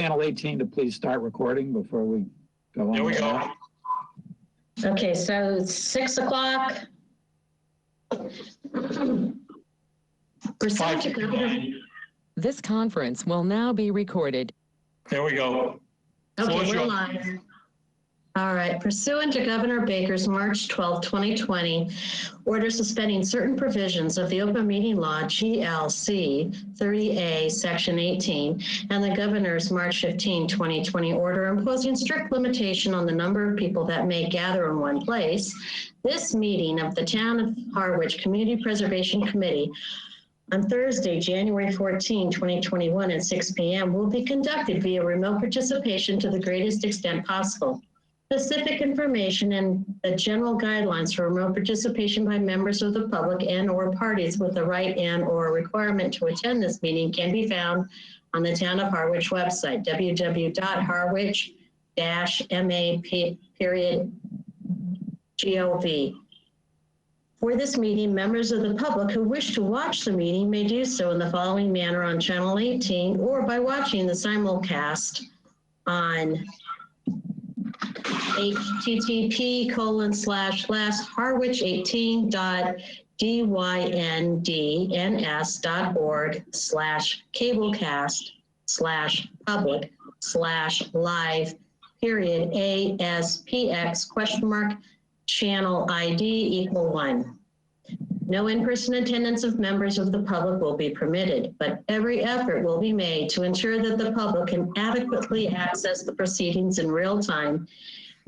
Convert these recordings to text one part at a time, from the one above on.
Channel 18 to please start recording before we go on. There we go. Okay, so it's 6 o'clock. This conference will now be recorded. There we go. Okay, we're live. All right. Pursuant to Governor Baker's March 12, 2020, order suspending certain provisions of the Open Meeting Law, GLC 30A, Section 18, and the Governor's March 15, 2020 order imposing strict limitation on the number of people that may gather in one place, this meeting of the Town of Harwich Community Preservation Committee on Thursday, January 14, 2021 at 6 p.m. will be conducted via remote participation to the greatest extent possible. Specific information and the general guidelines for remote participation by members of the public and or parties with the right and or requirement to attend this meeting can be found on the Town of Harwich website, www.harwich-ma.gov. For this meeting, members of the public who wish to watch the meeting may do so in the following manner on Channel 18 or by watching the simulcast on http://harwich18.dyn.org/cablecast/live.aspx ? Channel ID = 1. No in-person attendance of members of the public will be permitted, but every effort will be made to ensure that the public can adequately access the proceedings in real time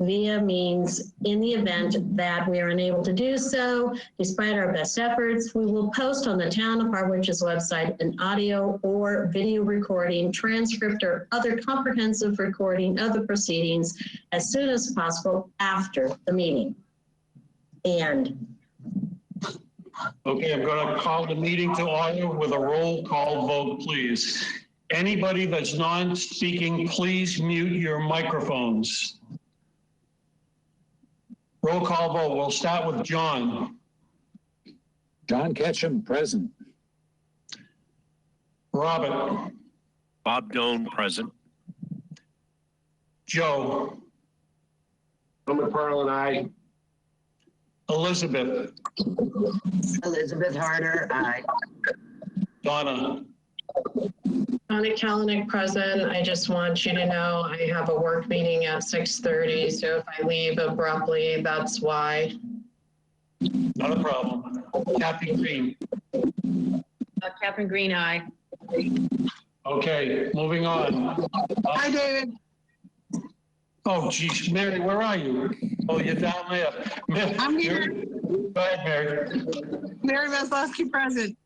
via means. In the event that we are unable to do so, despite our best efforts, we will post on the Town of Harwich's website an audio or video recording, transcript, or other comprehensive recording of the proceedings as soon as possible after the meeting. And Okay, I'm going to call the meeting to order with a roll call vote, please. Anybody that's non-speaking, please mute your microphones. Roll call vote. We'll start with John. John Ketchum, present. Robert. Bob Doan, present. Joe. Bill McFarland, aye. Elizabeth. Elizabeth Harder, aye. Donna. Donna Kalanick, present. I just want you to know I have a work meeting at 6:30, so if I leave abruptly, that's why. Not a problem. Kathy Green. Catherine Green, aye. Okay, moving on. Hi, David. Oh, geez, Mary, where are you? Oh, you're down there. I'm here. Go ahead, Mary. Mary Maslowski, present.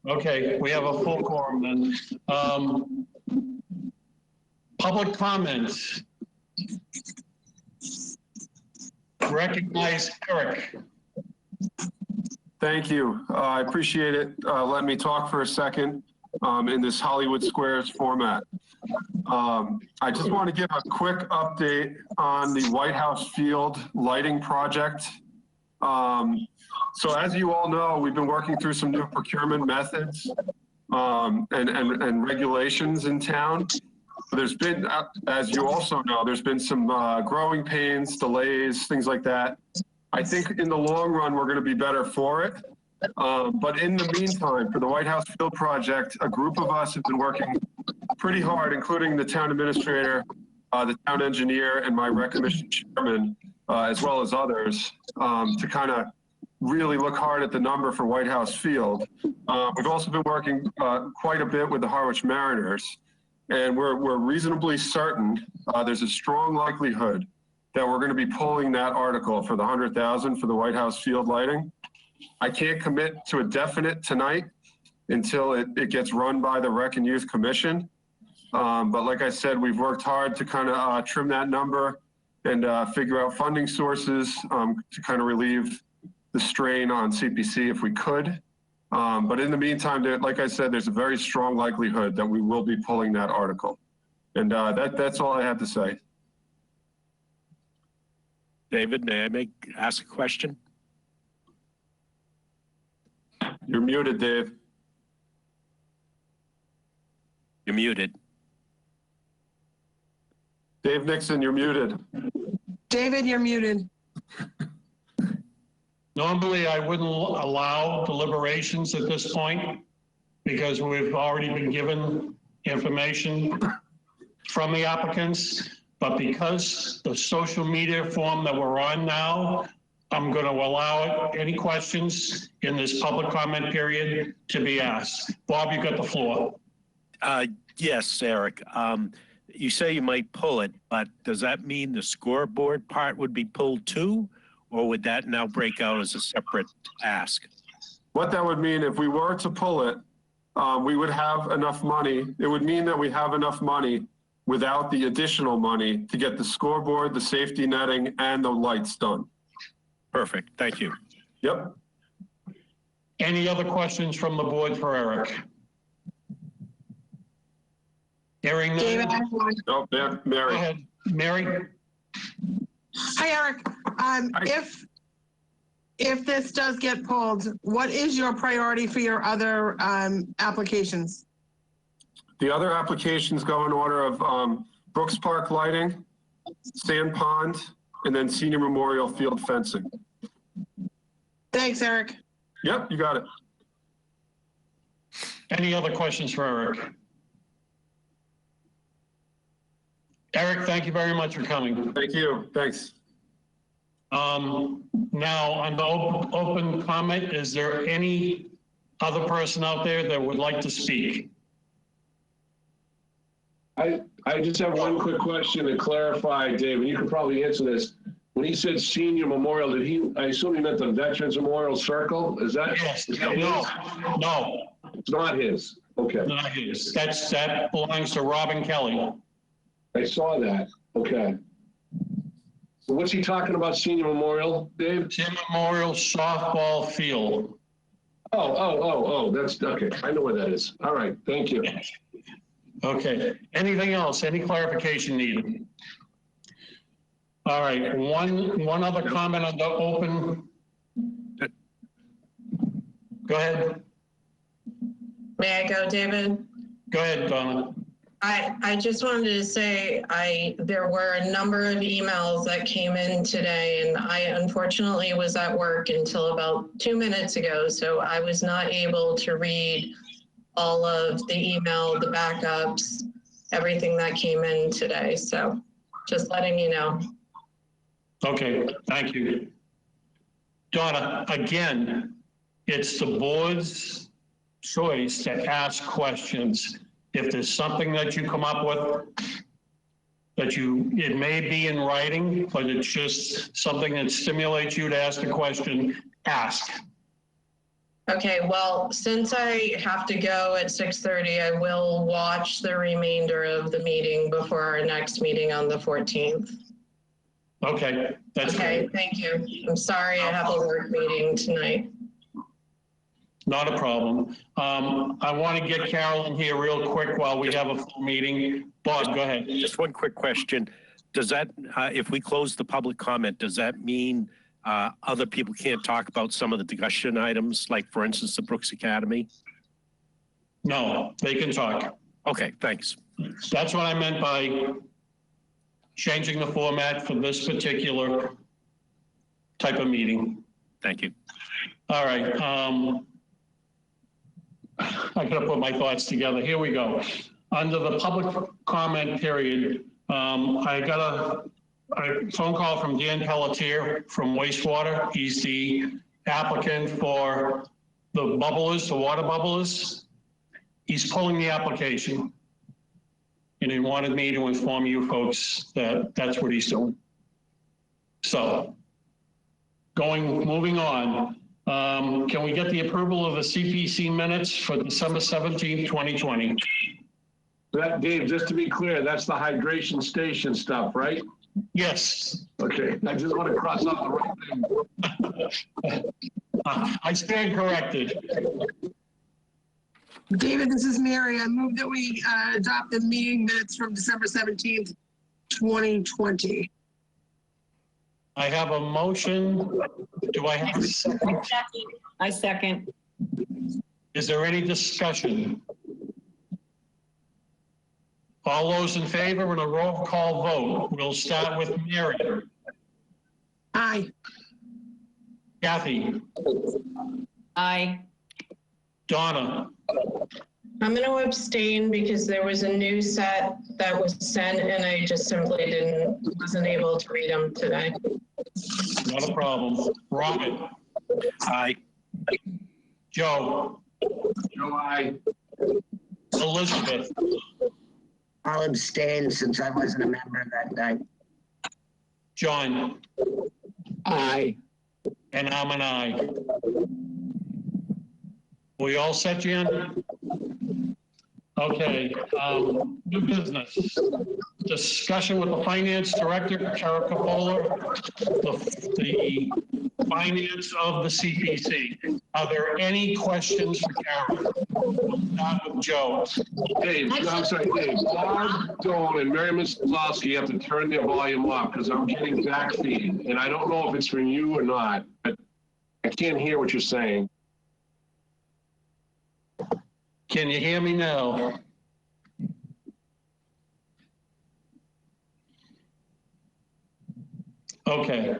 Okay, we have a full quorum then. Public comments. Recognize Eric. Thank you. I appreciate it. Let me talk for a second in this Hollywood Squares format. I just want to give a quick update on the White House Field lighting project. So as you all know, we've been working through some new procurement methods and regulations in town. There's been, as you also know, there's been some growing pains, delays, things like that. I think in the long run, we're going to be better for it. But in the meantime, for the White House Field project, a group of us have been working pretty hard, including the town administrator, the town engineer, and my rec commission chairman, as well as others, to kind of really look hard at the number for White House Field. We've also been working quite a bit with the Harwich Mariners, and we're reasonably certain there's a strong likelihood that we're going to be pulling that article for the 100,000 for the White House Field lighting. I can't commit to a definite tonight until it gets run by the Rec and Youth Commission. But like I said, we've worked hard to kind of trim that number and figure out funding sources to kind of relieve the strain on CPC if we could. But in the meantime, like I said, there's a very strong likelihood that we will be pulling that article. And that's all I have to say. David, may I ask a question? You're muted, Dave. You're muted. Dave Nixon, you're muted. David, you're muted. Normally, I wouldn't allow deliberations at this point because we've already been given information from the applicants. But because the social media forum that we're on now, I'm going to allow any questions in this public comment period to be asked. Bob, you got the floor. Yes, Eric. You say you might pull it, but does that mean the scoreboard part would be pulled too? Or would that now break out as a separate ask? What that would mean, if we were to pull it, we would have enough money. It would mean that we have enough money without the additional money to get the scoreboard, the safety netting, and the lights done. Perfect. Thank you. Yep. Any other questions from the board for Eric? Hearing David, I none. have one. Oh, yeah, Go Mary. ahead, Mary. Hi, Eric. If this does get pulled, what is your priority for your other applications? The other applications go in order of Brooks Park lighting, Sand Pond, and then Senior Memorial Field fencing. Thanks, Eric. Yep, you got it. Any other questions for Eric? Eric, thank you very much for coming. Thank you. Thanks. Now, on the open comment, is there any other person out there that would like to speak? I just have one quick question to clarify, David. You could probably answer this. When he said senior memorial, I assume he meant the Veterans Memorial Circle? Is that? Yes. Is that No, his? no, It's not his. Okay. not his. That belongs to Robin Kelly. I saw that. Okay. So what's he talking about, senior memorial, Dave? Tim Memorial Softball Field. Oh, that's, okay. I know where that is. All right. Thank you. Okay. Anything else? Any clarification needed? All right. One other comment on the open. Go ahead. May I go, David? Go ahead, Donna. I just wanted to say there were a number of emails that came in today, and I unfortunately was at work until about 2 minutes ago, so I was not able to read all of the email, the backups, everything that came in today. So just letting you know. Okay, thank you. Donna, again, it's the board's choice to ask questions. If there's something that you come up with it may be in writing, but it's just something that stimulates you to ask a question, ask. Okay, well, since I have to go at 6:30, I will watch the remainder of the meeting before our next meeting on the 14th. Okay, that's Okay, great. thank you. I'm sorry I have a work meeting tonight. Not a problem. I want to get Carolyn here real quick while we have a full meeting. Bob, go ahead. Just one quick question. Does that, if we close the public comment, does that mean other people can't talk about some of the discussion items, like for instance, the Brooks Academy? No, they can talk. Okay, thanks. That's what I meant by changing the format for this particular type of meeting. Thank you. All right. I gotta put my thoughts together. Here we go. Under the public comment period, I got a phone call from Dan Pelletier from Wastewater. He's the applicant for the bubblers, the water bubblers. He's pulling the application. And he wanted me to inform you folks that that's what he's doing. So, moving on. Can we get the approval of the CPC minutes for December 17th, 2020? That, Dave, just to be clear, that's the hydration station stuff, right? Yes. Okay, I just want to cross off the right thing. I stand corrected. David, this is Mary. I move that we adopt the meeting minutes from December 17th, 2020. I have a motion. Do I have a second? I second. Is there any discussion? All those in favor in a roll call vote. We'll start with Mary. Aye. Kathy. Aye. Donna. I'm going to abstain because there was a new set that was sent and I just simply wasn't able to read them today. Not a problem. Robert. Aye. Joe. Joe, aye. Elizabeth. I'll abstain since I wasn't a member that night. John. Aye. And I'm an aye. We all set, Jan? Okay, new business. Discussion with the finance director, Kara Capola, the finance of the CPC. Are there any questions for Kara? We'll start with Joe. Dave, I'm sorry, Dave. Bob Dolan and Mary Mislowski have to turn their volume off because I'm getting back feed. And I don't know if it's from you or not, but I can't hear what you're saying. Can you hear me now? Okay.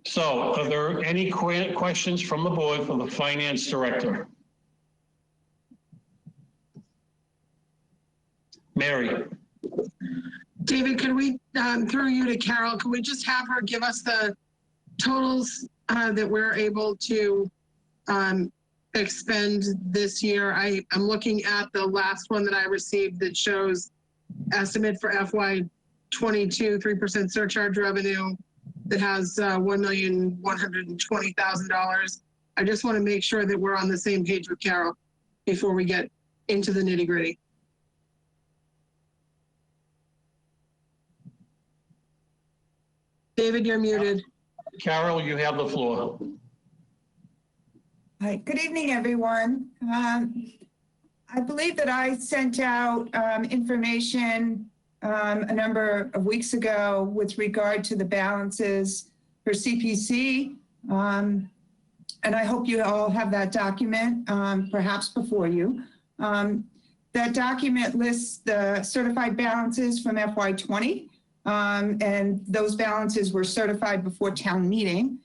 So are there any questions from the board for the finance director? Mary. David, could we, through you to Carol, can we just have her give us the totals that we're able to expend this year? I'm looking at the last one that I received that shows estimate for FY22, 3% surcharge revenue that has $1,120,000. I just want to make sure that we're on the same page with Carol before we get into the nitty gritty. David, you're muted. Carol, you have the floor. Hi, good evening, everyone. I believe that I sent out information a number of weeks ago with regard to the balances for CPC. And I hope you all have that document, perhaps before you. That document lists the certified balances from FY20, and those balances were certified before town meeting.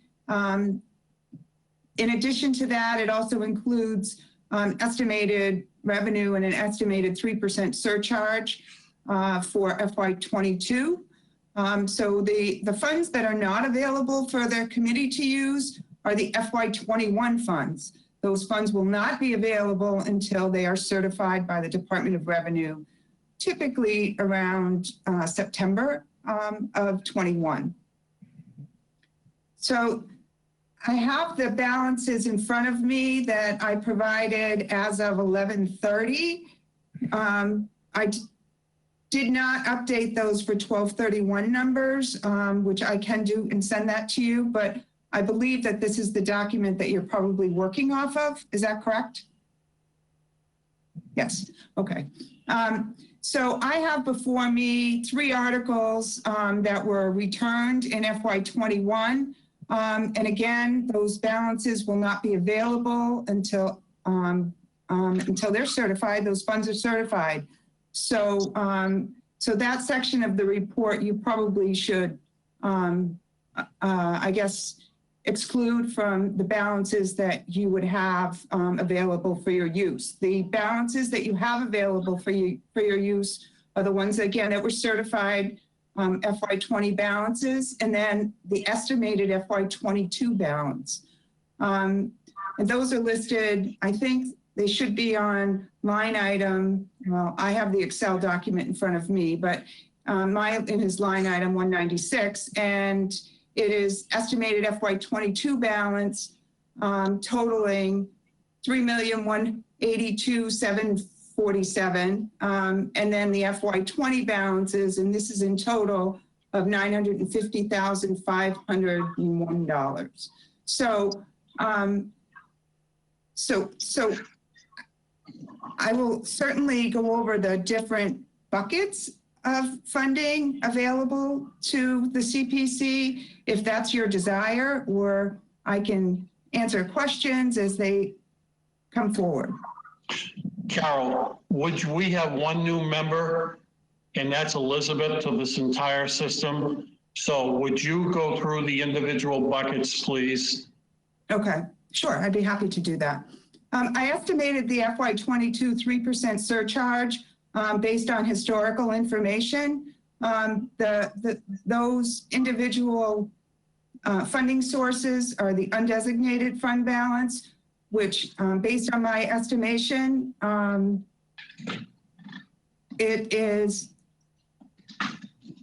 In addition to that, it also includes estimated revenue and an estimated 3% surcharge for FY22. So the funds that are not available for the committee to use are the FY21 funds. Those funds will not be available until they are certified by the Department of Revenue, typically around September of 21. So I have the balances in front of me that I provided as of 11:30. I did not update those for 12/31 numbers, which I can do and send that to you, but I believe that this is the document that you're probably working off of. Is that correct? Yes, okay. So I have before me 3 articles that were returned in FY21. And again, those balances will not be available until they're certified. Those funds are certified. So, so that section of the report, you probably should, I guess, exclude from the balances that you would have available for your use. The balances that you have available for your use are the ones, again, that were certified FY20 balances, and then the estimated FY22 balance. And those are listed, I think they should be on line item, well, I have the Excel document in front of me, but mine is line item 196, and it is estimated FY22 balance totaling $3,182,747, and then the FY20 balances, and this is in total of $950,501. So, so I will certainly go over the different buckets of funding available to the CPC, if that's your desire, or I can answer questions as they come forward. Carol, would we have one new member, and that's Elizabeth, to this entire system? So would you go through the individual buckets, please? Okay, sure, I'd be happy to do that. I estimated the FY22 3% surcharge based on historical information. Those individual funding sources are the undesignated fund balance, which based on my estimation, it is,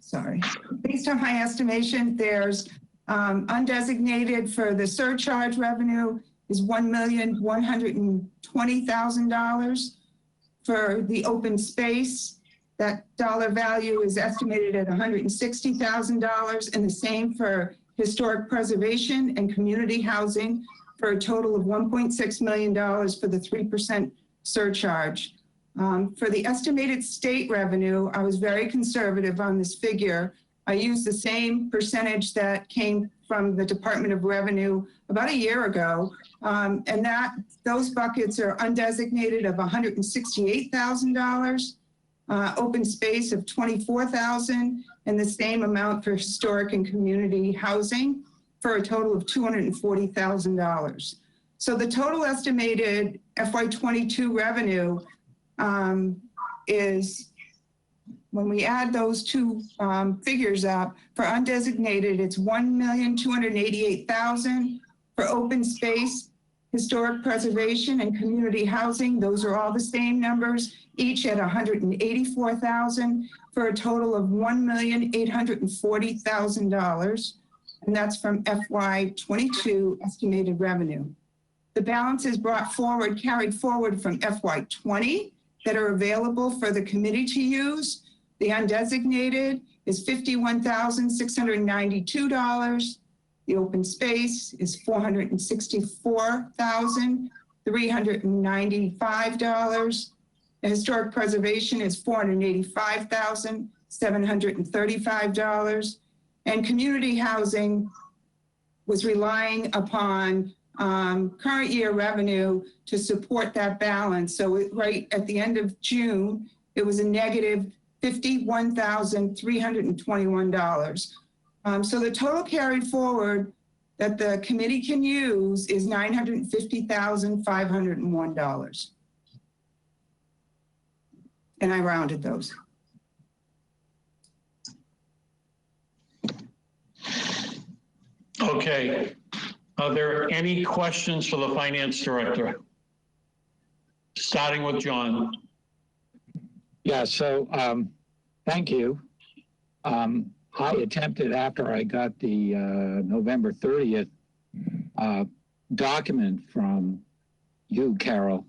sorry, based on my estimation, there's undesignated for the surcharge revenue is $1,120,000. For the open space, that dollar value is estimated at $160,000, and the same for historic preservation and community housing for a total of $1.6 million for the 3% surcharge. For the estimated state revenue, I was very conservative on this figure. I used the same percentage that came from the Department of Revenue about a year ago, and those buckets are undesignated of $168,000, open space of $24,000, and the same amount for historic and community housing for a total of $240,000. So the total estimated FY22 revenue is, when we add those two figures up, for undesignated, it's $1,288,000. For open space, historic preservation, and community housing, those are all the same numbers, each at $184,000, for a total of $1,840,000. And that's from FY22 estimated revenue. The balance is carried forward from FY20 that are available for the committee to use. The undesignated is $51,692. The open space is $464,395. The historic preservation is $485,735. And community housing was relying upon current year revenue to support that balance. So right at the end of June, it was a negative $51,321. So the total carried forward that the committee can use is $950,501. And I rounded those. Okay. Are there any questions for the finance director? Starting with John. Yeah, so thank you. I attempted, after I got the November 30th document from you, Carol,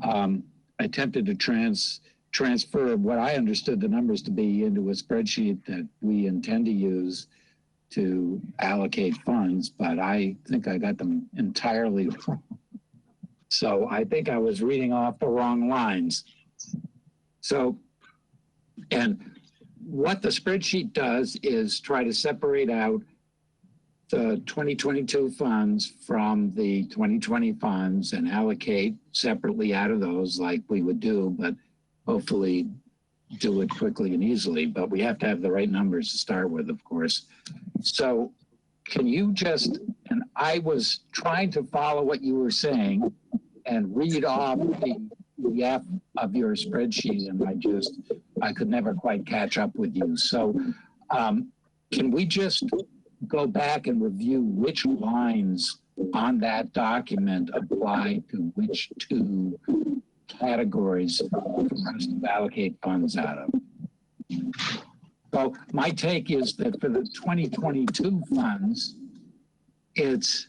I attempted to transfer what I understood the numbers to be into a spreadsheet that we intend to use to allocate funds, but I think I got them entirely wrong. So I think I was reading off the wrong lines. So, and what the spreadsheet does is try to separate out the 2022 funds from the 2020 funds and allocate separately out of those like we would do, but hopefully do it quickly and easily. But we have to have the right numbers to start with, of course. So can you just, and I was trying to follow what you were saying and read off the PDF of your spreadsheet, and I could never quite catch up with you. So can we just go back and review which lines on that document apply to which two categories for us to allocate funds out of? So my take is that for the 2022 funds, it's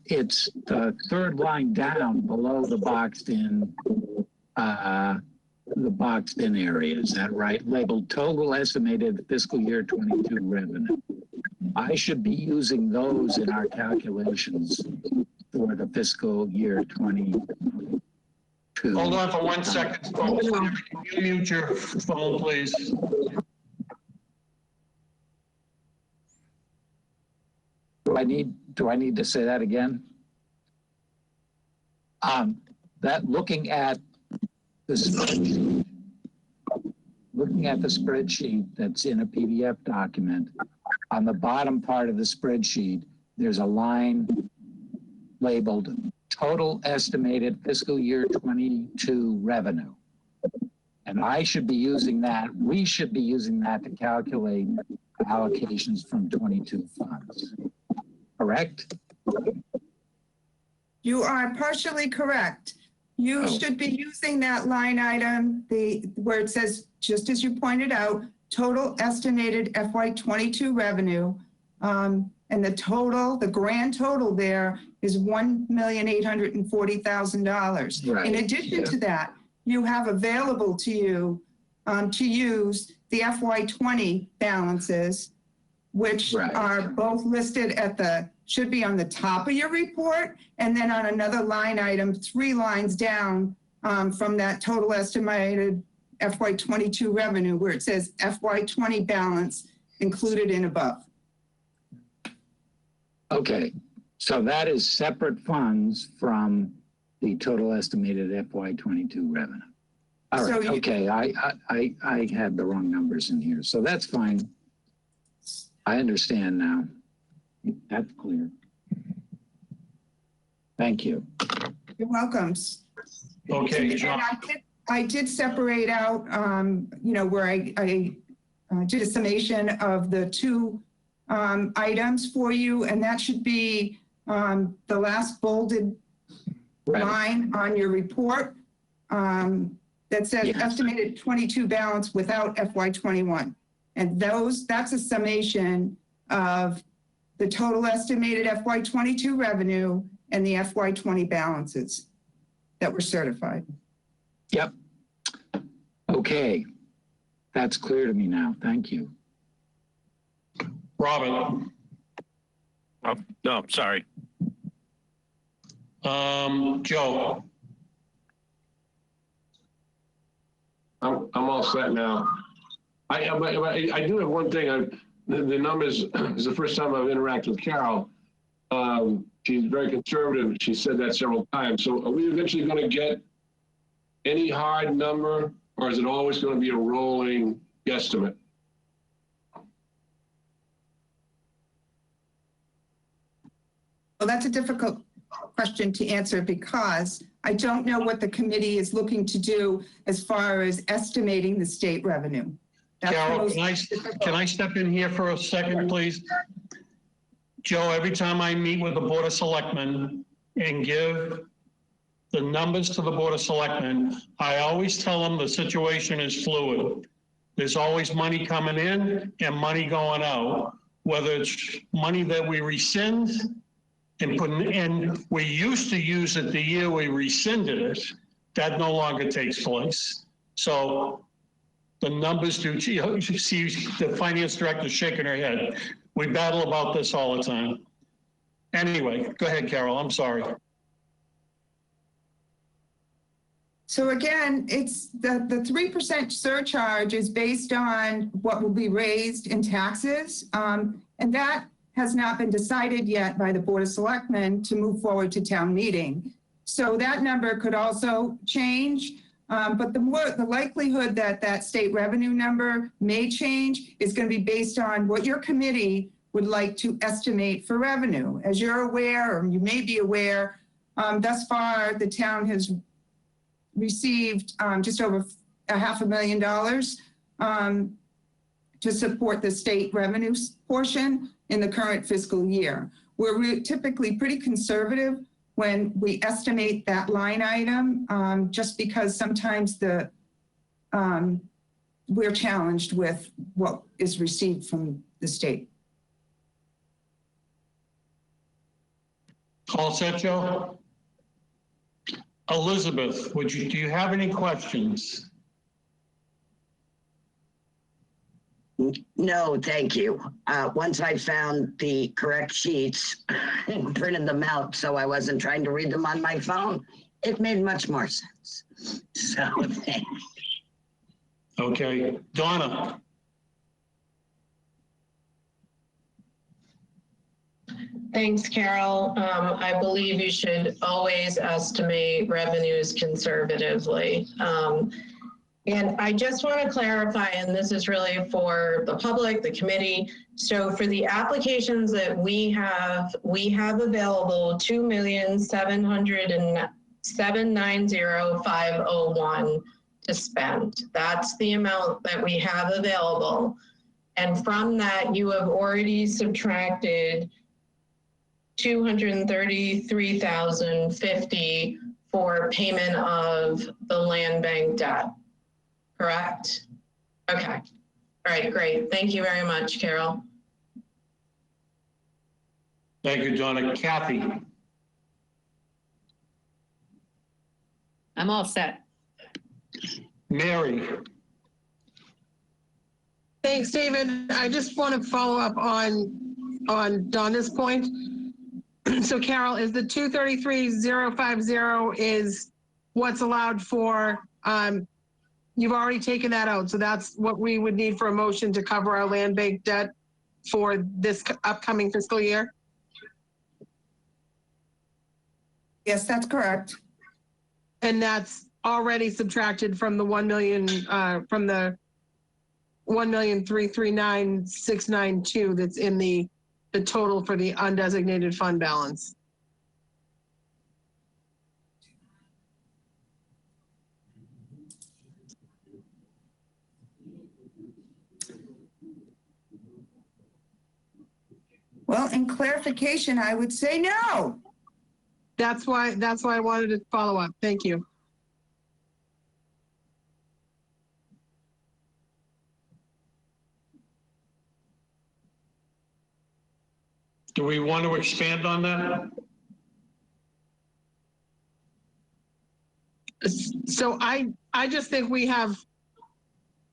it's the third line down below the boxed in area. Is that right? Labeled total estimated fiscal year 22 revenue. I should be using those in our calculations for the fiscal year 22. Hold on for 1 second. Can you mute your phone, please? Do I need to say that again? That looking at the spreadsheet, that's in a PDF document, on the bottom part of the spreadsheet, there's a line labeled total estimated fiscal year 22 revenue. And I should be using that, we should be using that to calculate allocations from 22 funds. Correct? You are partially correct. You should be using that line item, where it says, just as you pointed out, total estimated FY22 revenue. And the grand total there is $1,840,000. Right. In addition to that, you have available to you to use the FY20 balances, which are both listed should be on the top of your report, and then on another line item, 3 lines down from that total estimated FY22 revenue, where it says FY20 balance included in above. Okay, so that is separate funds from the total estimated FY22 revenue. All right, So okay, I had the wrong numbers in here, so that's fine. I understand now. That's clear. Thank you. You're welcome. Okay, And John. I did separate out, where I did a summation of the 2 items for you, and that should be the last bolded line on your report that says estimated 22 balance without FY21. And that's a summation of the total estimated FY22 revenue and the FY20 balances that were certified. Yep. Okay. That's clear to me now. Thank you. Robin. Oh, no, sorry. Joe. I'm all set now. I do have one thing. The numbers is the first time I've interacted with Carol. She's very conservative. She said that several times. So are we eventually going to get any hard number, or is it always going to be a rolling guesstimate? Well, that's a difficult question to answer because I don't know what the committee is looking to do as far as estimating the state revenue. Carol, can I step in here for a second, please? Joe, every time I meet with the Board of Selectmen and give the numbers to the Board of Selectmen, I always tell them the situation is fluid. There's always money coming in and money going out, whether it's money that we rescind and put in. We used to use it the year we rescinded it. That no longer takes place. So the numbers do, you see the finance director shaking her head. We battle about this all the time. Anyway, go ahead, Carol, I'm sorry. So again, it's the 3% surcharge is based on what will be raised in taxes. And that has not been decided yet by the Board of Selectmen to move forward to town meeting. So that number could also change. But the likelihood that that state revenue number may change is going to be based on what your committee would like to estimate for revenue. As you're aware, or you may be aware, thus far the town has received just over $500,000 to support the state revenue portion in the current fiscal year. We're typically pretty conservative when we estimate that line item, just because sometimes we're challenged with what is received from the state. All set, Joe? Elizabeth, do you have any questions? No, thank you. Once I found the correct sheets and printed them out so I wasn't trying to read them on my phone, it made much more sense. So thanks. Okay, Donna. Thanks, Carol. I believe you should always estimate revenues conservatively. And I just want to clarify, and this is really for the public, the committee. So for the applications that we have available 2,790,501 to spend. That's the amount that we have available. And from that, you have already subtracted 233,050 for payment of the land bank debt. Correct? Okay. All right, great. Thank you very much, Carol. Thank you, Donna. Kathy? I'm all set. Mary? Thanks, David. I just want to follow up on Donna's point. So Carol, is the 233,050 is what's allowed for, you've already taken that out. So that's what we would need for a motion to cover our land bank debt for this upcoming fiscal year? Yes, that's correct. And that's already subtracted from the 1 million, from the 1,339,692 that's in the total for the undesignated fund balance. Well, in clarification, I would say no. That's why I wanted to follow up. Thank you. Do we want to expand on that? So I just think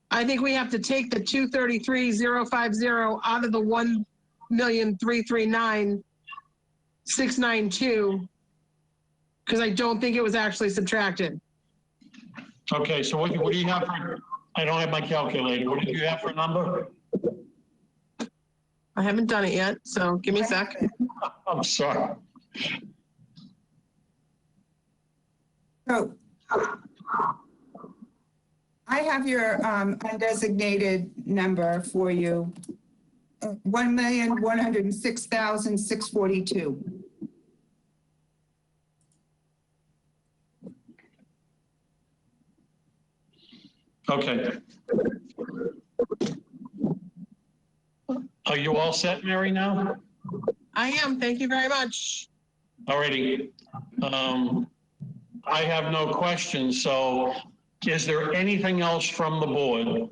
I think we have to take the 233,050 out of the 1,339,692 because I don't think it was actually subtracted. Okay, so what do you have for, I don't have my calculator. What did you have for a number? I haven't done it yet, so give me a sec. I'm sorry. So I have your undesignated number for you, 1,106,642. Okay. Are you all set, Mary, now? I am. Thank you very much. Alrighty. I have no questions, so is there anything else from the board?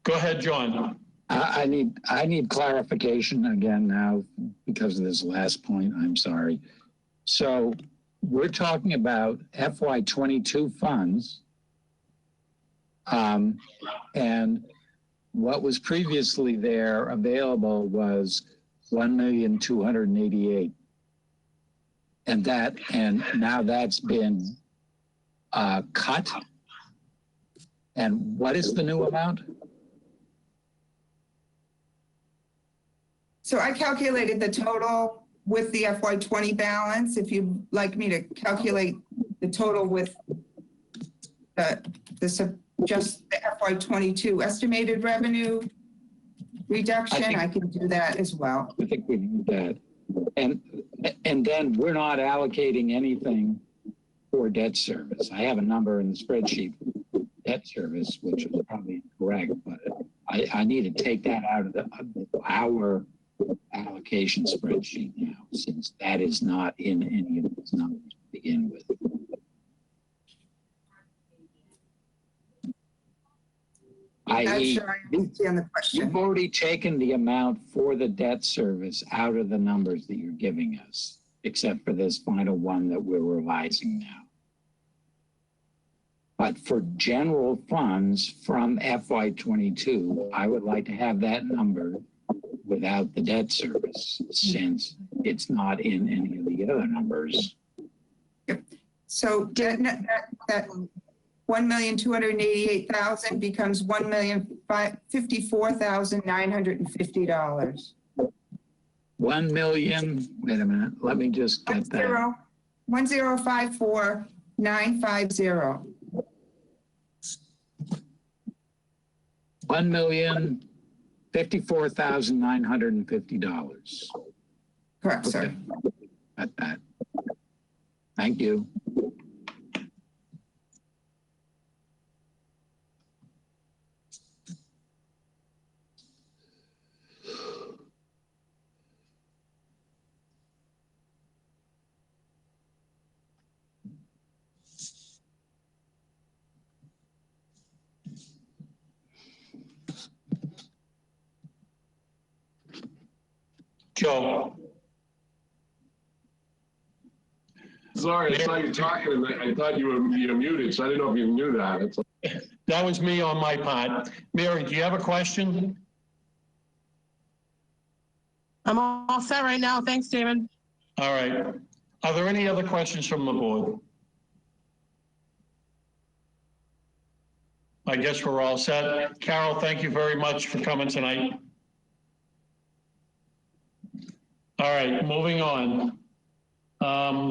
Go ahead, John. I need clarification again now because of this last point. I'm sorry. So we're talking about FY22 funds. And what was previously there available was 1,288,000. And now that's been cut. And what is the new amount? So I calculated the total with the FY20 balance. If you'd like me to calculate the total with just the FY22 estimated revenue reduction, I can do that as well. I think we need that. And then we're not allocating anything for debt service. I have a number in the spreadsheet, debt service, which is probably incorrect, but I need to take that out of our allocation spreadsheet now, since that is not in any of those numbers to begin with. I.e., you've already taken the amount for the debt service out of the numbers that you're giving us, except for this final one that we're revising now. But for general funds from FY22, I would like to have that number without the debt service, since it's not in any of the other numbers. Yep. So that 1,288,000 becomes 1,000,000 $1,054,950. 1 million, wait a minute, let me just get that. 1,054,950. $1,054,950. Correct, sir. Okay. Got that. Thank you. Joe. Sorry, I saw you talking and I thought you were muted, so I didn't know if you knew that. That was me on my part. Mary, do you have a question? I'm all set right now. Thanks, David. All right. Are there any other questions from the board? I guess we're all set. Carol, thank you very much for coming tonight. All right, moving on.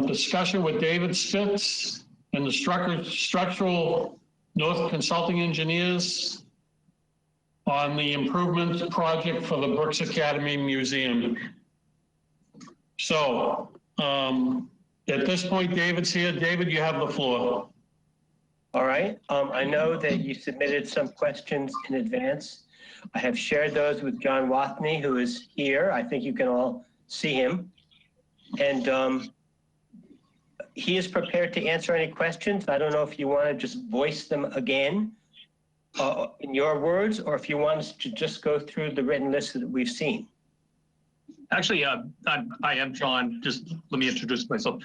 Discussion with David Spitz and the structural North Consulting Engineers on the improvement project for the Brooks Academy Museum. So at this point, David's here. David, you have the floor. All right. I know that you submitted some questions in advance. I have shared those with John Wathney, who is here. I think you can all see him. And he is prepared to answer any questions. I don't know if you want to just voice them again in your words, or if you want us to just go through the written list that we've seen. Actually, I am John. Just let me introduce myself.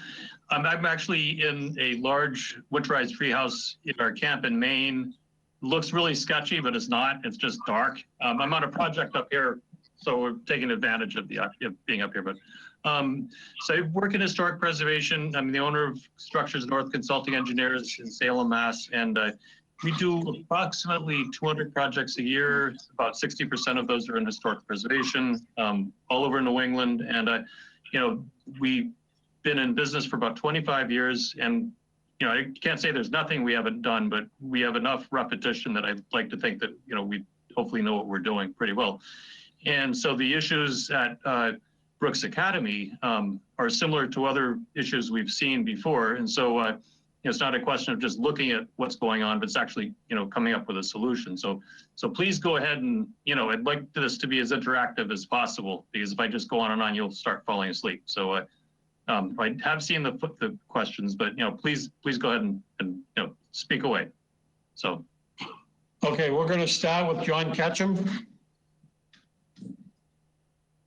I'm actually in a large winterized treehouse in our camp in Maine. Looks really sketchy, but it's not. It's just dark. I'm on a project up here, so we're taking advantage of the being up here. But so I work in historic preservation. I'm the owner of Structures North Consulting Engineers in Salem, Mass. And we do approximately 200 projects a year. About 60% of those are in historic preservation, all over New England. And you know, we've been in business for about 25 years. And you know, I can't say there's nothing we haven't done, but we have enough repetition that I'd like to think that, you know, we hopefully know what we're doing pretty well. And so the issues at Brooks Academy are similar to other issues we've seen before. And so it's not a question of just looking at what's going on, but it's actually, you know, coming up with a solution. So please go ahead and, you know, I'd like this to be as interactive as possible, because if I just go on and on, you'll start falling asleep. So I have seen the questions, but, you know, please go ahead and you know, speak away. So. Okay, we're going to start with John Ketchum.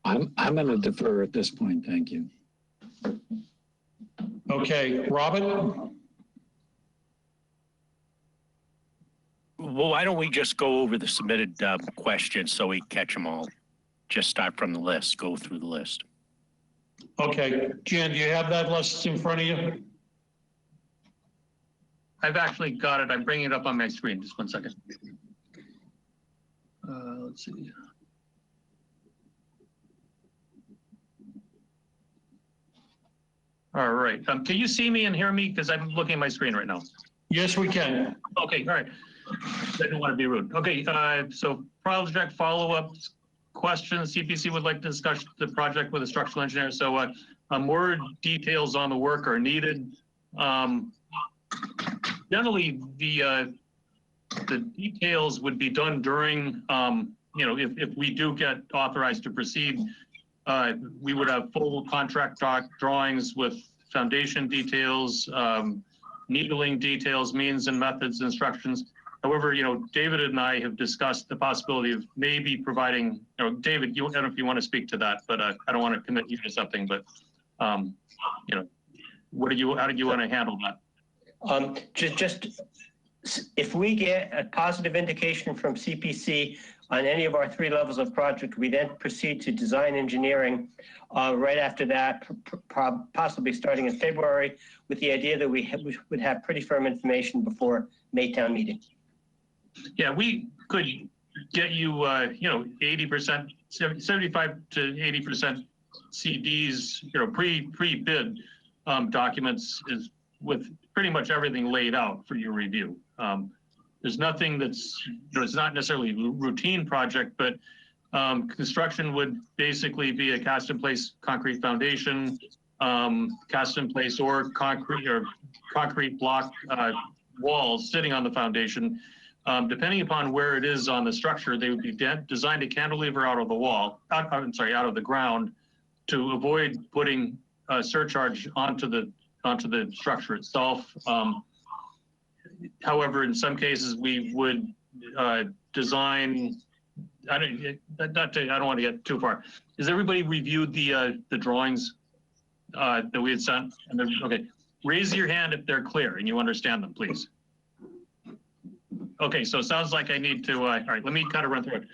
I'm going to defer at this point. Thank you. Okay, Robert. Well, why don't we just go over the submitted questions so we catch them all? Just start from the list, go through the list. Okay, Jan, do you have that list in front of you? I've actually got it. I'm bringing it up on my screen. Just one second. Let's see. All right. Can you see me and hear me? Because I'm looking at my screen right now. Yes, we can. Okay. All right. I didn't want to be rude. Okay. So project follow-up questions. CPC would like to discuss the project with a structural engineer. So more details on the work are needed. Generally, the details would be done during, you know, if we do get authorized to proceed, we would have full contract drawings with foundation details, needling details, means and methods, instructions. However, you know, David and I have discussed the possibility of maybe providing, you know, David, I don't know if you want to speak to that, but I don't want to commit you to something, but, you know, how do you want to handle that? Just if we get a positive indication from CPC on any of our 3 levels of project, we then proceed to design engineering right after that, possibly starting in February, with the idea that we would have pretty firm information before Maytown meeting. Yeah, we could get you, 80%, 75 to 80% CDs, pre-bid documents is with pretty much everything laid out for your review. There's nothing that's, it's not necessarily a routine project, but construction would basically be a cast in place concrete foundation, cast in place or concrete block walls sitting on the foundation. Depending upon where it is on the structure, they would be designed to cantilever out of the wall, out of the ground, to avoid putting a surcharge onto the structure itself. However, in some cases, we would design. I don't want to get too far. Has everybody reviewed the drawings that we had sent? Okay, raise your hand if they're clear and you understand them, please. Okay, so it sounds like I need to. All right, let me kind of run through it.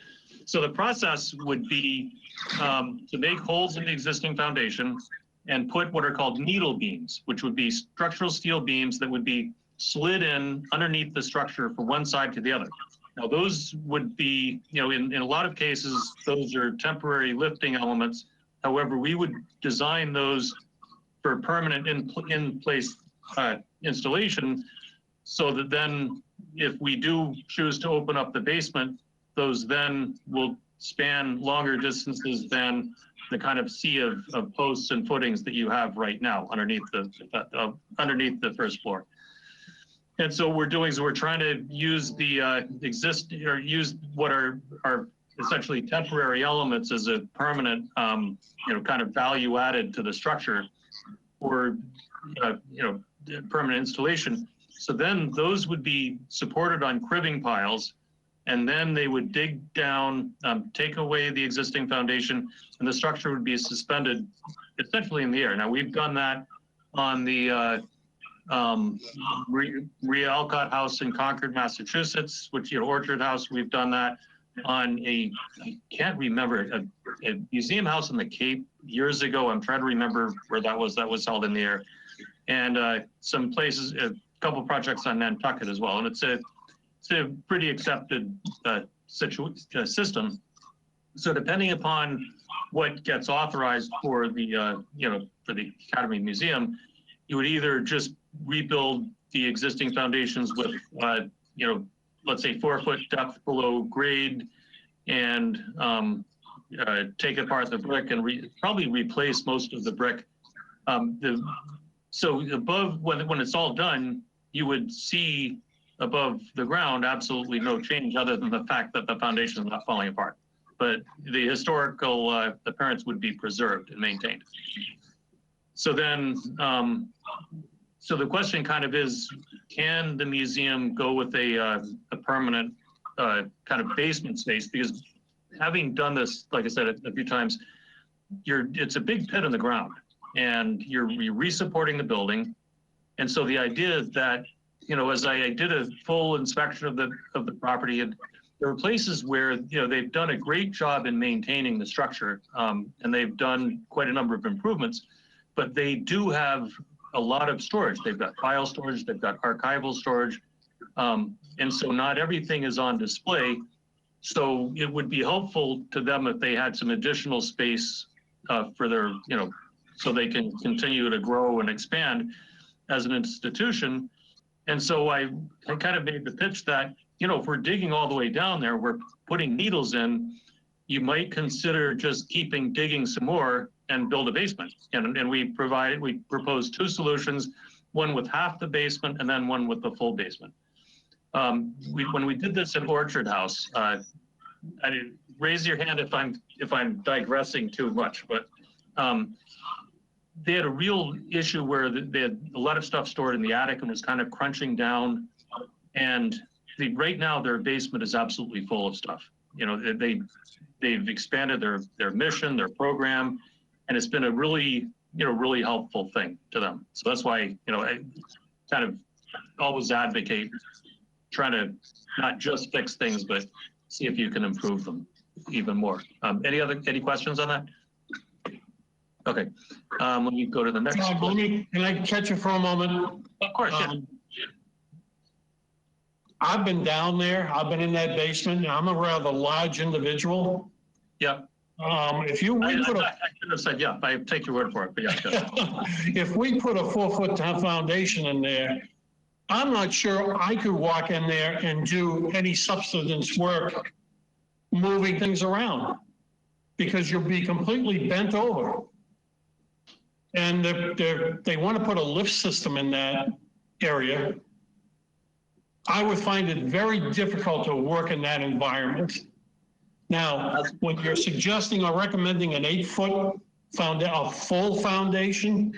So the process would be to make holes in the existing foundation and put what are called needle beams, which would be structural steel beams that would be slid in underneath the structure from one side to the other. Now those would be, in a lot of cases, those are temporary lifting elements. However, we would design those for permanent in place installation, so that then if we do choose to open up the basement, those then will span longer distances than the kind of sea of posts and footings that you have right now underneath the first floor. And so we're trying to use the use what are essentially temporary elements as a permanent, kind of value added to the structure, or permanent installation. So then those would be supported on cribbing piles, and then they would dig down, take away the existing foundation, and the structure would be suspended essentially in the air. Now we've done that on the Maria Alcott House in Concord, Massachusetts, which, Orchard House. We've done that on I can't remember, a museum house in the Cape years ago. I'm trying to remember where that was. That was held in the air. And some places, a couple projects on Nantucket as well. And it's a pretty accepted system. So depending upon what gets authorized for the, for the Academy Museum, you would either just rebuild the existing foundations with, let's say 4-foot depth below grade, and take apart the brick and probably replace most of the brick. So above, when it's all done, you would see above the ground absolutely no change other than the fact that the foundation is not falling apart. But the historical appearance would be preserved and maintained. So then, so the question kind of is, can the museum go with a permanent kind of basement space? Because having done this, like I said a few times, it's a big pit in the ground, and you're re-supporting the building. And so the idea is that, as I did a full inspection of the property, and there were places where, they've done a great job in maintaining the structure, and they've done quite a number of improvements, but they do have a lot of storage. They've got file storage, they've got archival storage, and so not everything is on display. So it would be helpful to them if they had some additional space for their, so they can continue to grow and expand as an institution. And so I kind of made the pitch that, if we're digging all the way down there, we're putting needles in, you might consider just digging some more and build a basement. And we proposed 2 solutions, one with half the basement and then one with the full basement. When we did this at Orchard House, raise your hand if I'm digressing too much, but they had a real issue where they had a lot of stuff stored in the attic and was kind of crunching down. And right now their basement is absolutely full of stuff. They've expanded their mission, their program, and it's been a really helpful thing to them. So that's why, I kind of always advocate trying to not just fix things, but see if you can improve them even more. Any questions on that? Okay, let me go to the next. Can I catch you for a moment? Of course, yeah. I've been down there, I've been in that basement, and I'm a rather large individual. Yeah. If you, I we put a, should have said, yeah, I take your word for it, but yeah. if we put a 4-foot foundation in there, I'm not sure I could walk in there and do any substance work, moving things around, because you'll be completely bent over. And they want to put a lift system in that area. I would find it very difficult to work in that environment. Now, when you're suggesting or recommending an 8-foot a full foundation,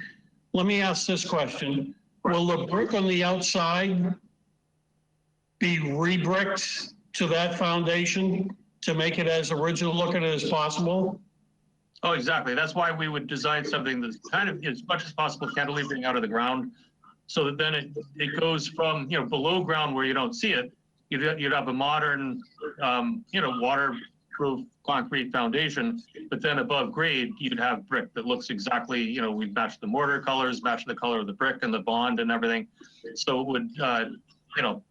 let me ask this question. Will the brick on the outside be re-bricked to that foundation to make it as original looking as possible? Oh, exactly. That's why we would design something that's kind of, as much as possible, cantilevering out of the ground, so that then it goes from, below ground where you don't see it. You'd have a modern, waterproof concrete foundation, but then above grade, you'd have brick that looks exactly, we'd match the mortar colors, match the color of the brick and the bond and everything. So it would,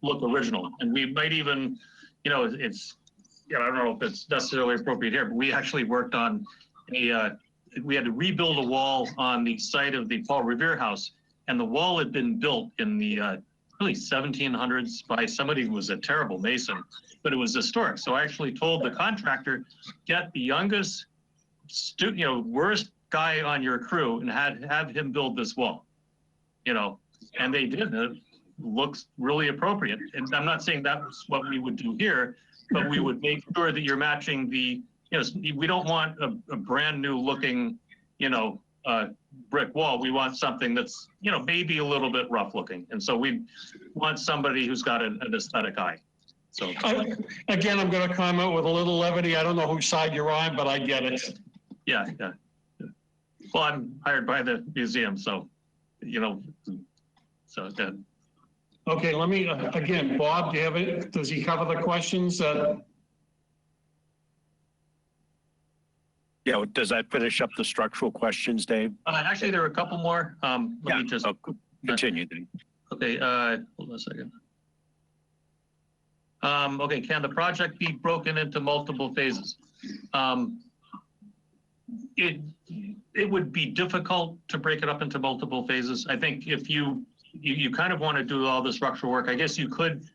look original. And we might even, I don't know if it's necessarily appropriate here, but we actually worked on we had to rebuild a wall on the site of the Paul Revere house. And the wall had been built in the really 1700s by somebody who was a terrible mason, but it was historic. So I actually told the contractor, get the youngest, worst guy on your crew and have him build this wall, and they did. It looks really appropriate. And I'm not saying that's what we would do here, but we would make sure that you're matching the, we don't want a brand new looking, brick wall. We want something that's, maybe a little bit rough looking. And so we want somebody who's got an aesthetic eye. So again, I'm going to comment with a little levity. I don't know whose side you're on, but I get it. Yeah. Well, I'm hired by the museum, so, so then. Okay, let me, again, Bob, do you have it? Does he cover the questions? Yeah, does that finish up the structural questions, Dave? Actually, there are a couple more. Let me just continue then. Okay, hold on a second. Okay, can the project be broken into multiple phases? It would be difficult to break it up into multiple phases. I think if you kind of want to do all the structural work, I guess you could.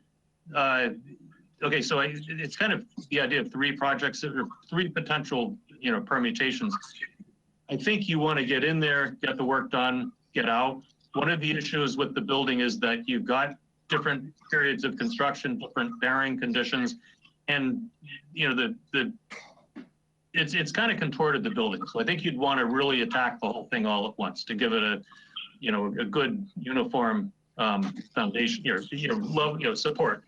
Okay, so it's kind of the idea of 3 projects or 3 potential, permutations. I think you want to get in there, get the work done, get out. One of the issues with the building is that you've got different periods of construction, different bearing conditions, and it's kind of contorted the building. So I think you'd want to really attack the whole thing all at once to give it a good uniform foundation, support.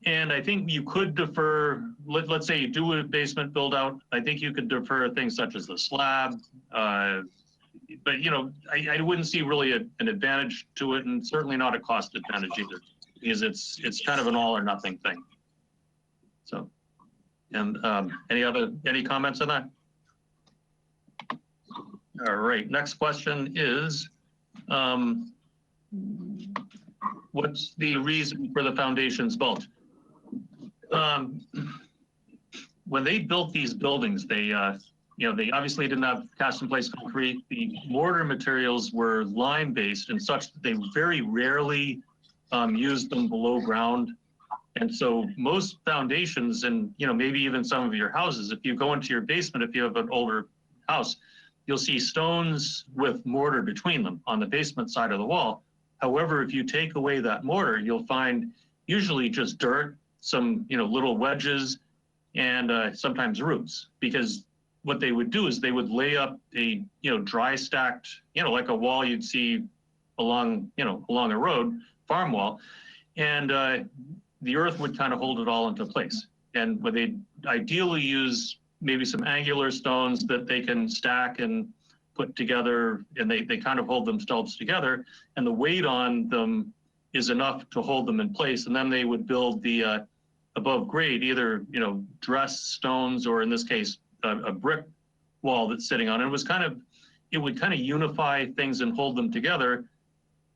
And I think you could defer, let's say you do a basement build out, I think you could defer things such as the slab. But, I wouldn't see really an advantage to it, and certainly not a cost advantage either, because it's kind of an all or nothing thing. So, and any comments on that? All right, next question is, what's the reason for the foundation's bulge? When they built these buildings, they obviously didn't have cast in place concrete. The mortar materials were lime based and such that they very rarely used them below ground. And so most foundations, and maybe even some of your houses, if you go into your basement, if you have an older house, you'll see stones with mortar between them on the basement side of the wall. However, if you take away that mortar, you'll find usually just dirt, some little wedges, and sometimes roots. Because what they would do is they would lay up a dry stacked, like a wall you'd see along a road, farm wall, and the earth would kind of hold it all into place. And what they ideally use maybe some angular stones that they can stack and put together, and they kind of hold themselves together, and the weight on them is enough to hold them in place. And then they would build the above grade, either dressed stones, or in this case a brick wall that's sitting on it. It would kind of unify things and hold them together,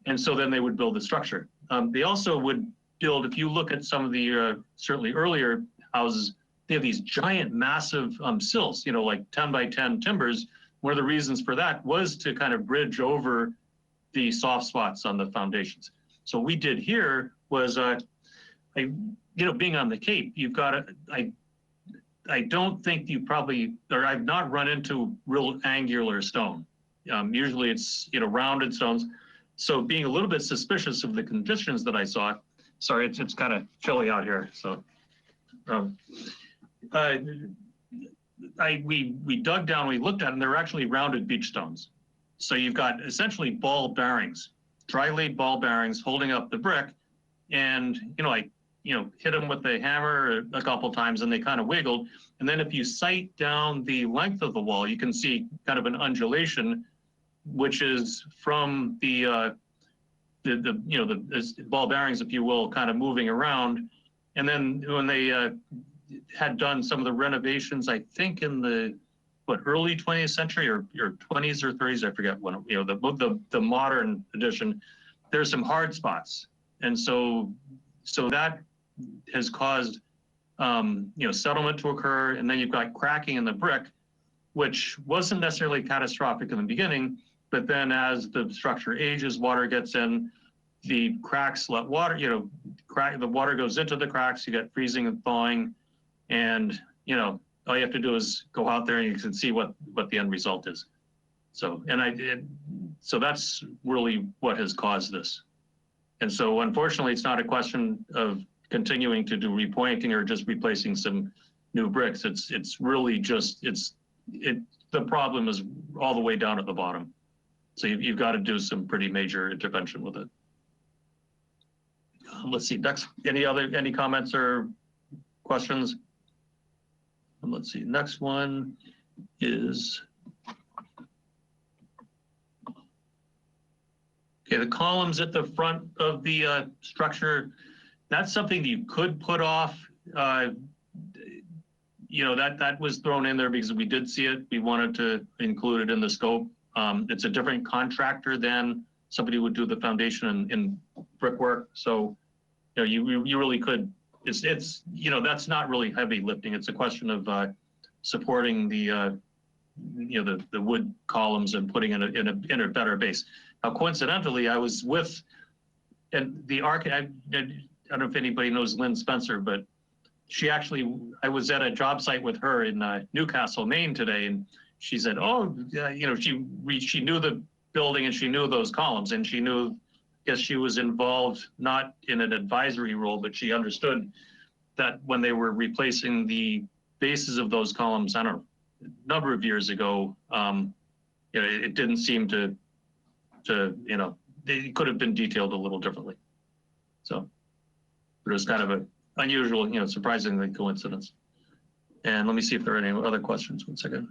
and so then they would build the structure. They also would build, if you look at some of the certainly earlier houses, they have these giant, massive sills, you know, like 10 by 10 timbers. One of the reasons for that was to kind of bridge over the soft spots on the foundations. So what we did here was, being on the Cape, you've got I don't think you probably, or I've not run into real angular stone. Usually it's, rounded stones. So being a little bit suspicious of the conditions that I saw, sorry, it's kind of chilly out here. So we dug down, we looked at them, they're actually rounded beach stones. So you've got essentially ball bearings, dry laid ball bearings holding up the brick. And, hit them with a hammer a couple times and they kind of wiggled. And then if you sight down the length of the wall, you can see kind of an undulation, which is from the ball bearings, if you will, kind of moving around. And then when they had done some of the renovations, I think in the early 20th century or 20s or 30s, I forget when, the modern edition, there's some hard spots. And so that has caused, settlement to occur. And then you've got cracking in the brick, which wasn't necessarily catastrophic in the beginning, but then as the structure ages, water gets in, the cracks let water, the water goes into the cracks, you get freezing and thawing. And, all you have to do is go out there and you can see what the end result is. So, so that's really what has caused this. And so unfortunately, it's not a question of continuing to do repointing or just replacing some new bricks. It's really just, the problem is all the way down at the bottom. So you've got to do some pretty major intervention with it. Let's see, next, any comments or questions? And let's see, next one is, okay, the columns at the front of the structure, that's something that you could put off. That was thrown in there because we did see it. We wanted to include it in the scope. It's a different contractor than somebody who would do the foundation in brickwork. So, you really could, it's that's not really heavy lifting. It's a question of supporting the wood columns and putting in a better base. Now, coincidentally, I was with, and the architect, I don't know if anybody knows Lynn Spencer, but I was at a job site with her in Newcastle, Maine today, and she said, she knew the building and she knew those columns, and she knew, I guess she was involved, not in an advisory role, but she understood that when they were replacing the bases of those columns, I don't know, a number of years ago, it didn't seem to they could have been detailed a little differently. So, but it was kind of an unusual, surprisingly coincidence. And let me see if there are any other questions. 1 second.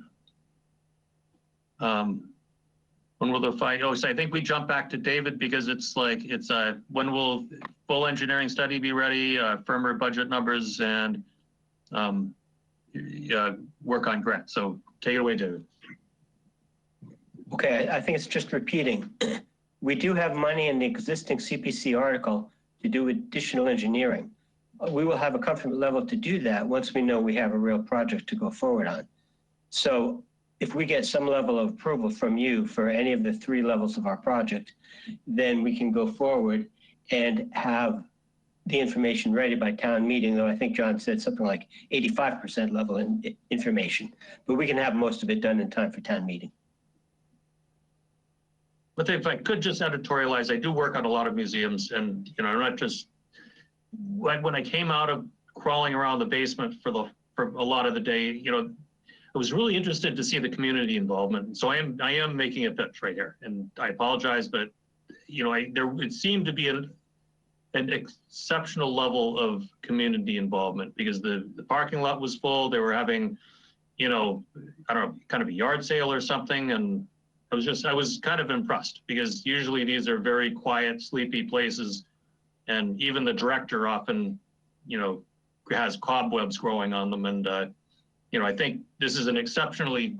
When will the fight? Oh, so I think we jump back to David because it's when will full engineering study be ready, firmer budget numbers, and work on grant. So take it away, David. Okay, I think it's just repeating. We do have money in the existing CPC article to do additional engineering. We will have a comfort level to do that once we know we have a real project to go forward on. So if we get some level of approval from you for any of the 3 levels of our project, then we can go forward and have the information ready by town meeting, though I think John said something like 85% level in information, but we can have most of it done in time for town meeting. But if I could just editorialize, I do work on a lot of museums, and I'm not just, when I came out of crawling around the basement for a lot of the day, I was really interested to see the community involvement. So I am making a pitch right here, and I apologize, but it seemed to be an exceptional level of community involvement because the parking lot was full. They were having, I don't know, kind of a yard sale or something, and I was kind of impressed because usually these are very quiet, sleepy places, and even the director often, has cobwebs growing on them, and I think this is an exceptionally,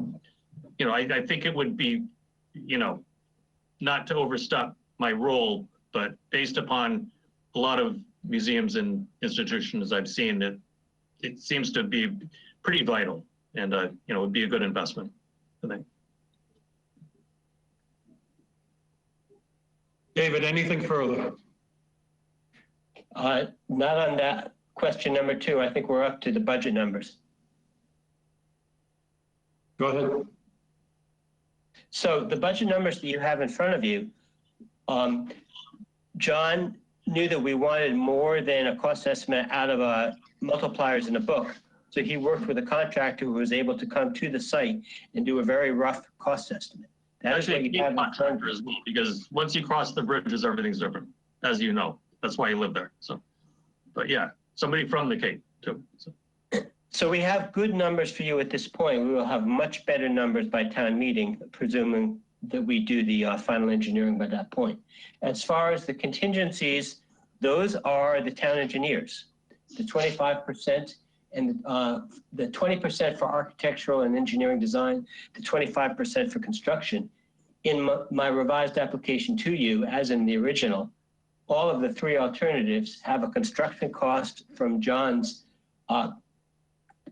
I think it would be, not to overstep my role, but based upon a lot of museums and institutions I've seen, it seems to be pretty vital, and would be a good investment, I think. David, anything further? Not on that question number 2. I think we're up to the budget numbers. Go ahead. So the budget numbers that you have in front of you, John knew that we wanted more than a cost estimate out of multipliers in a book. So he worked with a contractor who was able to come to the site and do a very rough cost estimate. Actually, a contractor as well, because once you cross the bridges, everything's different, as you know. That's why you live there. So, but yeah, somebody from the Cape too. So we have good numbers for you at this point. We will have much better numbers by town meeting, presuming that we do the final engineering by that point. As far as the contingencies, those are the town engineers, the 25%. And the 20% for architectural and engineering design, the 25% for construction. In my revised application to you, as in the original, all of the 3 alternatives have a construction cost from John's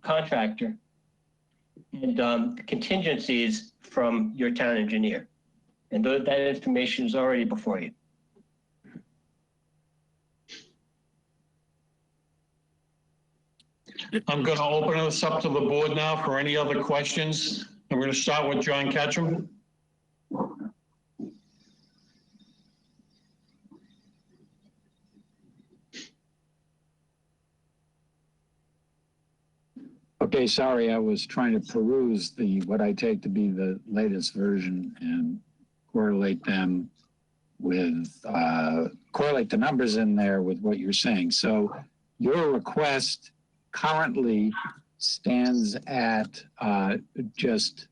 contractor and contingencies from your town engineer. And that information is already before you. I'm going to open this up to the board now for any other questions. I'm going to start with John Ketchum. Okay, sorry, I was trying to peruse what I take to be the latest version and correlate them with, correlate the numbers in there with what you're saying. So your request currently stands at just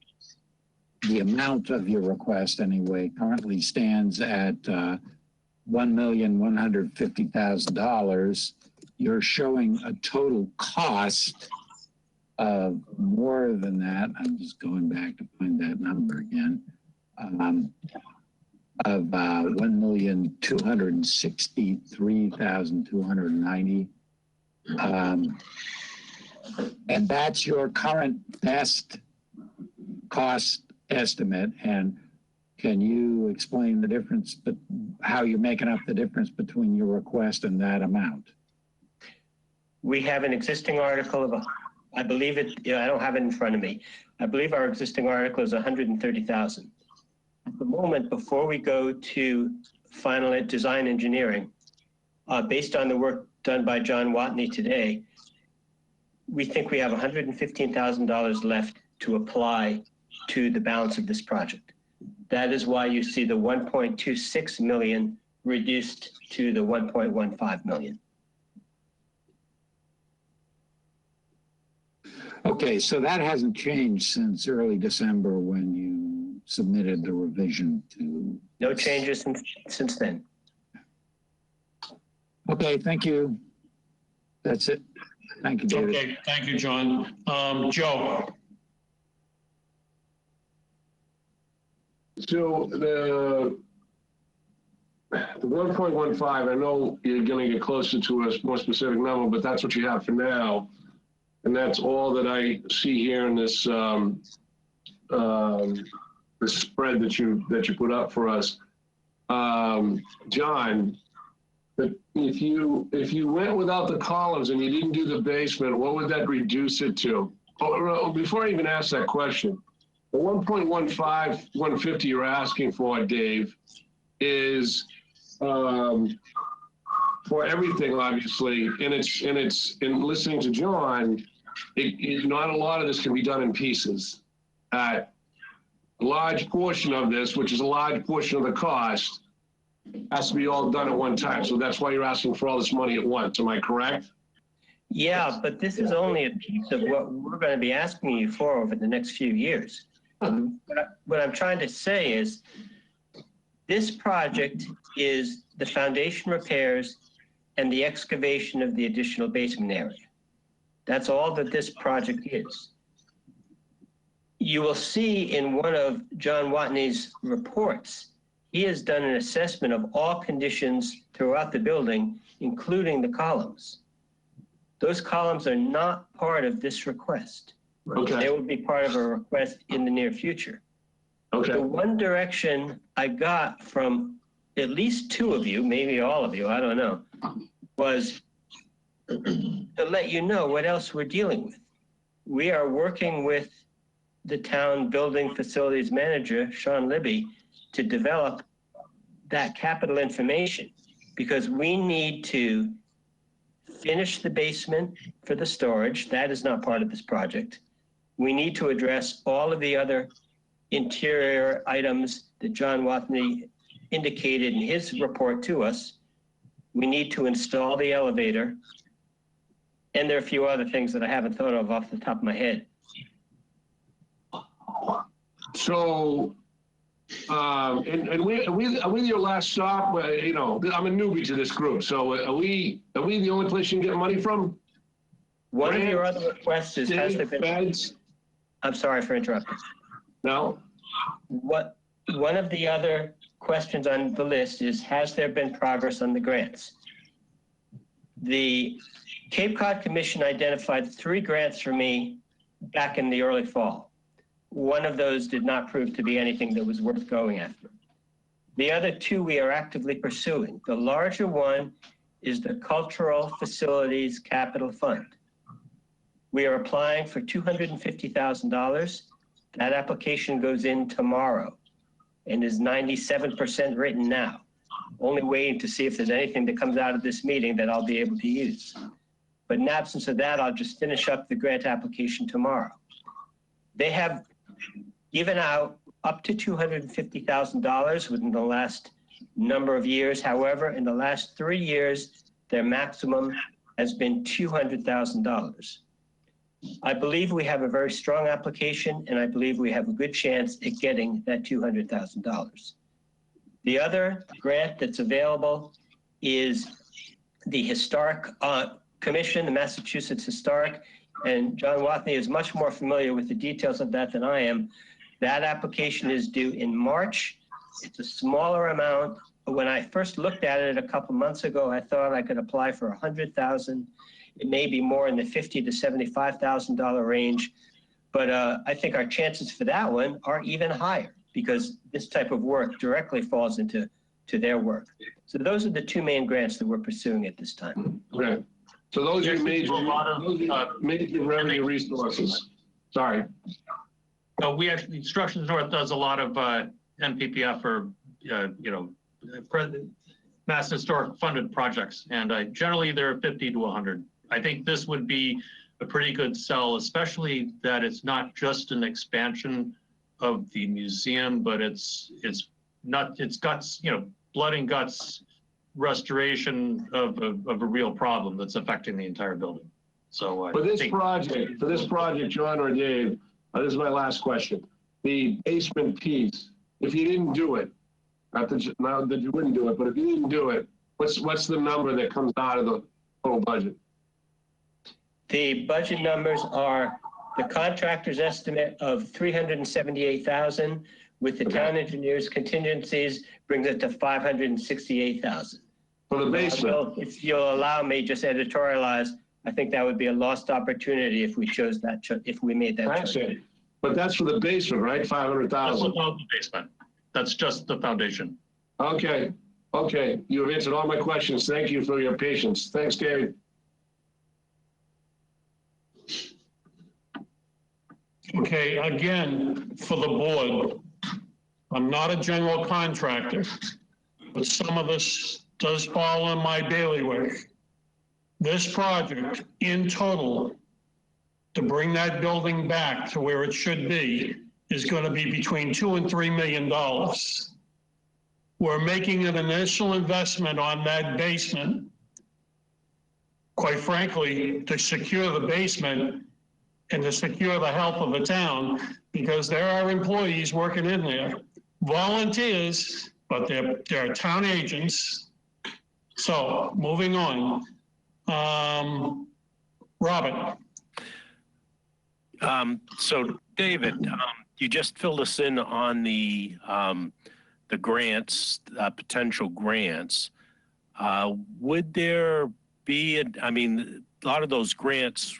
the amount of your request anyway, currently stands at $1,150,000. You're showing a total cost of more than that. I'm just going back to find that number again. Of $1,263,290. And that's your current best cost estimate. And can you explain the difference, but how you're making up the difference between your request and that amount? We have an existing article of, I believe it, I don't have it in front of me. I believe our existing article is 130,000. At the moment, before we go to final design engineering, based on the work done by John Watney today, we think we have $115,000 left to apply to the balance of this project. That is why you see the 1.26 million reduced to the 1.15 million. Okay, so that hasn't changed since early December when you submitted the revision to... No changes since then. Okay, thank you. That's it. Thank you, David. Okay, thank you, John. Joe. So the 1.15, I know you're going to get closer to a more specific number, but that's what you have for now. And that's all that I see here in this this spread that you put up for us. John, but if you went without the columns and you didn't do the basement, what would that reduce it to? Oh, before I even ask that question, the 1.15, 150 you're asking for, Dave, is for everything, obviously, and it's in listening to John, not a lot of this can be done in pieces. A large portion of this, which is a large portion of the cost, has to be all done at one time. So that's why you're asking for all this money at once. Am I correct? Yeah, but this is only a piece of what we're going to be asking you for over the next few years. What I'm trying to say is this project is the foundation repairs and the excavation of the additional basement area. That's all that this project is. You will see in one of John Watney's reports, he has done an assessment of all conditions throughout the building, including the columns. Those columns are not part of this request. Okay. They will be part of a request in the near future. Okay. The one direction I got from at least two of you, maybe all of you, I don't know, was to let you know what else we're dealing with. We are working with the town building facilities manager, Sean Libby, to develop that capital information because we need to finish the basement for the storage. That is not part of this project. We need to address all of the other interior items that John Watney indicated in his report to us. We need to install the elevator. And there are a few other things that I haven't thought of off the top of my head. So, and with your last stop, you know, I'm a newbie to this group. So are we the only place you can get money from? One of your other requests is, has there been, Feds? I'm sorry for interrupting. No. One of the other questions on the list is, has there been progress on the grants? The Cape Cod Commission identified 3 grants for me back in the early fall. One of those did not prove to be anything that was worth going after. The other 2 we are actively pursuing. The larger one is the Cultural Facilities Capital Fund. We are applying for $250,000. That application goes in tomorrow and is 97% written now. Only waiting to see if there's anything that comes out of this meeting that I'll be able to use. But in absence of that, I'll just finish up the grant application tomorrow. They have given out up to $250,000 within the last number of years. However, in the last 3 years, their maximum has been $200,000. I believe we have a very strong application, and I believe we have a good chance at getting that $200,000. The other grant that's available is the Historic Commission, the Massachusetts Historic, and John Watney is much more familiar with the details of that than I am. That application is due in March. It's a smaller amount. When I first looked at it a couple months ago, I thought I could apply for $100,000. It may be more in the $50,000 to $75,000 range, but I think our chances for that one are even higher because this type of work directly falls into their work. So those are the 2 main grants that we're pursuing at this time. Okay. So those are major revenue resources. Sorry. So we actually, Instructions North does a lot of NPPF or, Mass Historic funded projects. And generally they're 50 to 100. I think this would be a pretty good sell, especially that it's not just an expansion of the museum, but it's guts, blood and guts restoration of a real problem that's affecting the entire building. So for this project, John or Dave, this is my last question. The basement piece, if you didn't do it, not that you wouldn't do it, but if you didn't do it, what's the number that comes out of the total budget? The budget numbers are the contractor's estimate of $378,000 with the town engineer's contingencies brings it to $568,000. For the basement. If you'll allow me, just editorialize, I think that would be a lost opportunity if we chose that, if we made that choice. But that's for the basement, right? $500,000. That's about the basement. That's just the foundation. Okay. Okay. You have answered all my questions. Thank you for your patience. Thanks, David. Okay, again, for the board, I'm not a general contractor, but some of this does fall in my bailiwick. This project, in total, to bring that building back to where it should be, is going to be between $2 and $3 million. We're making an initial investment on that basement, quite frankly, to secure the basement and to secure the health of the town, because there are employees working in there, volunteers, but they're town agents. So moving on. Robert. So David, you just filled us in on the the grants, potential grants, would there be, I mean, a lot of those grants,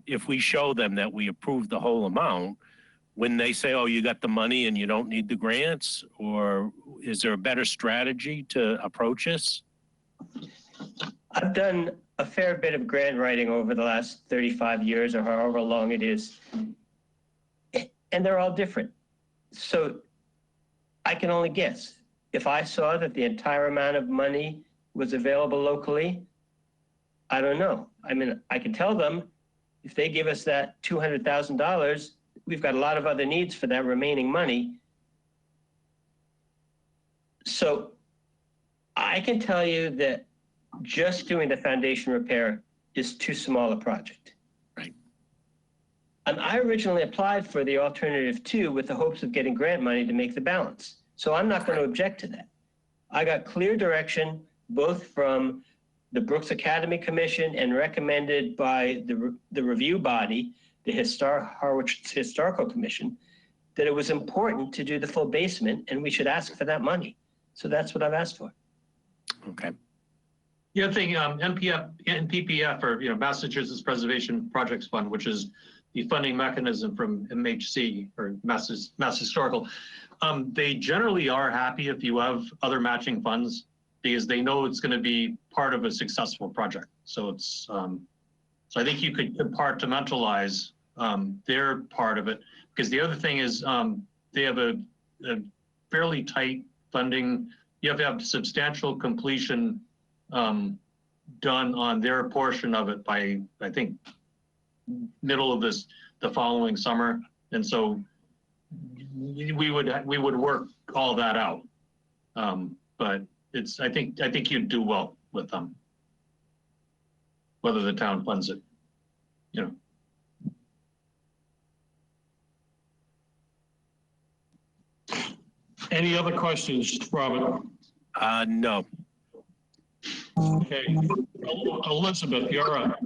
if we show them that we approve the whole amount, when they say, oh, you got the money and you don't need the grants, or is there a better strategy to approach this? I've done a fair bit of grant writing over the last 35 years or however long it is, and they're all different. So I can only guess. If I saw that the entire amount of money was available locally, I don't know. I mean, I can tell them if they give us that $200,000, we've got a lot of other needs for that remaining money. So I can tell you that just doing the foundation repair is too small a project. Right. And I originally applied for the alternative 2 with the hopes of getting grant money to make the balance. So I'm not going to object to that. I got clear direction both from the Brooks Academy Commission and recommended by the review body, the Harwich Historical Commission, that it was important to do the full basement and we should ask for that money. So that's what I've asked for. Okay. The other thing, NPPF, or Massachusetts Preservation Projects Fund, which is the funding mechanism from MHC or Mass Historical, they generally are happy if you have other matching funds because they know it's going to be part of a successful project. So it's so I think you could compartmentalize their part of it, because the other thing is they have a fairly tight funding. You have to have substantial completion done on their portion of it by, I think, middle of the following summer. And so we would work all that out. But I think you'd do well with them, whether the town funds it, Any other questions, Robert? No. Okay. Elizabeth, you're up.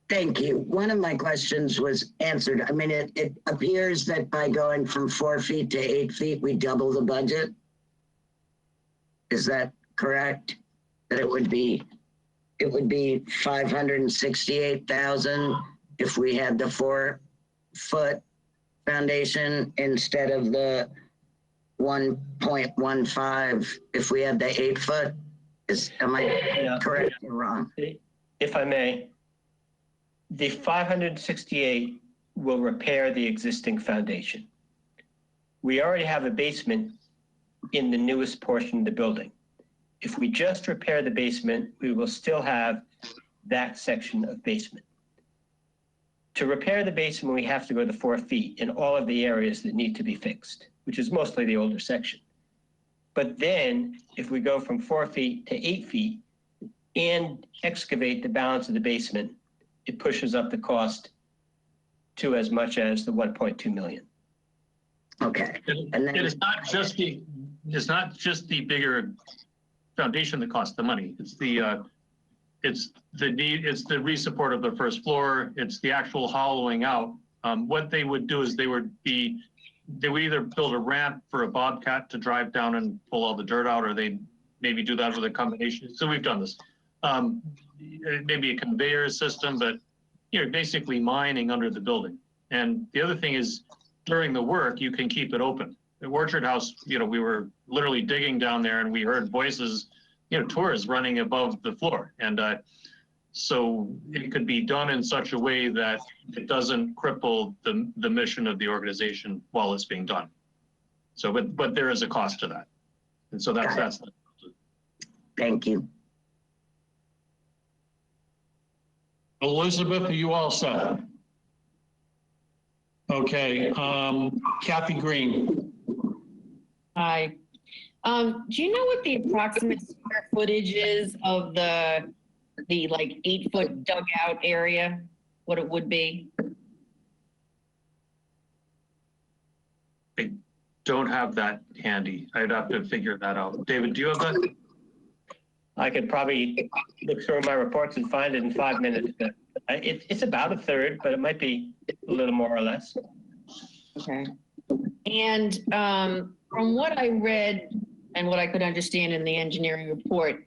Thank you. One of my questions was answered. I mean, it appears that by going from 4 feet to 8 feet, we double the budget. Is that correct? That it would be 568,000 if we had the 4-foot foundation instead of the 1.15 if we had the 8-foot. Am I correct or wrong? If I may, the 568 will repair the existing foundation. We already have a basement in the newest portion of the building. If we just repair the basement, we will still have that section of basement. To repair the basement, we have to go to 4 feet in all of the areas that need to be fixed, which is mostly the older section. But then if we go from 4 feet to 8 feet and excavate the balance of the basement, it pushes up the cost to as much as the 1.2 million. Okay. And then it's not just the bigger foundation that costs the money. It's the re-support of the first floor. It's the actual hollowing out. What they would do is they would either build a ramp for a bobcat to drive down and pull all the dirt out, or they maybe do that with a combination. So we've done this. Maybe a conveyor system, but basically mining under the building. And the other thing is, during the work, you can keep it open. At Orchard House, we were literally digging down there, and we heard voices, tourists running above the floor. And so it could be done in such a way that it doesn't cripple the mission of the organization while it's being done. So, but there is a cost to that. And so that's Thank you. Elizabeth, are you all set? Okay, Kathy Green. Hi. Do you know what the approximate square footage is of the like 8-foot dugout area? What it would be? I don't have that handy. I'd have to figure that out. David, do you have that? I could probably look through my reports and find it in 5 minutes. But it's about a third, but it might be a little more or less. Okay. And from what I read and what I could understand in the engineering report,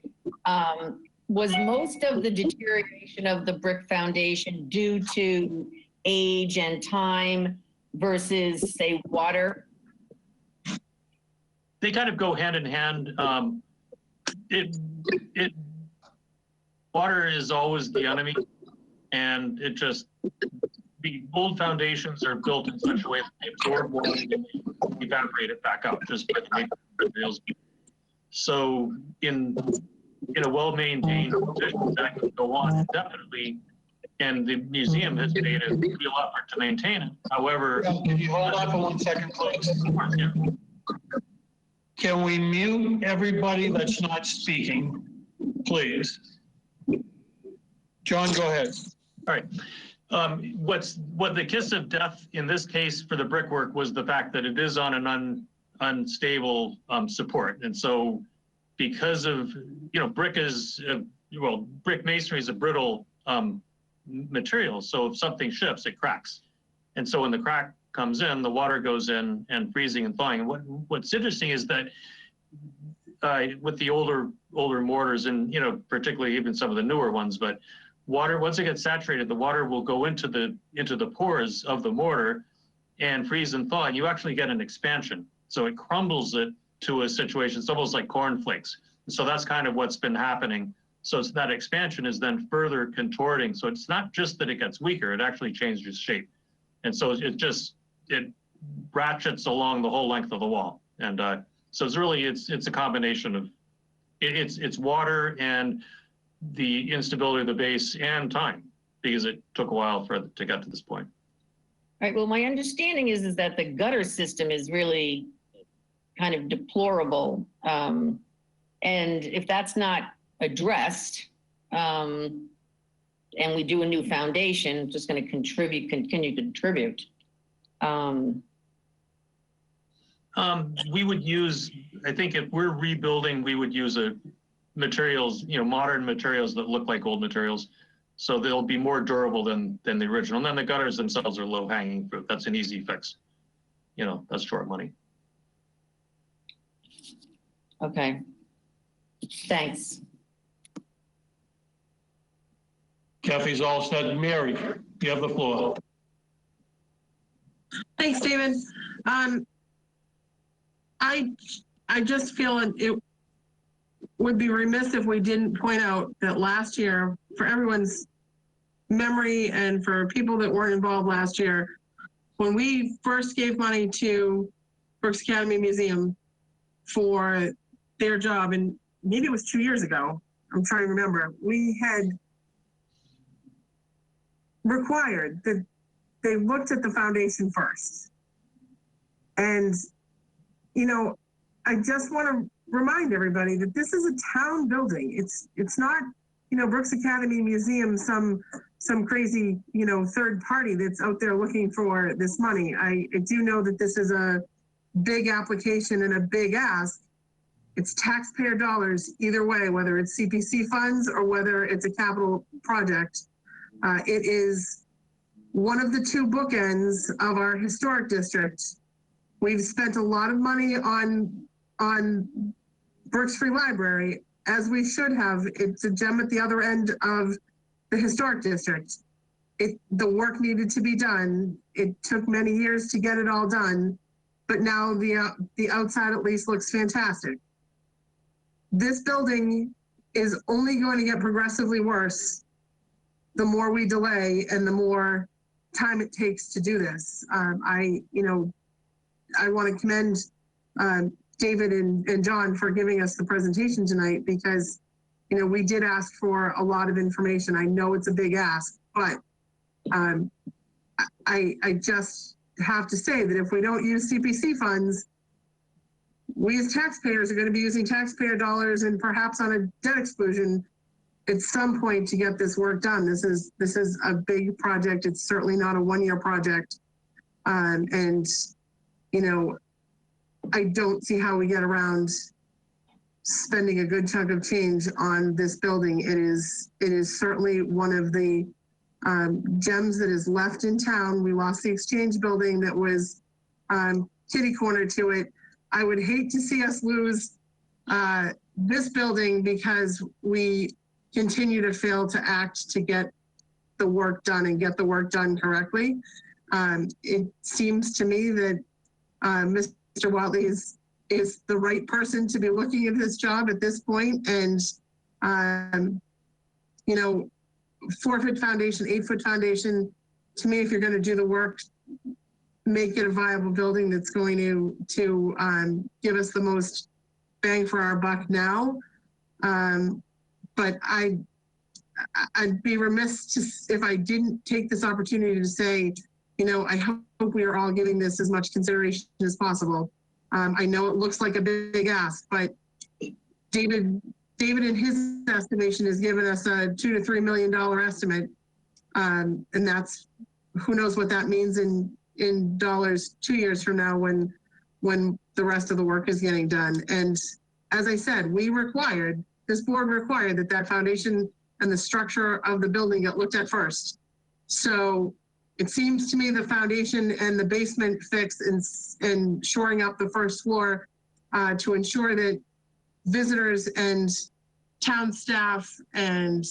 was most of the deterioration of the brick foundation due to age and time versus, say, water? They kind of go hand in hand. Water is always the enemy, and the old foundations are built in such a way that they absorb water and they evaporate it back out just by the nature of the materials. So in a well-maintained condition, that can go on indefinitely, and the museum has made a real effort to maintain it. However, Can you hold on for 1 second, please? Yeah. Can we mute everybody that's not speaking, please? John, go ahead. All right. What the kiss of death in this case for the brickwork was the fact that it is on an unstable support. And so because of, brick is, brick masonry is a brittle material. So if something shifts, it cracks. And so when the crack comes in, the water goes in and freezing and thawing. And what's interesting is that with the older mortars and, particularly even some of the newer ones, but water, once it gets saturated, the water will go into the pores of the mortar and freeze and thaw, and you actually get an expansion. So it crumbles it to a situation. It's almost like cornflakes. So that's kind of what's been happening. So that expansion is then further contorting. So it's not just that it gets weaker, it actually changes shape. And so it ratchets along the whole length of the wall. And so it's really, it's a combination of, it's water and the instability of the base and time, because it took a while to get to this point. All right, well, my understanding is that the gutter system is really kind of deplorable. And if that's not addressed, and we do a new foundation, it's just going to continue to contribute. We would use, I think if we're rebuilding, we would use materials, modern materials that look like old materials. So they'll be more durable than the original. And then the gutters themselves are low hanging fruit. That's an easy fix. That's short money. Okay. Thanks. Kathy's all set. Mary, you have the floor. Thanks, David. I just feel it would be remiss if we didn't point out that last year, for everyone's memory and for people that weren't involved last year, when we first gave money to Brooks Academy Museum for their job, and maybe it was 2 years ago, I'm trying to remember, we had required that they looked at the foundation first. And, I just want to remind everybody that this is a town building. It's not, Brooks Academy Museum, some crazy, third party that's out there looking for this money. I do know that this is a big application and a big ask. It's taxpayer dollars either way, whether it's CPC funds or whether it's a capital project. It is one of the two bookends of our historic district. We've spent a lot of money on Brooks Free Library, as we should have. It's a gem at the other end of the historic district. The work needed to be done. It took many years to get it all done, but now the outside at least looks fantastic. This building is only going to get progressively worse the more we delay and the more time it takes to do this. I want to commend David and John for giving us the presentation tonight, because, we did ask for a lot of information. I know it's a big ask, but I just have to say that if we don't use CPC funds, we as taxpayers are going to be using taxpayer dollars and perhaps on a debt exclusion at some point to get this work done. This is a big project. It's certainly not a one-year project. And, I don't see how we get around spending a good chunk of change on this building. It is certainly one of the gems that is left in town. We lost the Exchange building that was kitty corner to it. I would hate to see us lose this building because we continue to fail to act to get the work done and get the work done correctly. It seems to me that Mr. Watley is the right person to be looking at this job at this point. And, you know, 4-foot foundation, 8-foot foundation, to me, if you're going to do the work, make it a viable building that's going to give us the most bang for our buck now. But I'd be remiss if I didn't take this opportunity to say, you know, I hope we are all giving this as much consideration as possible. I know it looks like a big ask, but David in his estimation has given us a $2 to $3 million estimate. And that's, who knows what that means in dollars 2 years from now when the rest of the work is getting done. And as I said, this board required that foundation and the structure of the building get looked at first. So it seems to me the foundation and the basement fix and shoring up the first floor to ensure that visitors and town staff and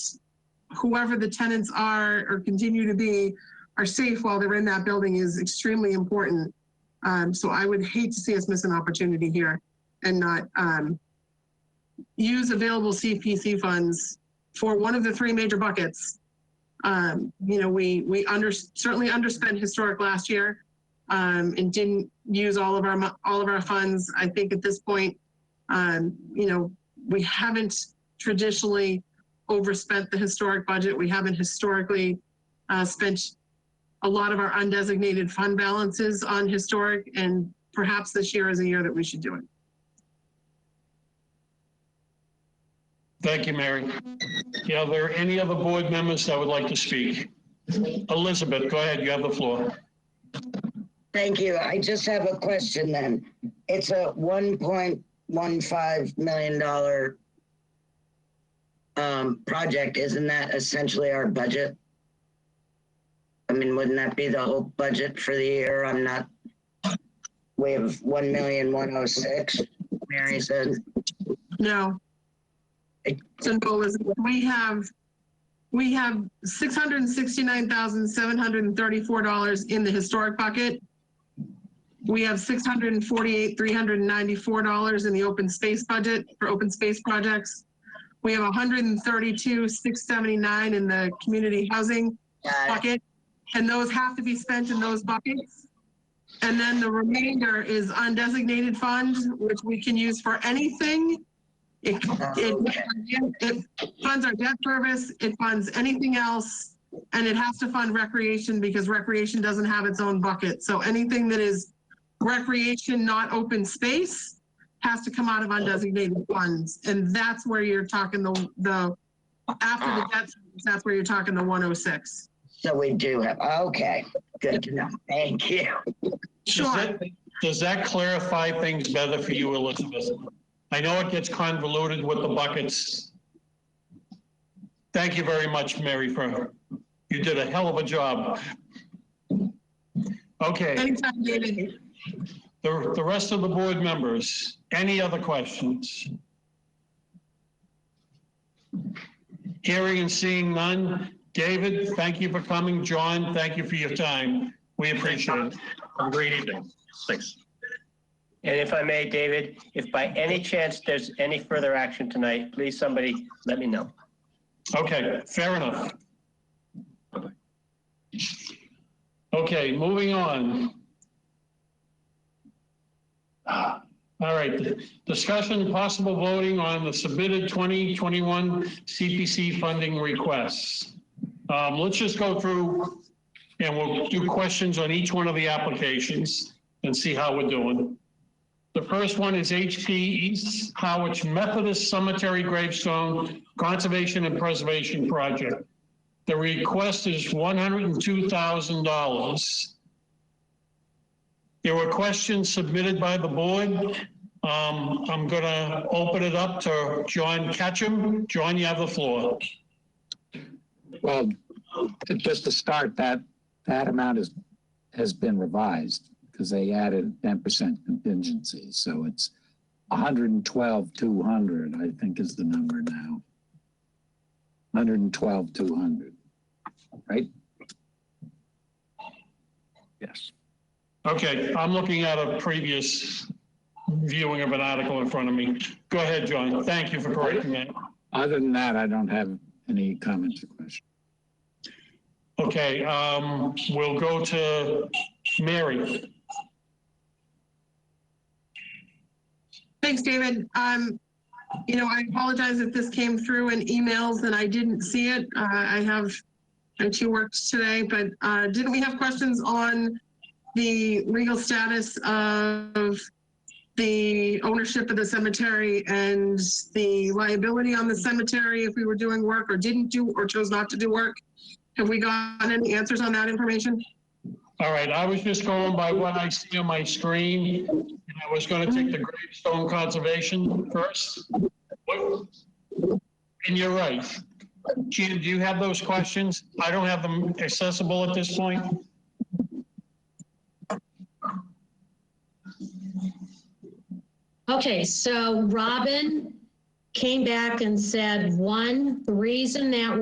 whoever the tenants are or continue to be are safe while they're in that building is extremely important. So I would hate to see us miss an opportunity here and not use available CPC funds for one of the three major buckets. You know, we certainly underspent historic last year and didn't use all of our funds. I think at this point, you know, we haven't traditionally overspent the historic budget. We haven't historically spent a lot of our undesignated fund balances on historic, and perhaps this year is a year that we should do it. Thank you, Mary. Are there any other board members that would like to speak? Elizabeth, go ahead, you have the floor. Thank you. I just have a question then. It's a $1.15 million project. Isn't that essentially our budget? I mean, wouldn't that be the whole budget for the year? We have 1,106,000, Mary said. No. Simple as we have $669,734 in the historic bucket. We have $648,394 in the open space budget for open space projects. We have $132,679 in the community housing bucket, and those have to be spent in those buckets. And then the remainder is undesignated fund, which we can use for anything. It funds our debt service, it funds anything else, and it has to fund recreation because recreation doesn't have its own bucket. So anything that is recreation, not open space, has to come out of undesignated funds. And that's where you're talking after the debt service, that's where you're talking the 106. So we do have, okay, good to know. Thank you. Sure. Does that clarify things better for you, Elizabeth? I know it gets convoluted with the buckets. Thank you very much, Mary, you did a hell of a job. Okay. Anytime, David. The rest of the board members, any other questions? Hearing and seeing none. David, thank you for coming. John, thank you for your time. We appreciate it. Have a great evening. Thanks. And if I may, David, if by any chance there's any further action tonight, please somebody let me know. Okay, fair enough. Okay, moving on. All right, discussion and possible voting on the submitted 2021 CPC funding requests. Let's just go through and we'll do questions on each one of the applications and see how we're doing. The first one is HP East Harwich Methodist Cemetery Gravestone Conservation and Preservation Project. The request is $102,000. There were questions submitted by the board. I'm going to open it up to John Ketchum. John, you have the floor. Well, just to start, that amount has been revised because they added 10% contingency. So it's 112,200, I think is the number now. 112,200, right? Yes. Okay, I'm looking at a previous viewing of an article in front of me. Go ahead, John. Thank you for correcting that. Other than that, I don't have any comments or questions. Okay, we'll go to Mary. Thanks, David. You know, I apologize if this came through in emails and I didn't see it. I have two works today, but didn't we have questions on the legal status of the ownership of the cemetery and the liability on the cemetery if we were doing work or didn't do or chose not to do work? Have we gotten any answers on that information? All right, I was just going by what I see on my screen. And I was going to take the gravestone conservation first. And you're right. Jan, do you have those questions? I don't have them accessible at this point. Okay, so Robin came back and said, one, the reason that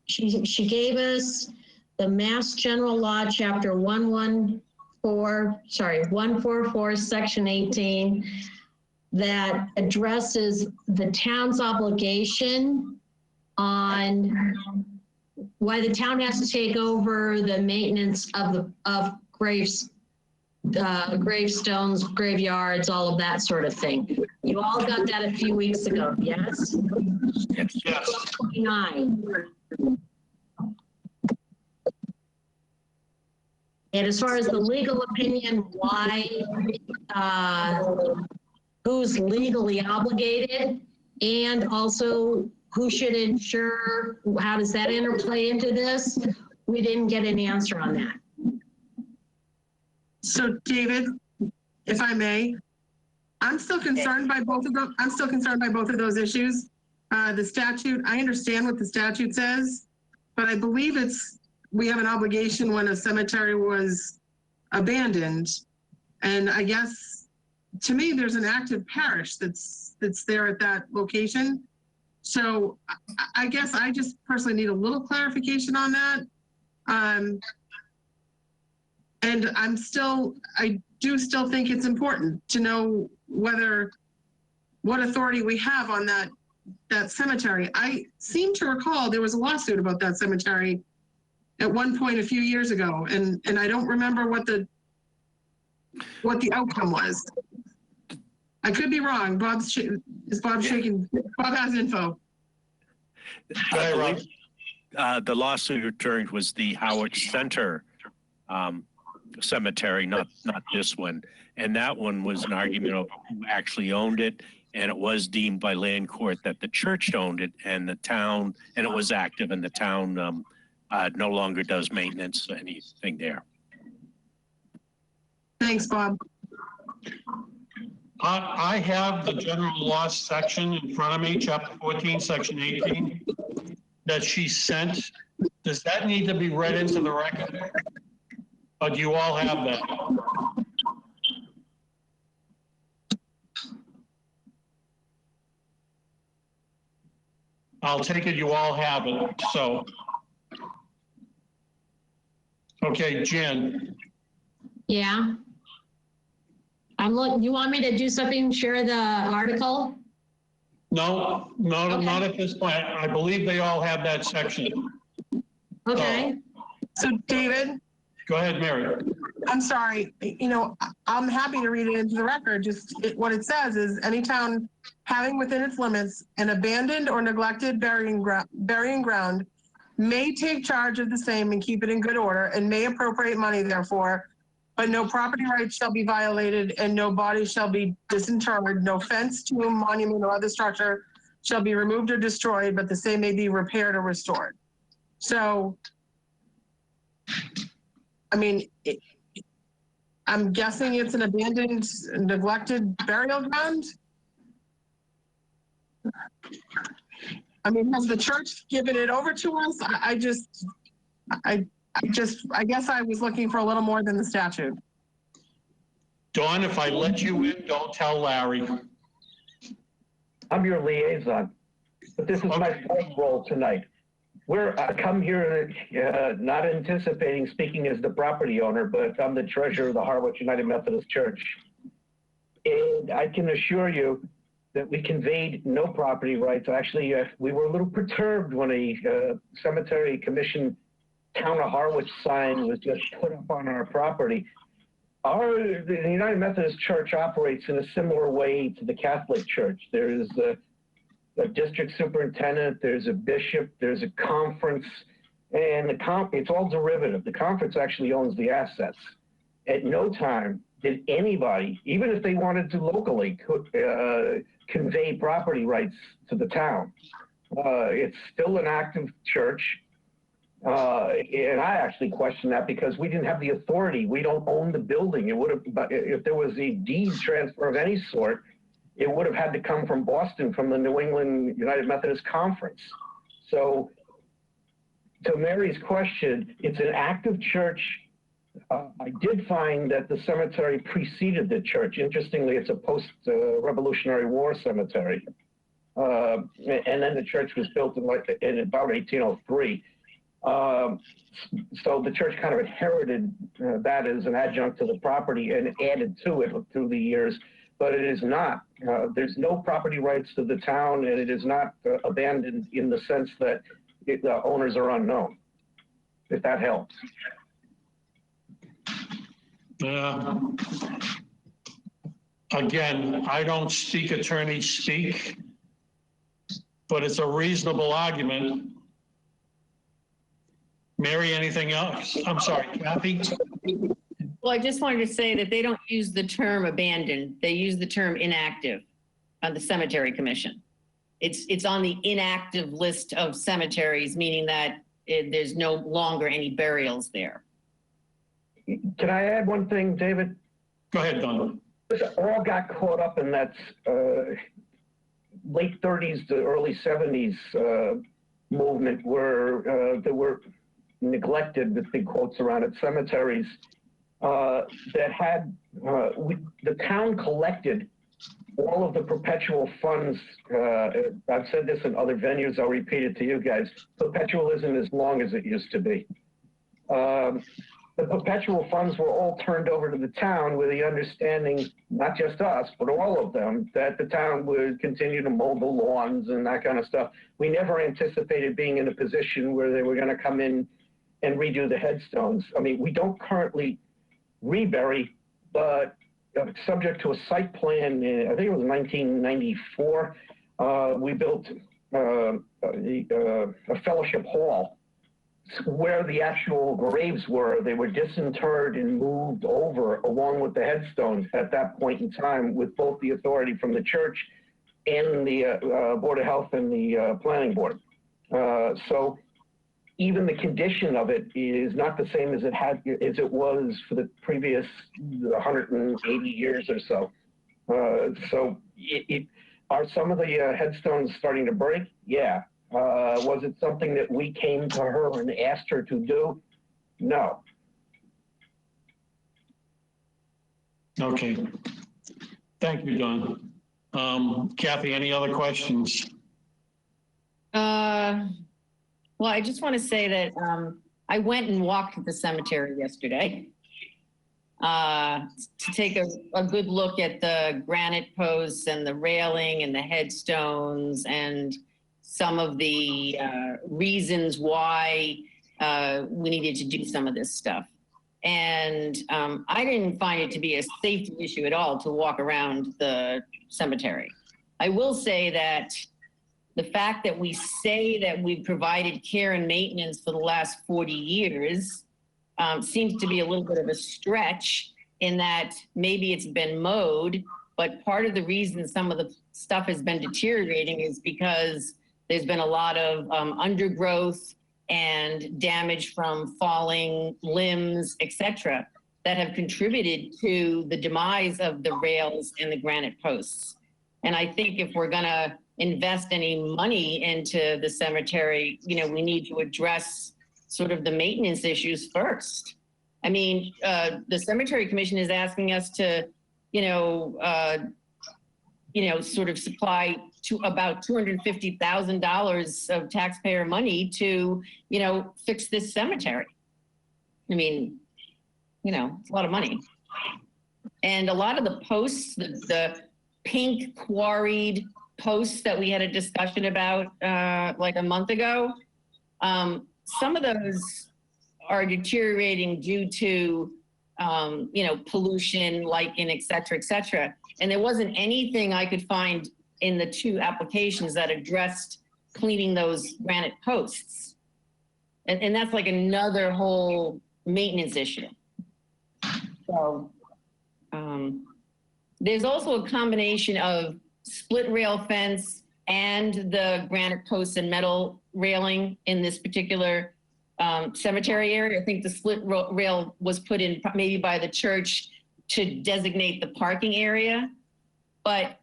she gave us the Mass General Law, Chapter 144, Section 18, that addresses the town's obligation on why the town has to take over the maintenance of gravestones, graveyards, all of that sort of thing. You all got that a few weeks ago, yes? Yes. 29. And as far as the legal opinion, why, who's legally obligated, and also who should insure, how does that interplay into this? We didn't get an answer on that. So David, if I may, I'm still concerned by both of them. I'm still concerned by both of those issues. The statute, I understand what the statute says, but I believe we have an obligation when a cemetery was abandoned. And I guess, to me, there's an active parish that's there at that location. So I guess I just personally need a little clarification on that. And I do still think it's important to know what authority we have on that cemetery. I seem to recall there was a lawsuit about that cemetery at one point a few years ago, and I don't remember what the outcome was. I could be wrong. Is Bob shaking? Bob has info. I believe the lawsuit returned was the Harwich Center cemetery, not this one. And that one was an argument over who actually owned it. And it was deemed by land court that the church owned it and the town, and it was active, and the town no longer does maintenance, anything there. Thanks, Bob. I have the general law section in front of me, chapter 14, section 18, that she sent. Does that need to be read into the record? Or do you all have that? I'll take it you all have it, so. Okay, Jen. Yeah. You want me to do something, share the article? No, not at this point. I believe they all have that section. Okay. So David? Go ahead, Mary. I'm sorry, I'm happy to read it into the record. What it says is any town having within its limits an abandoned or neglected burying ground may take charge of the same and keep it in good order and may appropriate money therefore, but no property rights shall be violated and no body shall be disinterred, no fence, tomb, monument, or other structure shall be removed or destroyed, but the same may be repaired or restored. So, I mean, I'm guessing it's an abandoned, neglected burial ground. I mean, has the church given it over to us? I guess I was looking for a little more than the statute. Dawn, if I let you in, don't tell Larry. I'm your liaison, but this is my first role tonight. I come here not anticipating speaking as the property owner, but I'm the treasurer of the Harwich United Methodist Church. And I can assure you that we conveyed no property rights. Actually, we were a little perturbed when a cemetery commission Town of Harwich sign was just put up on our property. The United Methodist Church operates in a similar way to the Catholic Church. There is a district superintendent, there's a bishop, there's a conference, and it's all derivative. The conference actually owns the assets. At no time did anybody, even if they wanted to locally, convey property rights to the town. It's still an active church. And I actually question that because we didn't have the authority. We don't own the building. It would have, if there was a deed transfer of any sort, it would have had to come from Boston, from the New England United Methodist Conference. So to Mary's question, it's an active church. I did find that the cemetery preceded the church. Interestingly, it's a post-Revolutionary War cemetery. And then the church was built in about 1803. So the church kind of inherited that as an adjunct to the property and added to it through the years, but it is not. There's no property rights to the town, and it is not abandoned in the sense that the owners are unknown, if that helps. Again, I don't speak, attorneys speak, but it's a reasonable argument. Mary, anything else? I'm sorry, Kathy? Well, I just wanted to say that they don't use the term abandoned. They use the term inactive on the Cemetery Commission. It's on the inactive list of cemeteries, meaning that there's no longer any burials there. Can I add one thing, David? Go ahead, Don. All got caught up in that late 30s to early 70s movement where there were neglected, with big quotes around it, cemeteries that had, the town collected all of the perpetual funds. I've said this in other venues, I'll repeat it to you guys. Perpetual isn't as long as it used to be. The perpetual funds were all turned over to the town with the understanding, not just us, but all of them, that the town would continue to mow the lawns and that kind of stuff. We never anticipated being in a position where they were going to come in and redo the headstones. I mean, we don't currently rebury, but subject to a site plan, I think it was 1994, we built a fellowship hall where the actual graves were. They were disinterred and moved over along with the headstones at that point in time, with both the authority from the church and the Board of Health and the Planning Board. So even the condition of it is not the same as it was for the previous 180 years or so. So are some of the headstones starting to break? Yeah. Was it something that we came to her and asked her to do? No. Okay. Thank you, Don. Kathy, any other questions? Well, I just want to say that I went and walked the cemetery yesterday to take a good look at the granite posts and the railing and the headstones and some of the reasons why we needed to do some of this stuff. And I didn't find it to be a safety issue at all to walk around the cemetery. I will say that the fact that we say that we've provided care and maintenance for the last 40 years seems to be a little bit of a stretch, in that maybe it's been mowed, but part of the reason some of the stuff has been deteriorating is because there's been a lot of undergrowth and damage from falling limbs, etc., that have contributed to the demise of the rails and the granite posts. And I think if we're going to invest any money into the cemetery, we need to address sort of the maintenance issues first. I mean, the Cemetery Commission is asking us to sort of supply to about $250,000 of taxpayer money to, fix this cemetery. I mean, it's a lot of money. And a lot of the posts, the pink quarried posts that we had a discussion about like a month ago, some of those are deteriorating due to, pollution, lichen, et cetera, and there wasn't anything I could find in the two applications that addressed cleaning those granite posts. And that's like another whole maintenance issue. So there's also a combination of split rail fence and the granite posts and metal railing in this particular cemetery area. I think the split rail was put in maybe by the church to designate the parking area, but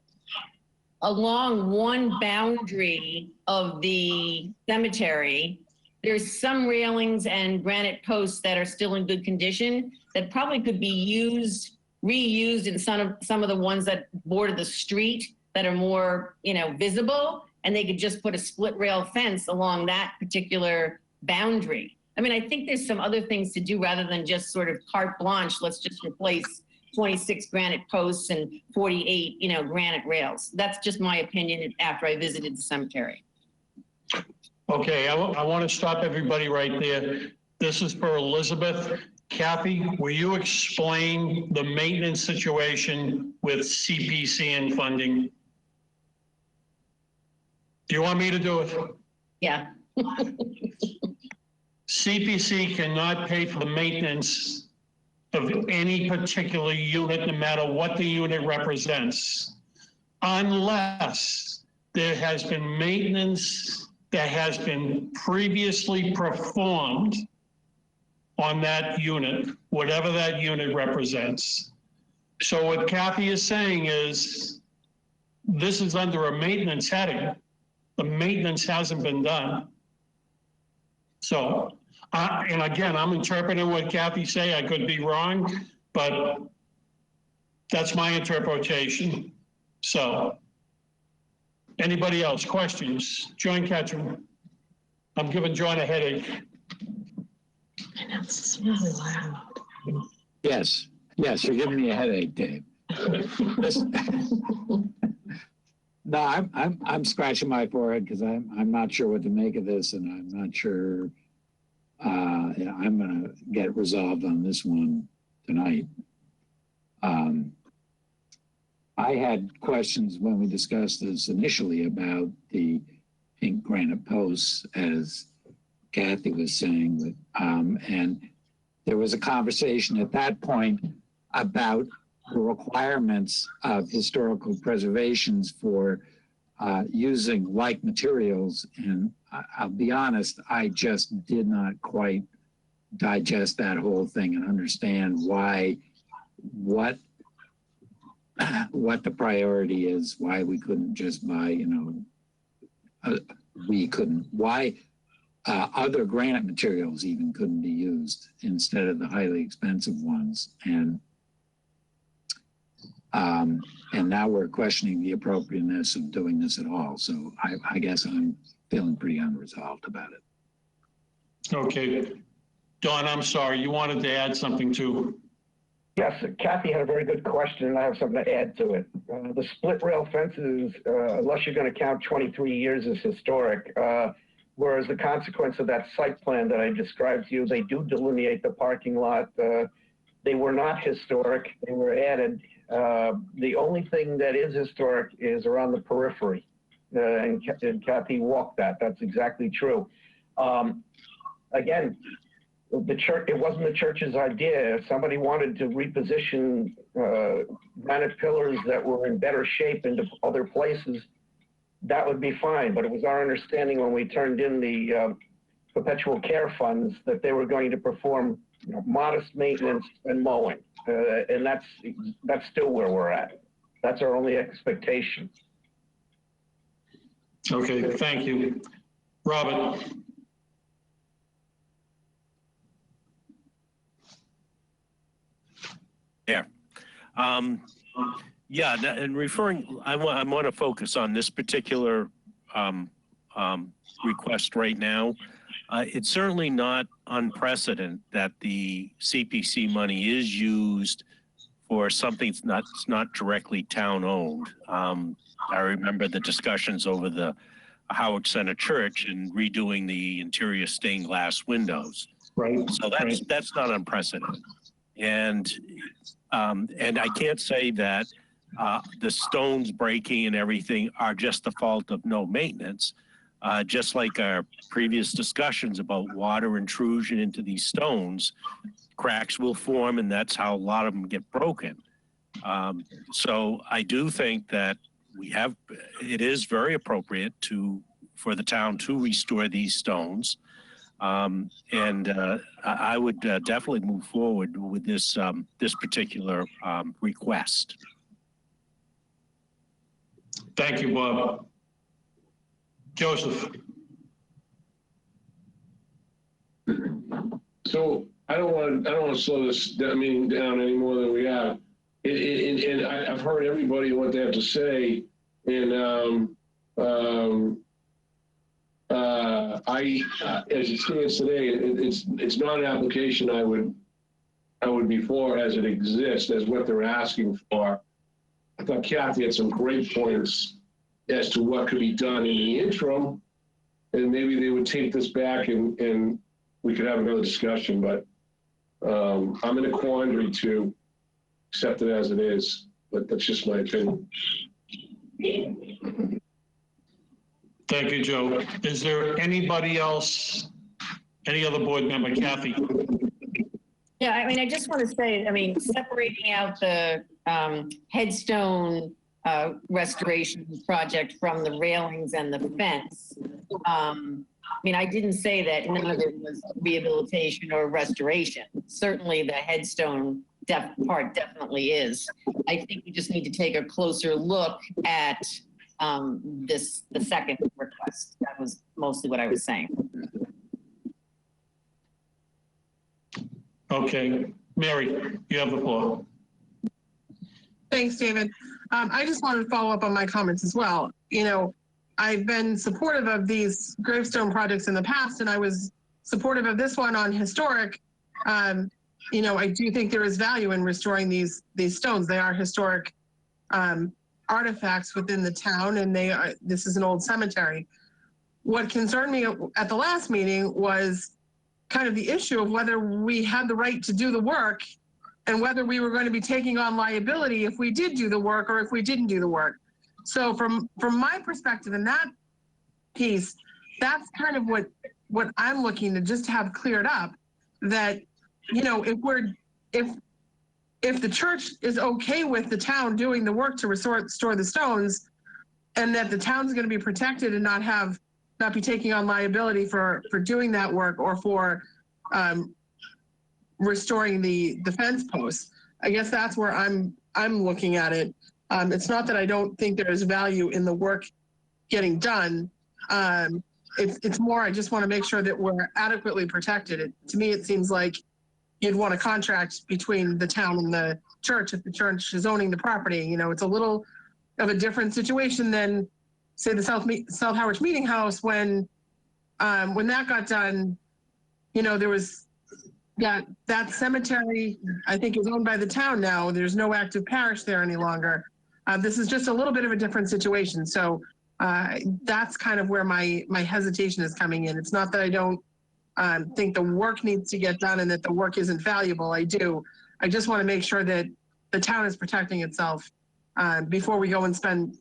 along one boundary of the cemetery, there's some railings and granite posts that are still in good condition that probably could be reused in some of the ones that border the street that are more, visible, and they could just put a split rail fence along that particular boundary. I mean, I think there's some other things to do rather than just sort of carte blanche. Let's just replace 26 granite posts and 48, granite rails. That's just my opinion after I visited the cemetery. Okay, I want to stop everybody right there. This is for Elizabeth. Kathy, will you explain the maintenance situation with CPC and funding? Do you want me to do it? Yeah. CPC cannot pay for the maintenance of any particular unit, no matter what the unit represents, unless there has been maintenance that has been previously performed on that unit, whatever that unit represents. So what Kathy is saying is, this is under a maintenance heading. The maintenance hasn't been done. So, and again, I'm interpreting what Kathy say. I could be wrong, but that's my interpretation. So, anybody else? Questions? John Ketchum. I'm giving John a headache. I know, this is really loud. Yes, you're giving me a headache, Dave. No, I'm scratching my forehead because I'm not sure what to make of this, and I'm not sure I'm going to get resolved on this one tonight. I had questions when we discussed this initially about the pink granite posts, as Kathy was saying, and there was a conversation at that point about the requirements of historical preservations for using like materials. And I'll be honest, I just did not quite digest that whole thing and understand what the priority is, why we couldn't just buy, why other granite materials even couldn't be used instead of the highly expensive ones. And now we're questioning the appropriateness of doing this at all. So I guess I'm feeling pretty unresolved about it. Okay. Don, I'm sorry, you wanted to add something too. Yes, Kathy had a very good question, and I have something to add to it. The split rail fences, unless you're going to count 23 years as historic, whereas the consequence of that site plan that I described to you, they do delineate the parking lot. They were not historic, they were added. The only thing that is historic is around the periphery, and Kathy walked that. That's exactly true. Again, the church, it wasn't the church's idea. If somebody wanted to reposition granite pillars that were in better shape into other places, that would be fine. But it was our understanding when we turned in the perpetual care funds that they were going to perform modest maintenance and mowing. And that's still where we're at. That's our only expectation. Okay, thank you. Robert. Yeah. Yeah, and referring, I want to focus on this particular request right now. It's certainly not unprecedented that the CPC money is used for something that's not directly town owned. I remember the discussions over the Howard Center Church and redoing the interior stained glass windows. Right. So that's not unprecedented. And I can't say that the stones breaking and everything are just the fault of no maintenance. Just like our previous discussions about water intrusion into these stones, cracks will form, and that's how a lot of them get broken. So I do think that it is very appropriate for the town to restore these stones. I would definitely move forward with this particular request. Thank you, Bob. Joseph. So I don't want to slow this meeting down any more than we have. And I've heard everybody what they have to say, and as it stands today, it's not an application I would be for as it exists, as what they're asking for. I thought Kathy had some great points as to what could be done in the interim, and maybe they would take this back and we could have another discussion, but I'm in a quandary to accept it as it is, but that's just my opinion. Thank you, Joe. Is there anybody else, any other board member? Kathy? Yeah, I mean, I just want to say, I mean, separating out the headstone restoration project from the railings and the fence. I mean, I didn't say that none of it was rehabilitation or restoration. Certainly the headstone part definitely is. I think we just need to take a closer look at the second request. That was mostly what I was saying. Okay, Mary, you have the floor. Thanks, David. I just wanted to follow up on my comments as well. You know, I've been supportive of these gravestone projects in the past, and I was supportive of this one on historic. You know, I do think there is value in restoring these stones. They are historic artifacts within the town, and this is an old cemetery. What concerned me at the last meeting was kind of the issue of whether we had the right to do the work and whether we were going to be taking on liability if we did do the work or if we didn't do the work. So from my perspective in that piece, that's kind of what I'm looking to just have cleared up, that, you know, if the church is okay with the town doing the work to restore the stones, and that the town's going to be protected and not be taking on liability for doing that work or for restoring the fence posts, I guess that's where I'm looking at it. It's not that I don't think there is value in the work getting done. It's more, I just want to make sure that we're adequately protected. To me, it seems like you'd want a contract between the town and the church if the church is owning the property. You know, it's a little of a different situation than, say, the South Harwich Meeting House when that got done. You know, there was that cemetery, I think, is owned by the town now. There's no active parish there any longer. This is just a little bit of a different situation. So that's kind of where my hesitation is coming in. It's not that I don't think the work needs to get done and that the work isn't valuable. I do. I just want to make sure that the town is protecting itself before we go and spend,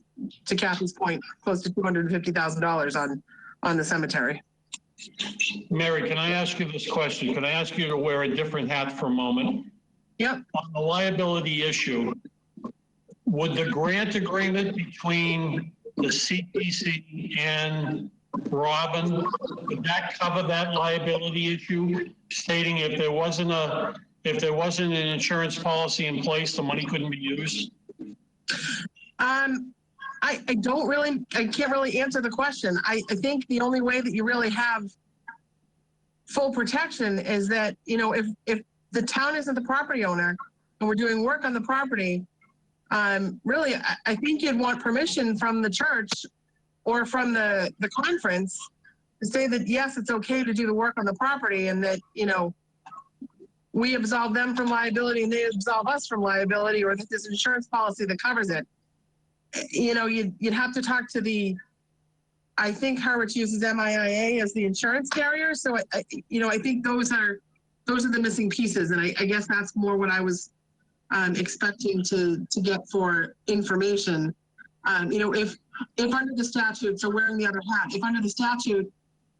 to Kathy's point, close to $250,000 on the cemetery. Mary, can I ask you this question? Can I ask you to wear a different hat for a moment? Yep. On the liability issue, would the grant agreement between the CPC and Robin, would that cover that liability issue, stating if there wasn't an insurance policy in place, the money couldn't be used? I can't really answer the question. I think the only way that you really have full protection is that, you know, if the town isn't the property owner and we're doing work on the property, really, I think you'd want permission from the church or from the conference to say that, yes, it's okay to do the work on the property, and that, you know, we absolve them from liability and they absolve us from liability, or that there's an insurance policy that covers it. You know, you'd have to talk to I think Harwich uses MIA as the insurance carrier. So, you know, I think those are the missing pieces. And I guess that's more what I was expecting to get for information. You know, if under the statute, so wearing the other hat, if under the statute,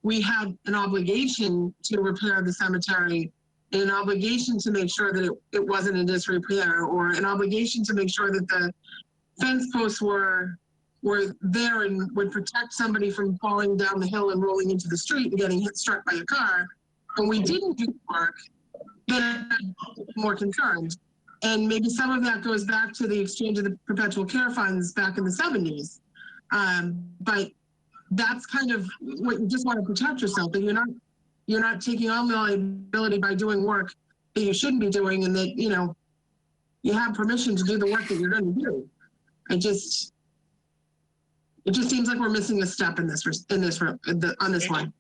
we had an obligation to repair the cemetery, and an obligation to make sure that it wasn't in disrepair, or an obligation to make sure that the fence posts were there and would protect somebody from falling down the hill and rolling into the street and getting struck by a car, and we didn't do the work, then I'm more concerned. And maybe some of that goes back to the exchange of the perpetual care funds back in the 70s. But that's kind of what you just want to protect yourself, that you're not taking on liability by doing work that you shouldn't be doing, and that, you know, you have permission to do the work that you're going to do. It just seems like we're missing a step on this one.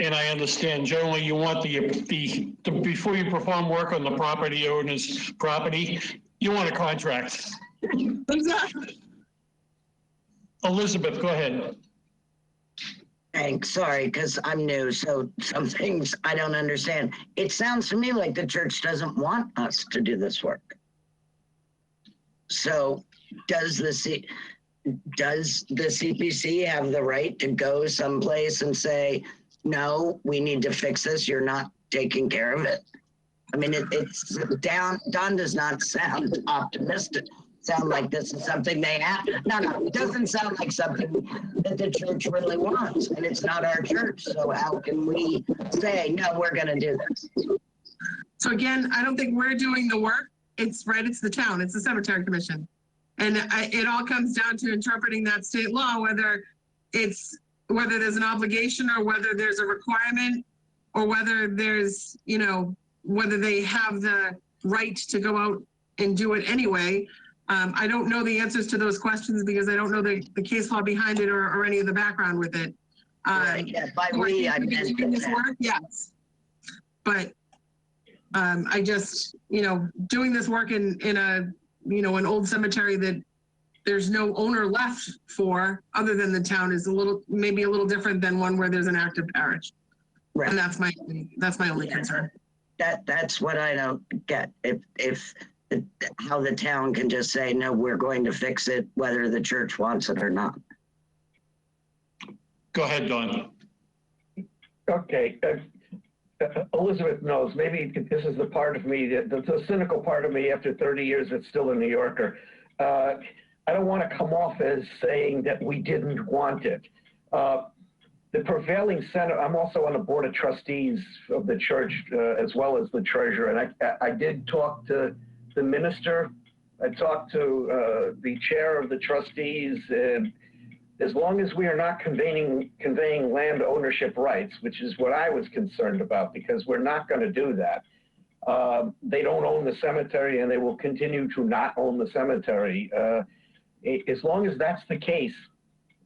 And I understand, generally you want the before you perform work on the property owner's property, you want a contract. Exactly. Elizabeth, go ahead. Thanks. Sorry, because I'm new, so some things I don't understand. It sounds to me like the church doesn't want us to do this work. So does the CPC have the right to go someplace and say, no, we need to fix this, you're not taking care of it? I mean, it's Don does not sound optimistic. Sound like this is something they have. No, it doesn't sound like something that the church really wants, and it's not our church. So how can we say, no, we're going to do this? So again, I don't think we're doing the work. It's the town, it's the cemetery commission. And it all comes down to interpreting that state law, whether there's an obligation, or whether there's a requirement, or whether there's, you know, whether they have the right to go out and do it anyway. I don't know the answers to those questions because I don't know the case law behind it, or any of the background with it. Right, yeah, by we, I meant this work, yes. But I just, you know, doing this work in a, you know, an old cemetery that there's no owner left for other than the town is maybe a little different than one where there's an active parish. Right. And that's my only concern. That's what I don't get. If how the town can just say, no, we're going to fix it, whether the church wants it or not. Go ahead, Don. Okay. Elizabeth knows, maybe this is the part of me, the cynical part of me after 30 years that's still a New Yorker. I don't want to come off as saying that we didn't want it. The prevailing sentiment, I'm also on the board of trustees of the church as well as the treasurer, and I did talk to the minister. I talked to the chair of the trustees, and as long as we are not conveying land ownership rights, which is what I was concerned about, because we're not going to do that. They don't own the cemetery, and they will continue to not own the cemetery. As long as that's the case,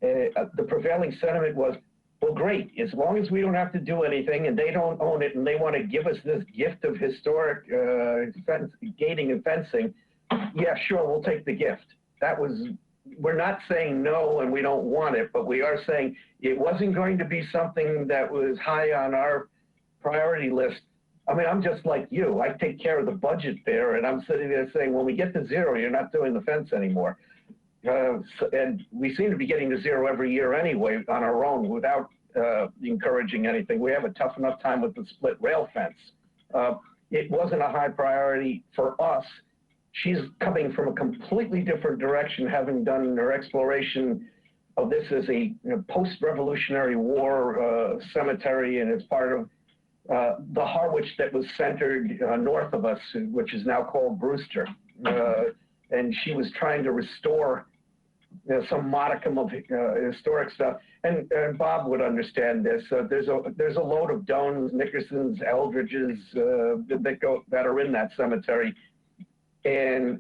the prevailing sentiment was, well, great, as long as we don't have to do anything and they don't own it and they want to give us this gift of historic gating and fencing, yeah, sure, we'll take the gift. We're not saying no and we don't want it, but we are saying it wasn't going to be something that was high on our priority list. I mean, I'm just like you. I take care of the budget there, and I'm sitting there saying, when we get to zero, you're not doing the fence anymore. And we seem to be getting to zero every year anyway on our own without encouraging anything. We have a tough enough time with the split rail fence. It wasn't a high priority for us. She's coming from a completely different direction, having done her exploration of this as a post-Revolutionary War cemetery, and it's part of the Harwich that was centered north of us, which is now called Brewster. And she was trying to restore some modicum of historic stuff. And Bob would understand this. There's a load of Doans, Nickersons, Eldridges that are in that cemetery. And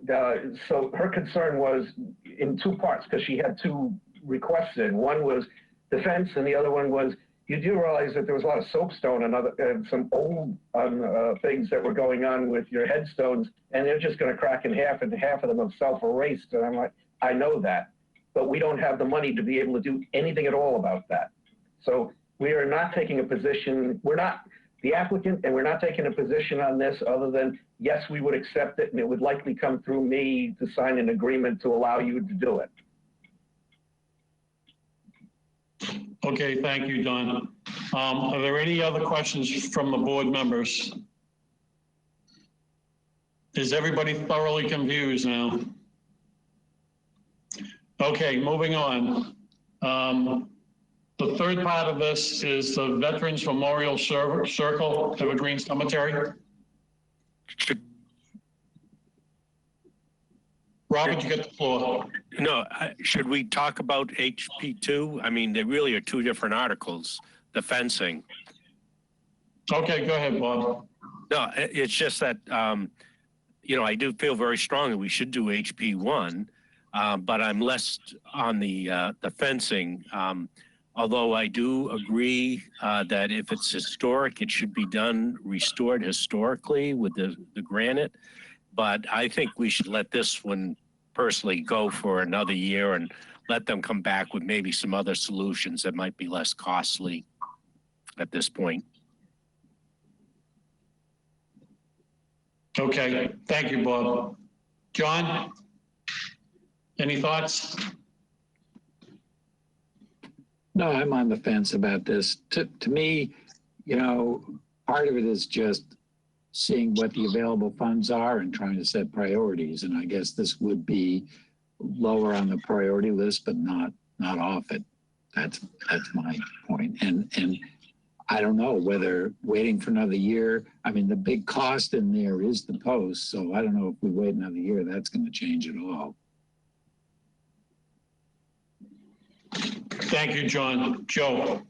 so her concern was in two parts, because she had two requests in. One was the fence, and the other one was, you do realize that there was a lot of soapstone and some old things that were going on with your headstones, and they're just going to crack in half, and half of them have self-erased. And I'm like, I know that, but we don't have the money to be able to do anything at all about that. So we are not taking a position. We're not the applicant, and we're not taking a position on this other than, yes, we would accept it, and it would likely come through me to sign an agreement to allow you to do it. Okay, thank you, Don. Are there any other questions from the board members? Is everybody thoroughly confused now? Okay, moving on. The third part of this is the Veterans Memorial Circle, Evergreen Cemetery. Robert, you get the floor. No, should we talk about HP2? I mean, they really are two different articles, the fencing. Okay, go ahead, Bob. No, it's just that, you know, I do feel very strongly we should do HP1, but I'm less on the fencing. Although I do agree that if it's historic, it should be done, restored historically with the granite. But I think we should let this one personally go for another year and let them come back with maybe some other solutions that might be less costly at this point. Okay, thank you, Bob. John, any thoughts? No, I'm on the fence about this. To me, you know, part of it is just seeing what the available funds are and trying to set priorities. And I guess this would be lower on the priority list, but not off it. That's my point. And I don't know whether waiting for another year, I mean, the big cost in there is the post. So I don't know if we wait another year, that's going to change it all. Thank you, John. Joe.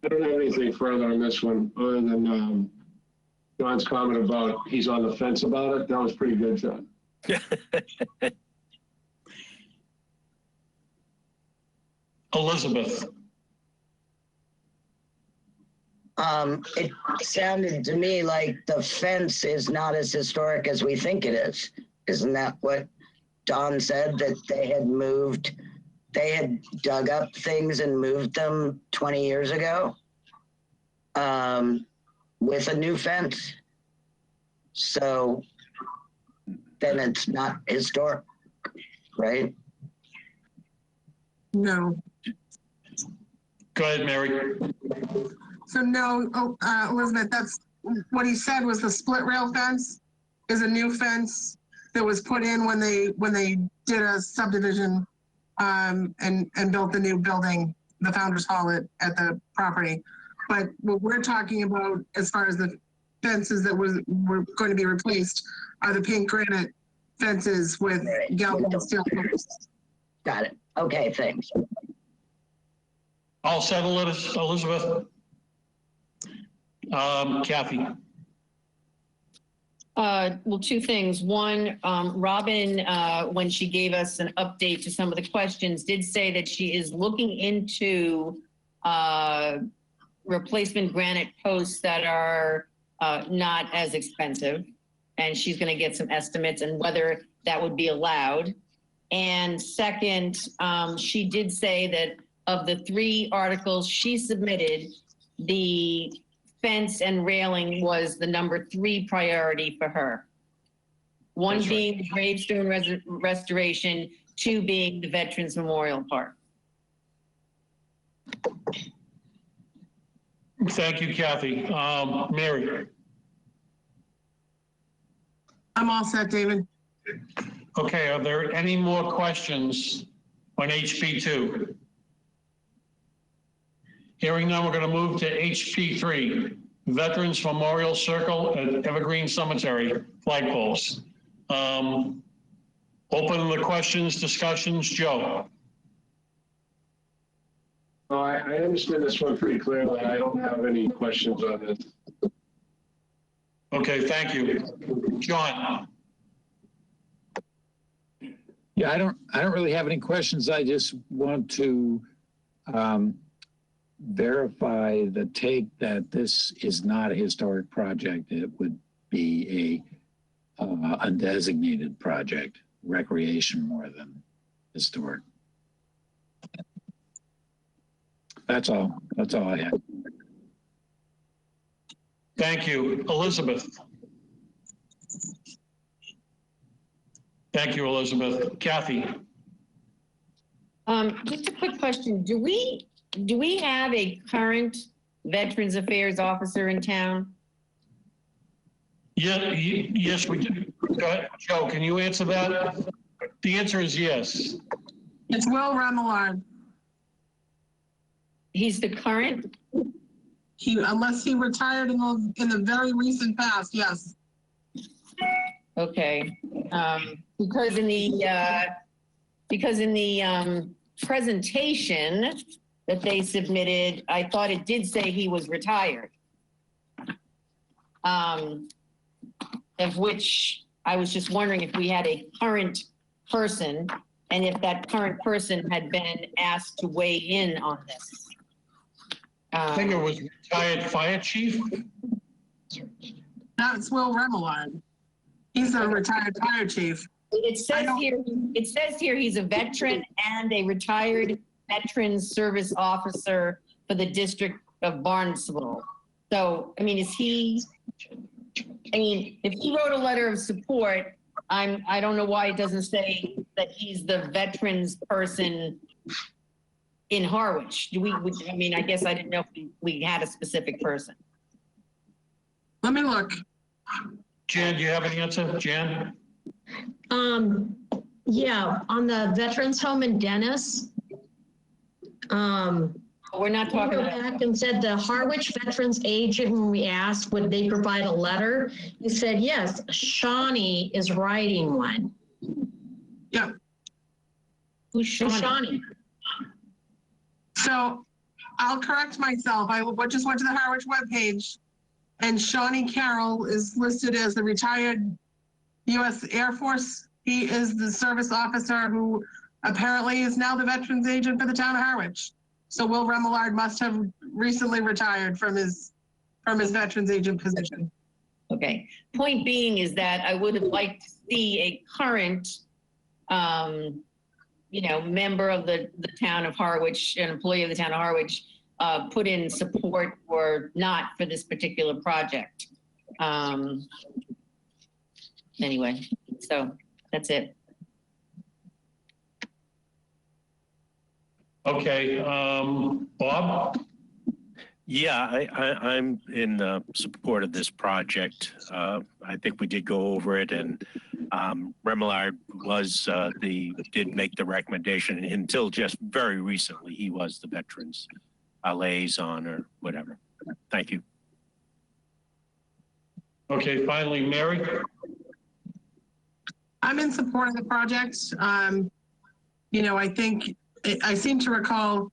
I don't have anything further on this one other than John's comment about he's on the fence about it. That was pretty good, John. Elizabeth. It sounded to me like the fence is not as historic as we think it is. Isn't that what Don said, that they had dug up things and moved them 20 years ago with a new fence? So then it's not historic, right? No. Go ahead, Mary. So no, Elizabeth, that's what he said was the split rail fence is a new fence that was put in when they did a subdivision and built the new building, the Founders Hall at the property. But what we're talking about as far as the fences that were going to be replaced are the pink granite fences with galvanized steel posts. Got it. Okay, thanks. All set, Elizabeth? Kathy. Well, two things. One, Robin, when she gave us an update to some of the questions, did say that she is looking into replacement granite posts that are not as expensive. And she's going to get some estimates and whether that would be allowed. And second, she did say that of the 3 articles she submitted, the fence and railing was the number 3 priority for her. One That's being the gravestone restoration, 2 being the Veterans Memorial Park. Thank you, Kathy. Mary. I'm all set, David. Okay, are there any more questions on HB2? Hearing none, we're going to move to HB3, Veterans Memorial Circle at Evergreen Cemetery, flagpoles. Open the questions, discussions. Joe. Oh, I understand this one pretty clearly. I don't have any questions on this. Okay, thank you. John? Yeah, I don't really have any questions. I just want to verify the take that this is not a historic project. It would be a undesignated project, recreation more than historic. That's all. That's all I have. Thank you. Elizabeth? Thank you, Elizabeth. Kathy? Just a quick question. Do we have a current Veterans Affairs officer in town? Yeah, yes, we do. Go ahead. Joe, can you answer that? The answer is yes. It's Will Remillard. He's the current? Unless he retired in the very recent past, yes. Okay. Because in the presentation that they submitted, I thought it did say he was retired. Of which I was just wondering if we had a current person and if that current person had been asked to weigh in on this. I think it was retired fire chief. That's Will Remillard. He's a retired fire chief. It says here he's a veteran and a retired Veterans Service Officer for the District of Barnstable. So, I mean, if he wrote a letter of support, I don't know why it doesn't say that he's the veterans person in Harwich. I guess I didn't know if we had a specific person. Let me look. Jan, do you have an answer? Jan? Yeah, on the Veterans Home in Dennis. We're not talking about. Back and said the Harwich Veterans agent, when we asked would they provide a letter, he said yes. Shawnee is writing one. Yeah. Who's Shawnee? So I'll correct myself. I just went to the Harwich webpage, and Shawnee Carroll is listed as the retired U.S. Air Force. He is the service officer who apparently is now the veterans agent for the town of Harwich. So Will Remillard must have recently retired from his veterans agent position. Okay. Point being is that I would have liked to see a current, member of the town of Harwich, an employee of the town of Harwich, put in support or not for this particular project. Anyway, so that's it. Okay, Bob? Yeah, I'm in support of this project. I think we did go over it, and Remillard did make the recommendation. Until just very recently, he was the veterans liaison or whatever. Thank you. Okay, finally, Mary? I'm in support of the project. I seem to recall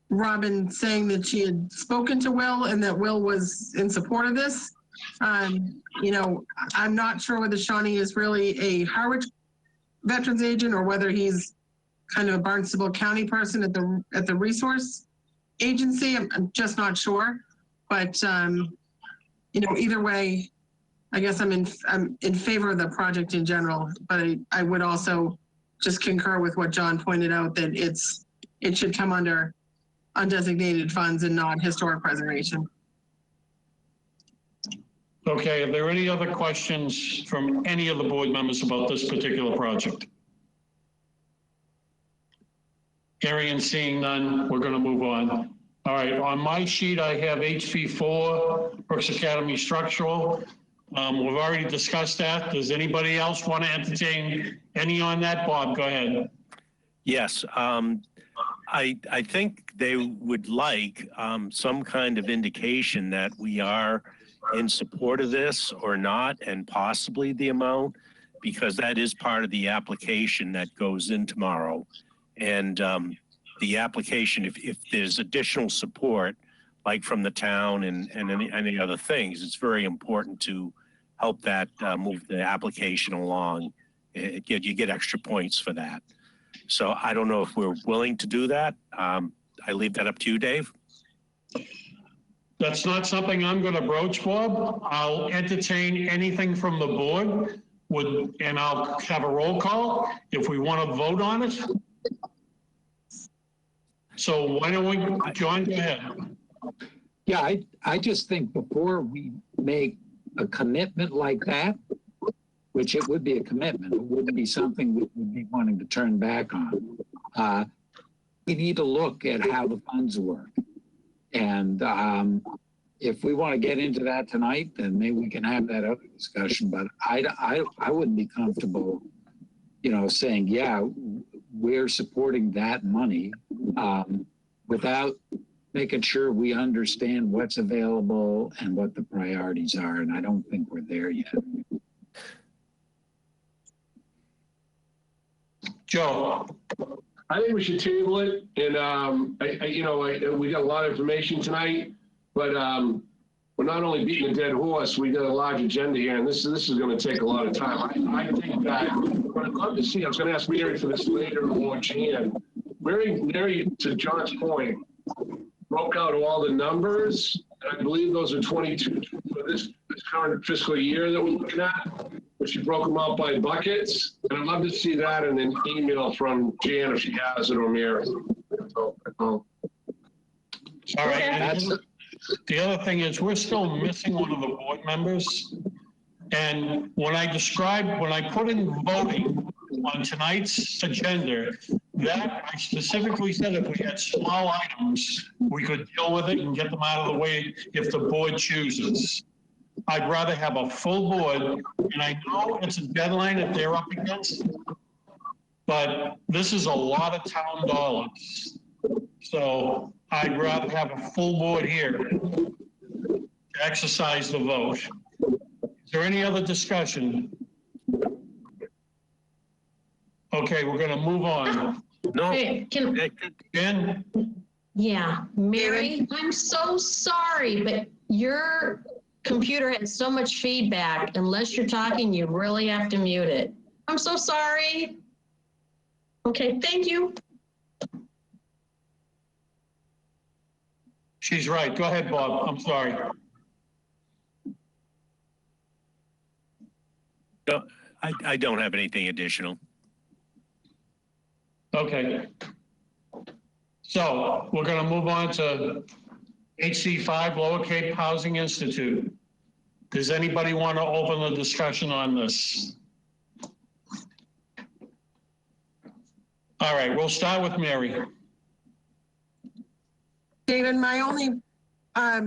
Robin saying that she had spoken to Will and that Will was in support of this. I'm not sure whether Shawnee is really a Harwich veterans agent or whether he's kind of a Barnstable County person at the resource agency. I'm just not sure. But either way, I guess I'm in favor of the project in general. But I would also just concur with what John pointed out, that it should come under undesignated funds and not historic preservation. Okay, are there any other questions from any of the board members about this particular project? Hearing and seeing none, we're going to move on. All right, on my sheet, I have HV4, Brooks Academy Structural. We've already discussed that. Does anybody else want to entertain any on that? Bob, go ahead. Yes, I think they would like some kind of indication that we are in support of this or not, and possibly the amount, because that is part of the application that goes in tomorrow. And the application, if there's additional support, like from the town and any other things, it's very important to help that move the application along. You get extra points for that. So I don't know if we're willing to do that. I leave that up to you, Dave. That's not something I'm going to broach, Bob. I'll entertain anything from the board and I'll have a roll call if we want to vote on it. So why don't we, John, go ahead. Yeah, I just think before we make a commitment like that, which it would be a commitment, it wouldn't be something we would be wanting to turn back on. We need to look at how the funds work. And if we want to get into that tonight, then maybe we can have that other discussion. But I wouldn't be comfortable, saying, yeah, we're supporting that money without making sure we understand what's available and what the priorities are. And I don't think we're there yet. Joe. I think we should table it, and we got a lot of information tonight, but we're not only beating a dead horse. We got a large agenda here, and this is going to take a lot of time. I think that what I'd love to see, I was going to ask Mary for this later, or Jan. Mary, to John's point, broke out all the numbers, and I believe those are 22 for this current fiscal year that we're looking at. But she broke them out by buckets, and I'd love to see that in an email from Jan if she has it, or Mary. All right. The other thing is we're still missing one of the board members. And when I put in voting on tonight's agenda, that I specifically said if we had small items, we could deal with it and get them out of the way if the board chooses. I'd rather have a full board, and I know it's a deadline that they're up against, but this is a lot of town dollars. So I'd rather have a full board here to exercise the vote. Is there any other discussion? Okay, we're going to move on. No. Hey, Jen? Yeah, Mary, I'm so sorry, but your computer has so much feedback. Unless you're talking, you really have to mute it. I'm so sorry. Okay, thank you. She's right. Go ahead, Bob. I'm sorry. No, I don't have anything additional. Okay. So we're going to move on to HC5, Lower Cape Housing Institute. Does anybody want to open the discussion on this? All right, we'll start with Mary. David, my only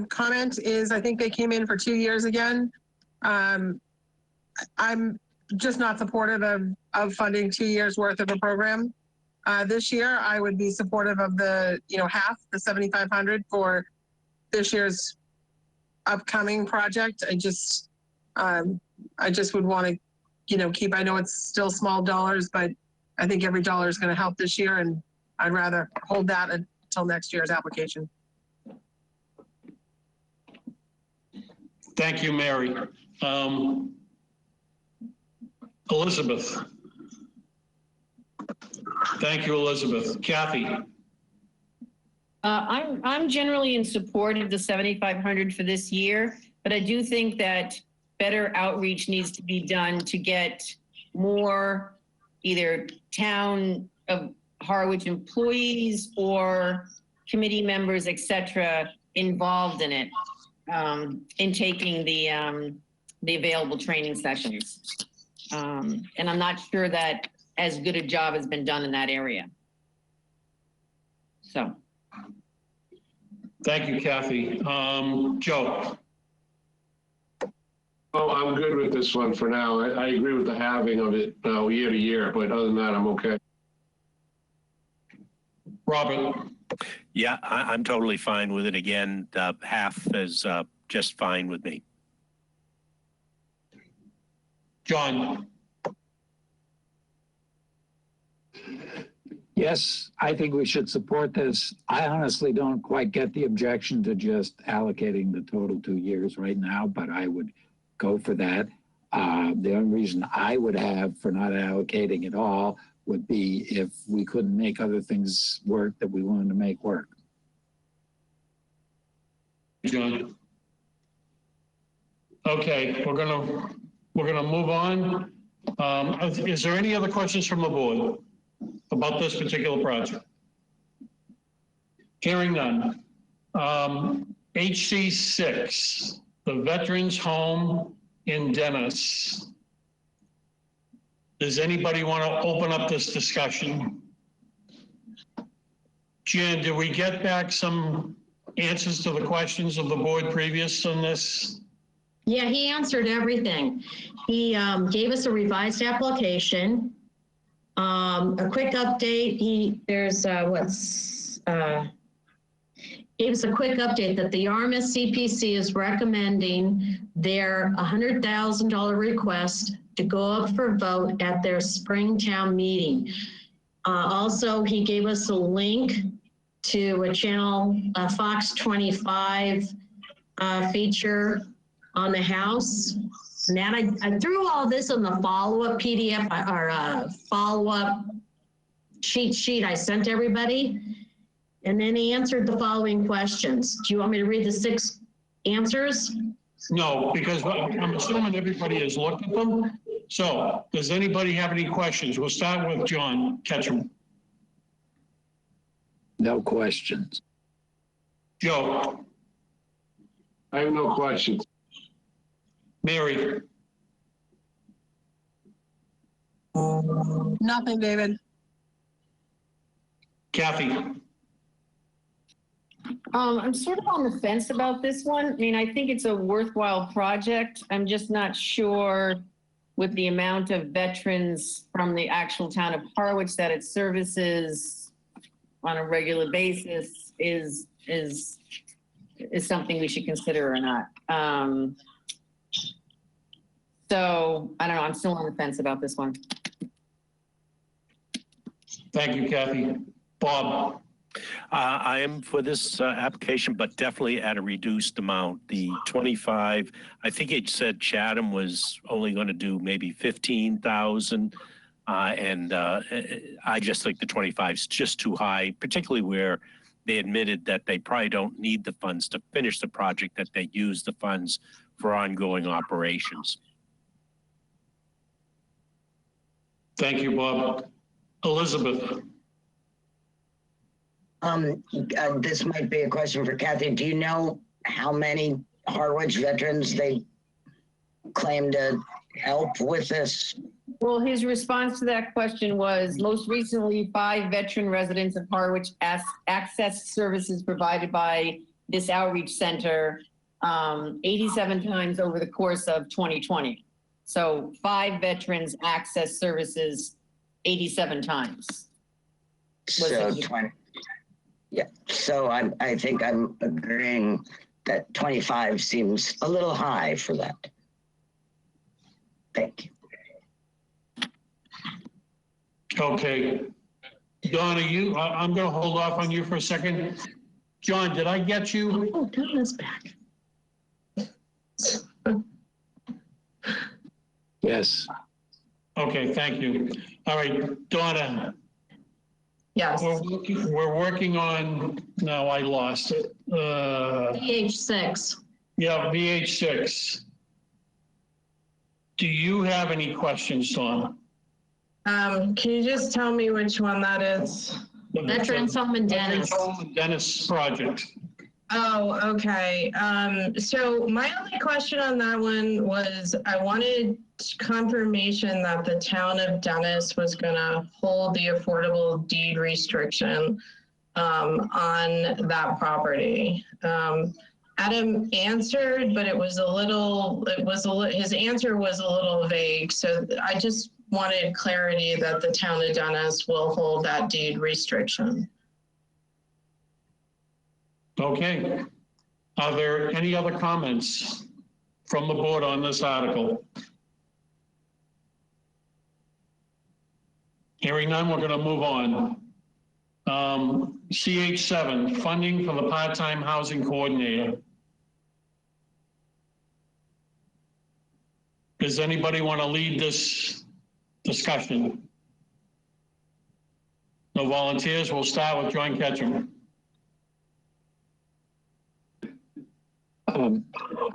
comment is I think they came in for 2 years again. I'm just not supportive of funding 2 years worth of a program. This year, I would be supportive of the, half, the 7,500 for this year's upcoming project. I just would want to, keep, I know it's still small dollars, but I think every dollar is going to help this year, and I'd rather hold that until next year's application. Thank you, Mary. Elizabeth. Thank you, Elizabeth. Kathy. I'm generally in support of the 7,500 for this year, but I do think that better outreach needs to be done to get more either town of Harwich employees or committee members, et cetera, involved in it, in taking the available training sessions. And I'm not sure that as good a job has been done in that area. So. Thank you, Kathy. Joe. Oh, I'm good with this one for now. I agree with the halving of it year to year, but other than that, I'm okay. Robert. Yeah, I'm totally fine with it. Again, half is just fine with me. John. Yes, I think we should support this. I honestly don't quite get the objection to just allocating the total 2 years right now, but I would go for that. The only reason I would have for not allocating it all would be if we couldn't make other things work that we wanted to make work. John. Okay, we're gonna move on. Is there any other questions from the board about this particular project? Hearing none. HC6, the Veterans Home in Dennis. Does anybody want to open up this discussion? Jan, did we get back some answers to the questions of the board previous on this? Yeah, he answered everything. He gave us a revised application, a quick update. Gave us a quick update that the Yarmouth CPC is recommending their $100,000 request to go up for vote at their Springtown meeting. Also, he gave us a link to a channel, Fox 25 feature on the House. And then I threw all this in the follow-up PDF or follow-up cheat sheet I sent everybody. And then he answered the following questions. Do you want me to read the 6 answers? No, because I'm assuming everybody has looked at them. So does anybody have any questions? We'll start with John Ketchum. No questions. Joe. I have no questions. Mary. Nothing, David. Kathy. I'm sort of on the fence about this one. I mean, I think it's a worthwhile project. I'm just not sure with the amount of veterans from the actual town of Harwich that it services on a regular basis is something we should consider or not. So I don't know. I'm still on the fence about this one. Thank you, Kathy. Bob. I am for this application, but definitely at a reduced amount. The 25, I think it said Chatham was only going to do maybe 15,000. And I just think the 25 is just too high, particularly where they admitted that they probably don't need the funds to finish the project, that they use the funds for ongoing operations. Thank you, Bob. Elizabeth. This might be a question for Kathy. Do you know how many Harwich veterans they claim to help with this? Well, his response to that question was most recently 5 veteran residents of Harwich accessed services provided by this outreach center 87 times over the course of 2020. So 5 veterans accessed services 87 times. So 20. Yeah, so I think I'm agreeing that 25 seems a little high for that. Thank you. Okay. Donna, I'm going to hold off on you for a second. John, did I get you? Oh, Donna's back. Yes. Okay, thank you. All right, Donna. Yes. We're working on, no, I lost it. VH6. Yeah, VH6. Do you have any questions, Donna? Can you just tell me which one that is? The Veterans Home in Dennis. Veterans Home in Dennis project. Oh, okay. So my only question on that one was I wanted confirmation that the town of Dennis was going to hold the affordable deed restriction on that property. Adam answered, but his answer was a little vague. So I just wanted clarity that the town of Dennis will hold that deed restriction. Okay. Are there any other comments from the board on this article? Hearing none, we're going to move on. CH7, funding for the part-time housing coordinator. Does anybody want to lead this discussion? No volunteers? We'll start with John Ketchum. I don't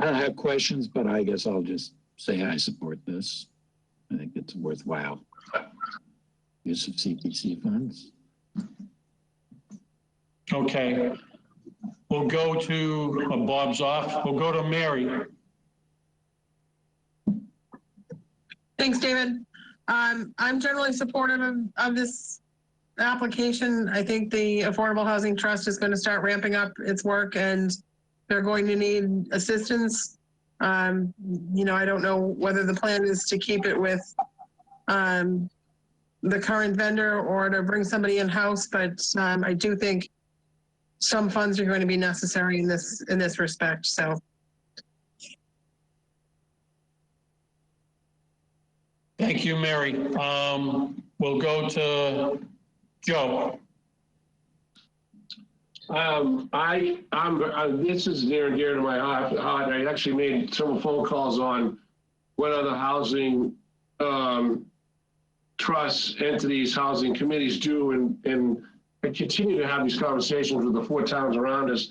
have questions, but I guess I'll just say I support this. I think it's worthwhile use of CPC funds. Okay. We'll go to Bob's off. We'll go to Mary. Thanks, David. I'm generally supportive of this application. I think the Affordable Housing Trust is going to start ramping up its work, and they're going to need assistance. You know, I don't know whether the plan is to keep it with the current vendor or to bring somebody in-house, but I do think some funds are going to be necessary in this respect. So. Thank you, Mary. We'll go to Joe. This is near and dear to my heart. I actually made several phone calls on what other housing trusts, entities, housing committees do, and I continue to have these conversations with the 4 towns around us,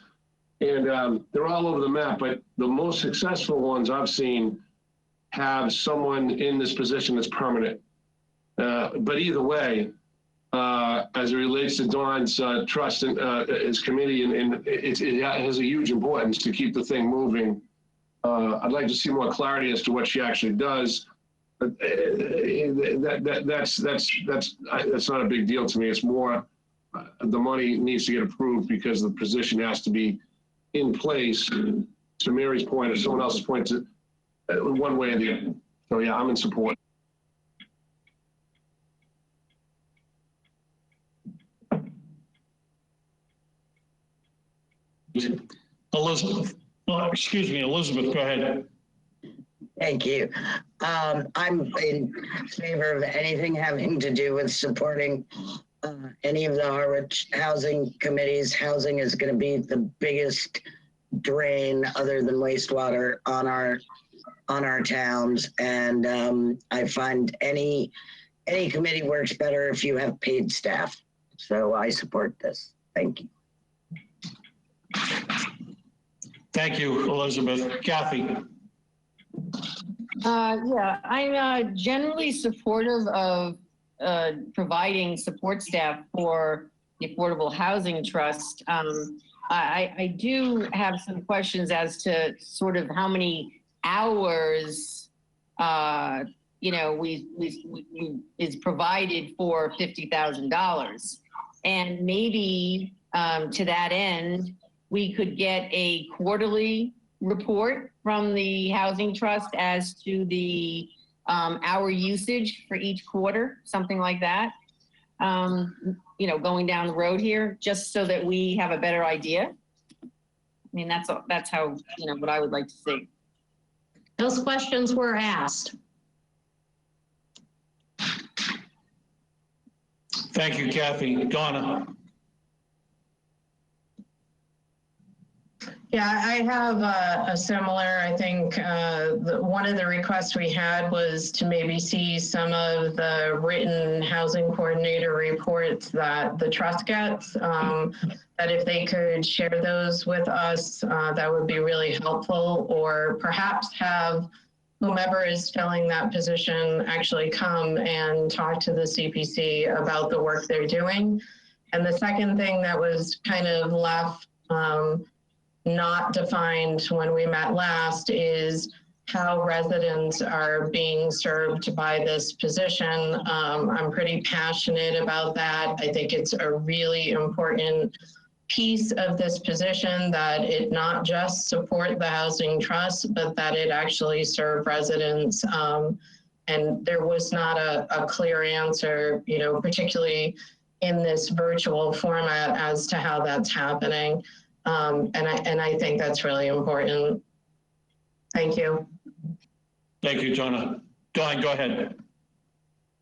and they're all over the map, but the most successful ones I've seen have someone in this position that's permanent. But either way, as it relates to Dawn's trust and his committee, and it has a huge importance to keep the thing moving. I'd like to see more clarity as to what she actually does. But that's not a big deal to me. It's more the money needs to get approved because the position has to be in place. To Mary's point or someone else's point, to one way or the other. So yeah, I'm in support. Elizabeth, Elizabeth, go ahead. Thank you. I'm in favor of anything having to do with supporting any of the Harwich housing committees. Housing is going to be the biggest drain other than wastewater on our towns, and I find any committee works better if you have paid staff. So I support this. Thank you. Thank you, Elizabeth. Kathy. Yeah, I'm generally supportive of providing support staff for the Affordable Housing Trust. I do have some questions as to sort of how many hours, you know, is provided for $50,000. And maybe to that end, we could get a quarterly report from the Housing Trust as to the hour usage for each quarter, something like that. You know, going down the road here, just so that we have a better idea. I mean, that's how, you know, what I would like to see. Those questions were asked. Thank you, Kathy. Donna. Yeah, I have a similar, I think one of the requests we had was to maybe see some of the written housing coordinator reports that the trust gets, that if they could share those with us, that would be really helpful, or perhaps have whomever is filling that position actually come and talk to the CPC about the work they're doing. And the second thing that was kind of left not defined when we met last is how residents are being served by this position. I'm pretty passionate about that. I think it's a really important piece of this position that it not just support the housing trust, but that it actually serve residents. And there was not a clear answer, you know, particularly in this virtual format as to how that's happening. And I think that's really important. Thank you. Thank you, Donna. Dawn, go ahead.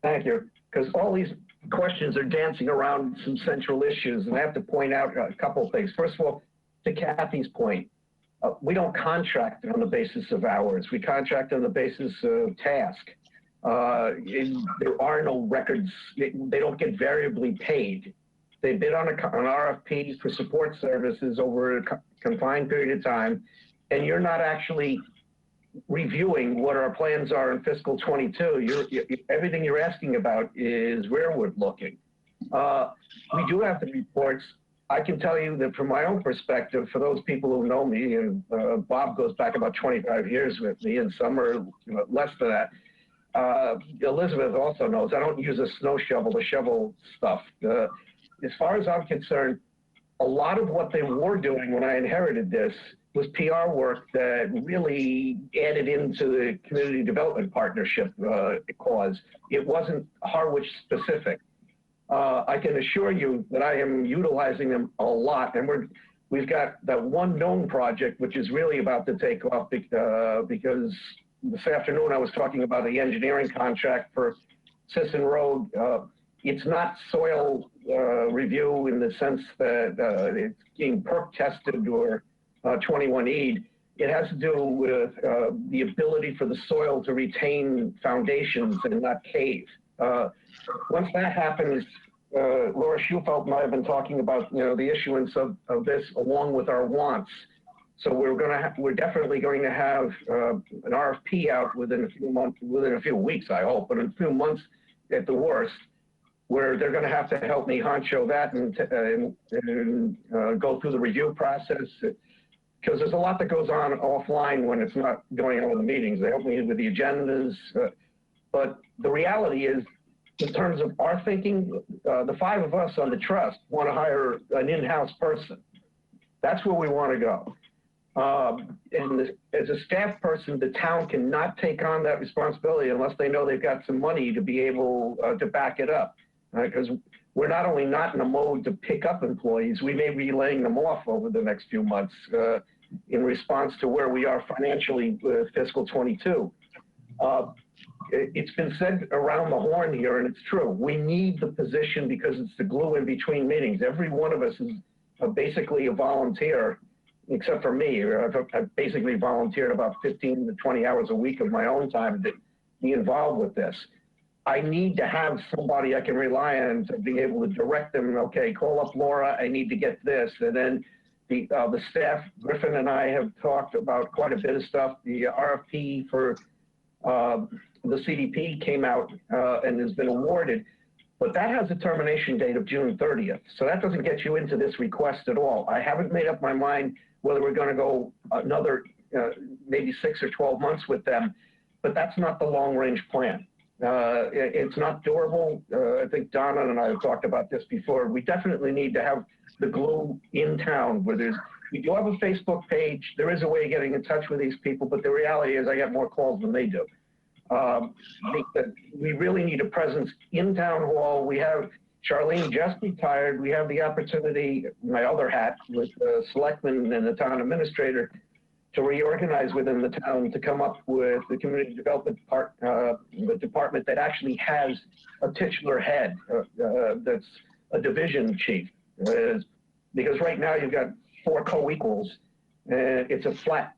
Thank you. Because all these questions are dancing around some central issues, and I have to point out a couple of things. First of all, to Kathy's point, we don't contract on the basis of hours. We contract on the basis of task. There are no records. They don't get variably paid. They bid on an RFP for support services over a confined period of time, and you're not actually reviewing what our plans are in fiscal 22. Everything you're asking about is rearward looking. We do have the reports. I can tell you that from my own perspective, for those people who know me, and Bob goes back about 25 years with me, and some are less than that. Elizabeth also knows I don't use a snow shovel to shovel stuff. As far as I'm concerned, a lot of what they were doing when I inherited this was PR work that really added into the community development partnership cause. It wasn't Harwich specific. I can assure you that I am utilizing them a lot, and we've got that one known project which is really about to take off because this afternoon I was talking about the engineering contract for Sisson Road. It's not soil review in the sense that it's being perk tested or 21E. It has to do with the ability for the soil to retain foundations and not cave. Once that happens, Laura Schufelt and I have been talking about the issuance of this along with our wants. So we're definitely going to have an RFP out within a few months, within a few weeks, I hope, but in a few months at the worst, where they're going to have to help me honcho that and go through the review process. Because there's a lot that goes on offline when it's not going on in the meetings. They help me with the agendas. But the reality is, in terms of our thinking, the five of us on the trust want to hire an in-house person. That's where we want to go. And as a staff person, the town cannot take on that responsibility unless they know they've got some money to be able to back it up. Because we're not only not in a mode to pick up employees, we may be laying them off over the next few months in response to where we are financially with fiscal 22. It's been said around the horn here, and it's true. We need the position because it's the glue in between meetings. Every one of us is basically a volunteer, except for me. I've basically volunteered about 15 to 20 hours a week of my own time to be involved with this. I need to have somebody I can rely on to be able to direct them. Okay, call up Laura, I need to get this. And then the staff, Griffin and I have talked about quite a bit of stuff. The RFP for the CDP came out and has been awarded, but that has a termination date of June 30th. So that doesn't get you into this request at all. I haven't made up my mind whether we're going to go another maybe 6 or 12 months with them, but that's not the long range plan. It's not durable. I think Donna and I have talked about this before. We definitely need to have the glue in town where we do have a Facebook page. There is a way of getting in touch with these people, but the reality is I get more calls than they do. I think that we really need a presence in town hall. We have Charlene just retired. We have the opportunity, my other hat with the selectman and the town administrator, to reorganize within the town to come up with the community development the department that actually has a titular head that's a division chief. Because right now you've got 4 co-equals and it's a flat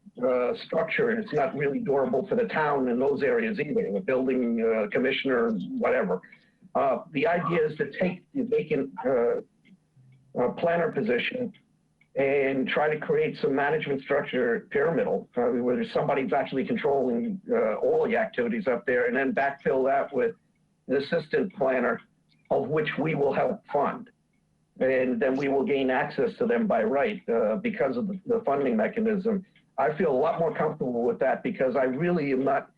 structure and it's not really durable for the town in those areas either, the building commissioner, whatever. The idea is to take the vacant planner position and try to create some management structure pyramidal where there's somebody who's actually controlling all the activities up there, and then backfill that with an assistant planner of which we will help fund. And then we will gain access to them by right because of the funding mechanism. I feel a lot more comfortable with that because I really am not,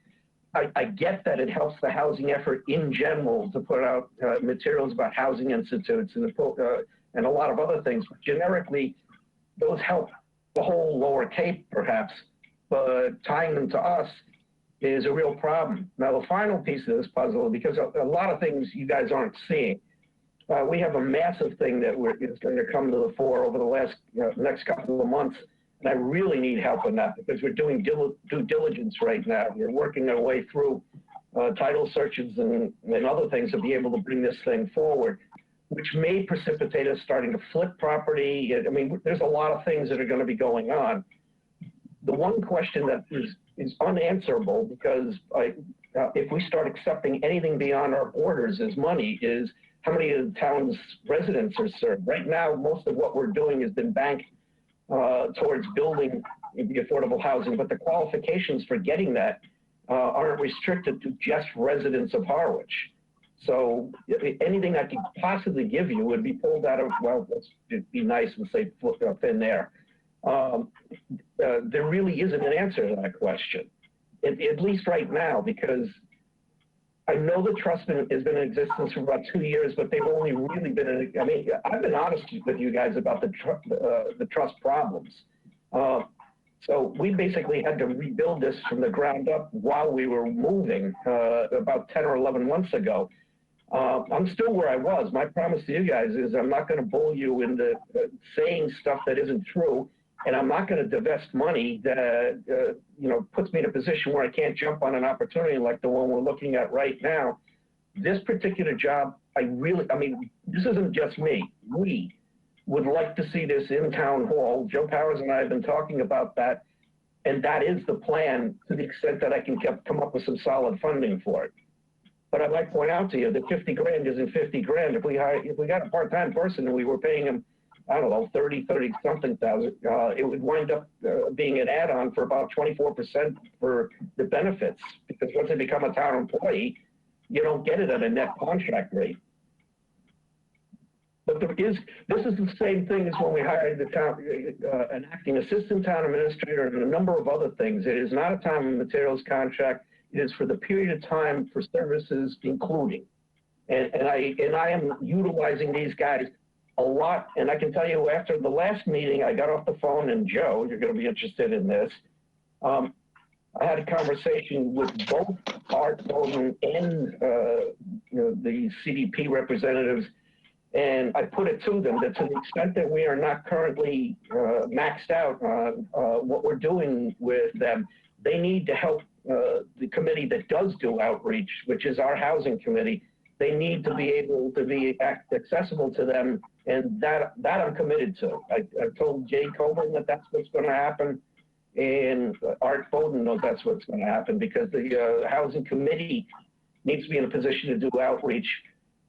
I get that it helps the housing effort in general to put out materials about housing institutes and a lot of other things. Generically, those help the whole Lower Cape, perhaps, but tying them to us is a real problem. Now, the final piece of this puzzle, because a lot of things you guys aren't seeing, we have a massive thing that is going to come to the fore over the next couple of months, and I really need help in that because we're doing due diligence right now. We're working our way through title searches and other things to be able to bring this thing forward, which may precipitate us starting to flip property. I mean, there's a lot of things that are going to be going on. The one question that is unanswerable, because if we start accepting anything beyond our borders as money, is how many of the town's residents are served. Right now, most of what we're doing has been banked towards building the affordable housing, but the qualifications for getting that aren't restricted to just residents of Harwich. So anything I could possibly give you would be pulled out of, well, let's be nice and say thin air. There really isn't an answer to that question, at least right now, because I know the trust has been in existence for about 2 years, but they've only really been in, I mean, I've been honest with you guys about the trust problems. So we basically had to rebuild this from the ground up while we were moving about 10 or 11 months ago. I'm still where I was. My promise to you guys is I'm not going to bull you into saying stuff that isn't true, and I'm not going to divest money that puts me in a position where I can't jump on an opportunity like the one we're looking at right now. This particular job, I mean, this isn't just me. We would like to see this in town hall. Joe Powers and I have been talking about that, and that is the plan to the extent that I can come up with some solid funding for it. But I'd like to point out to you that 50 grand isn't 50 grand. If we got a part-time person and we were paying him, I don't know, 30 something thousand, it would wind up being an add-on for about 24% for the benefits, because once they become a town employee, you don't get it at a net contract rate. But this is the same thing as when we hired the town, an acting assistant town administrator and a number of other things. It is not a time and materials contract. It is for the period of time for services including. And I am utilizing these guys a lot. And I can tell you, after the last meeting, I got off the phone, and Joe, you're going to be interested in this. I had a conversation with both Art Bowden and the CDP representatives, and I put it to them that to the extent that we are not currently maxed out on what we're doing with them, they need to help the committee that does do outreach, which is our housing committee. They need to be able to be accessible to them, and that I'm committed to. I told Jay Coburn that that's what's going to happen, and Art Bowden knows that's what's going to happen, because the housing committee needs to be in a position to do outreach.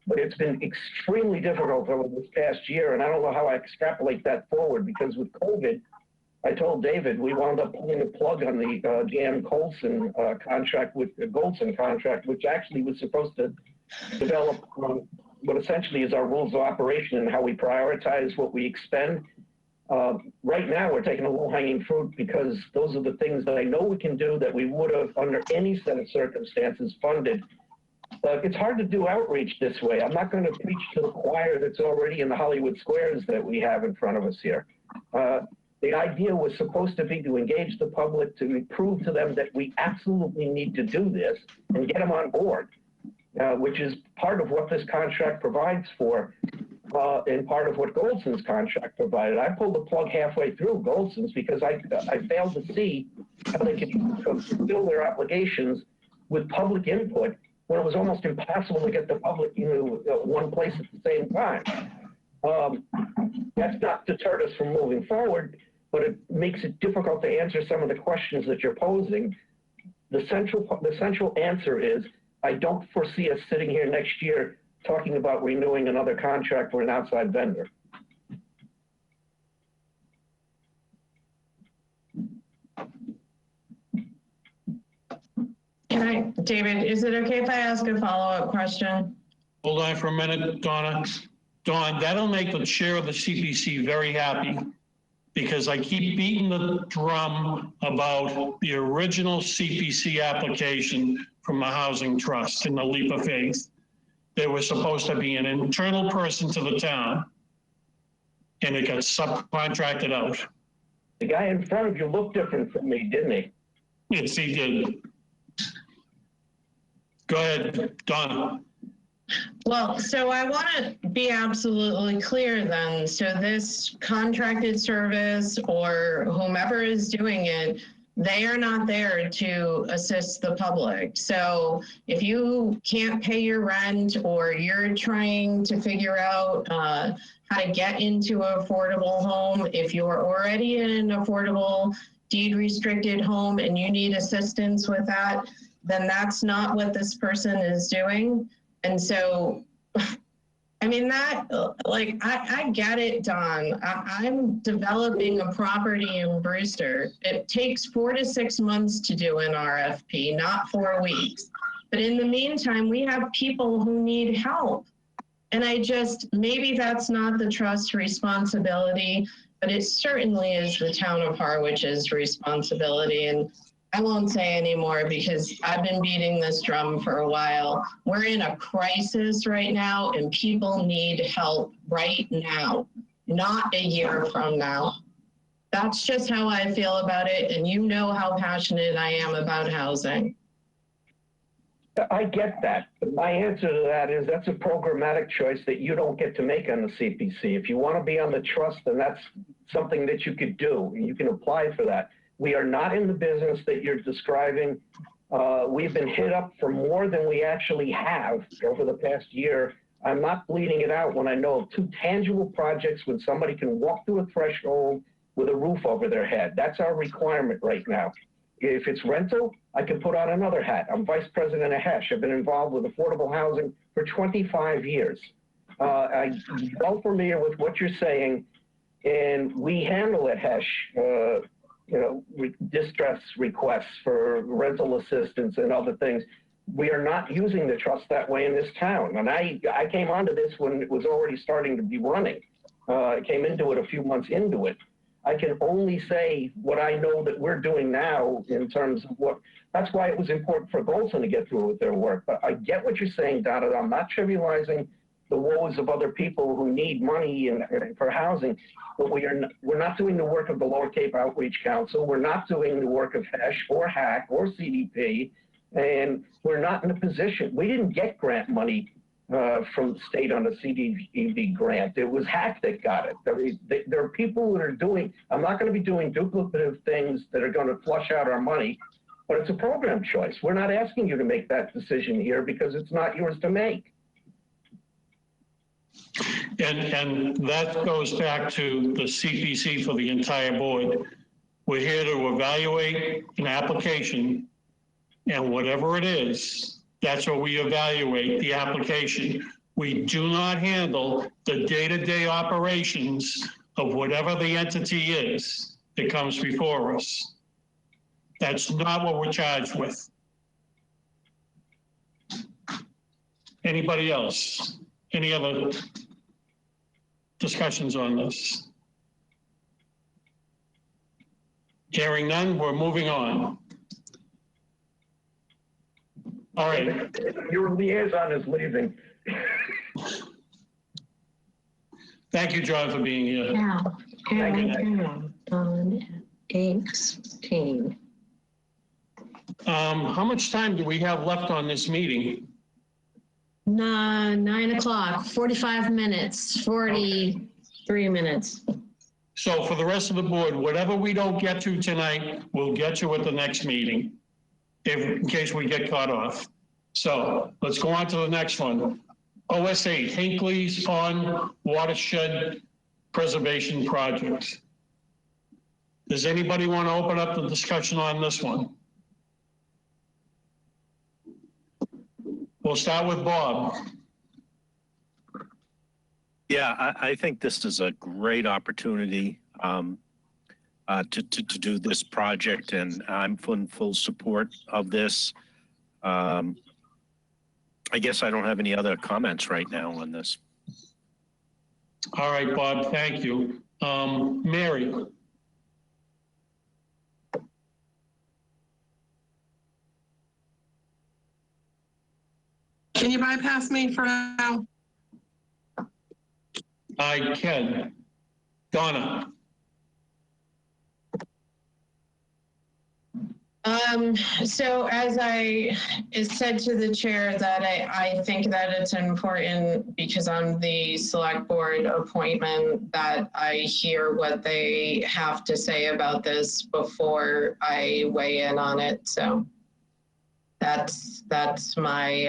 But it's been extremely difficult over this past year, and I don't know how I extrapolate that forward, because with COVID, I told David we wound up pulling a plug on the Jan Colson contract, with the Goldson contract, which actually was supposed to develop what essentially is our rules of operation and how we prioritize what we expend. Right now, we're taking a low-hanging fruit, because those are the things that I know we can do that we would have, under any set of circumstances, funded. But it's hard to do outreach this way. I'm not going to preach to the choir that's already in the Hollywood squares that we have in front of us here. The idea was supposed to be to engage the public, to prove to them that we absolutely need to do this and get them on board, which is part of what this contract provides for, and part of what Goldson's contract provided. I pulled the plug halfway through Goldson's because I failed to see how they could fulfill their obligations with public input when it was almost impossible to get the public one place at the same time. That's not deterred us from moving forward, but it makes it difficult to answer some of the questions that you're posing. The central answer is, I don't foresee us sitting here next year talking about renewing another contract with an outside vendor. David, is it okay if I ask a follow-up question? Hold on for a minute, Donna. Dawn, that'll make the chair of the CPC very happy, because I keep beating the drum about the original CPC application from the Housing Trust in the leap of faith. There was supposed to be an internal person to the town, and it got subcontracted out. The guy in front of you looked different from me, didn't he? Yes, he did. Go ahead, Donna. Well, so I want to be absolutely clear then. So this contracted service, or whomever is doing it, they are not there to assist the public. So if you can't pay your rent, or you're trying to figure out how to get into an affordable home, if you're already in an affordable deed restricted home and you need assistance with that, then that's not what this person is doing. And so, I mean, that, like, I get it, Don. I'm developing a property in Brewster. It takes 4 to 6 months to do an RFP, not 4 weeks. But in the meantime, we have people who need help. And maybe that's not the trust responsibility, but it certainly is the town of Harwich's responsibility. And I won't say anymore because I've been beating this drum for a while. We're in a crisis right now and people need help right now, not a year from now. That's just how I feel about it. And you know how passionate I am about housing. I get that. But my answer to that is that's a programmatic choice that you don't get to make on the CPC. If you want to be on the trust, then that's something that you could do. You can apply for that. We are not in the business that you're describing. We've been hit up for more than we actually have over the past year. I'm not bleeding it out when I know of 2 tangible projects when somebody can walk through a threshold with a roof over their head. That's our requirement right now. If it's rental, I can put on another hat. I'm vice president of HESH. I've been involved with affordable housing for 25 years. I'm well familiar with what you're saying, and we handle at HESH, distress requests for rental assistance and other things. We are not using the trust that way in this town. And I came onto this when it was already starting to be running. I came into it a few months into it. I can only say what I know that we're doing now in terms of what, that's why it was important for Golson to get through with their work. But I get what you're saying, Donna. I'm not trivializing the woes of other people who need money for housing, but we're not doing the work of the Lower Cape Outreach Council. We're not doing the work of HESH or HAC or CDP, and we're not in a position. We didn't get grant money from the state on a CDEV grant. It was HAC that got it. There are people that are doing, I'm not going to be doing duplicative things that are going to flush out our money, but it's a program choice. We're not asking you to make that decision here because it's not yours to make. And that goes back to the CPC for the entire board. We're here to evaluate an application, and whatever it is, that's what we evaluate, the application. We do not handle the day-to-day operations of whatever the entity is that comes before us. That's not what we're charged with. Anybody else? Any other discussions on this? Hearing none, we're moving on. All right. Your liaison is leaving. Thank you, John, for being here. On 18. How much time do we have left on this meeting? 9 o'clock, 45 minutes, 43 minutes. So for the rest of the board, whatever we don't get to tonight, we'll get to at the next meeting, in case we get caught off. So let's go on to the next one. OS8, Hinckley's Pond Watershed Preservation Project. Does anybody want to open up the discussion on this one? We'll start with Bob. Yeah, I think this is a great opportunity to do this project, and I'm in full support of this. I guess I don't have any other comments right now on this. All right, Bob, thank you. Mary. Can you bypass me for now? I can. Donna. So as I said to the chair that I think that it's important, because I'm the select board appointment, that I hear what they have to say about this before I weigh in on it. So that's my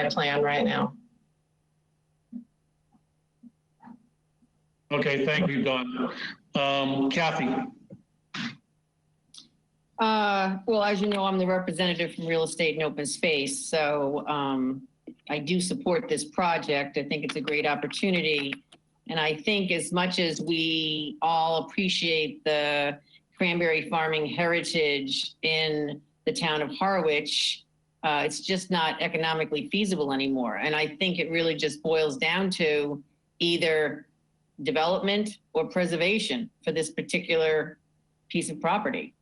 plan right now. Okay, thank you, Don. Kathy. Well, as you know, I'm the representative from Real Estate and Open Space, so I do support this project. I think it's a great opportunity. And I think as much as we all appreciate the cranberry farming heritage in the town of Harwich, it's just not economically feasible anymore. And I think it really just boils down to either development or preservation for this particular piece of property.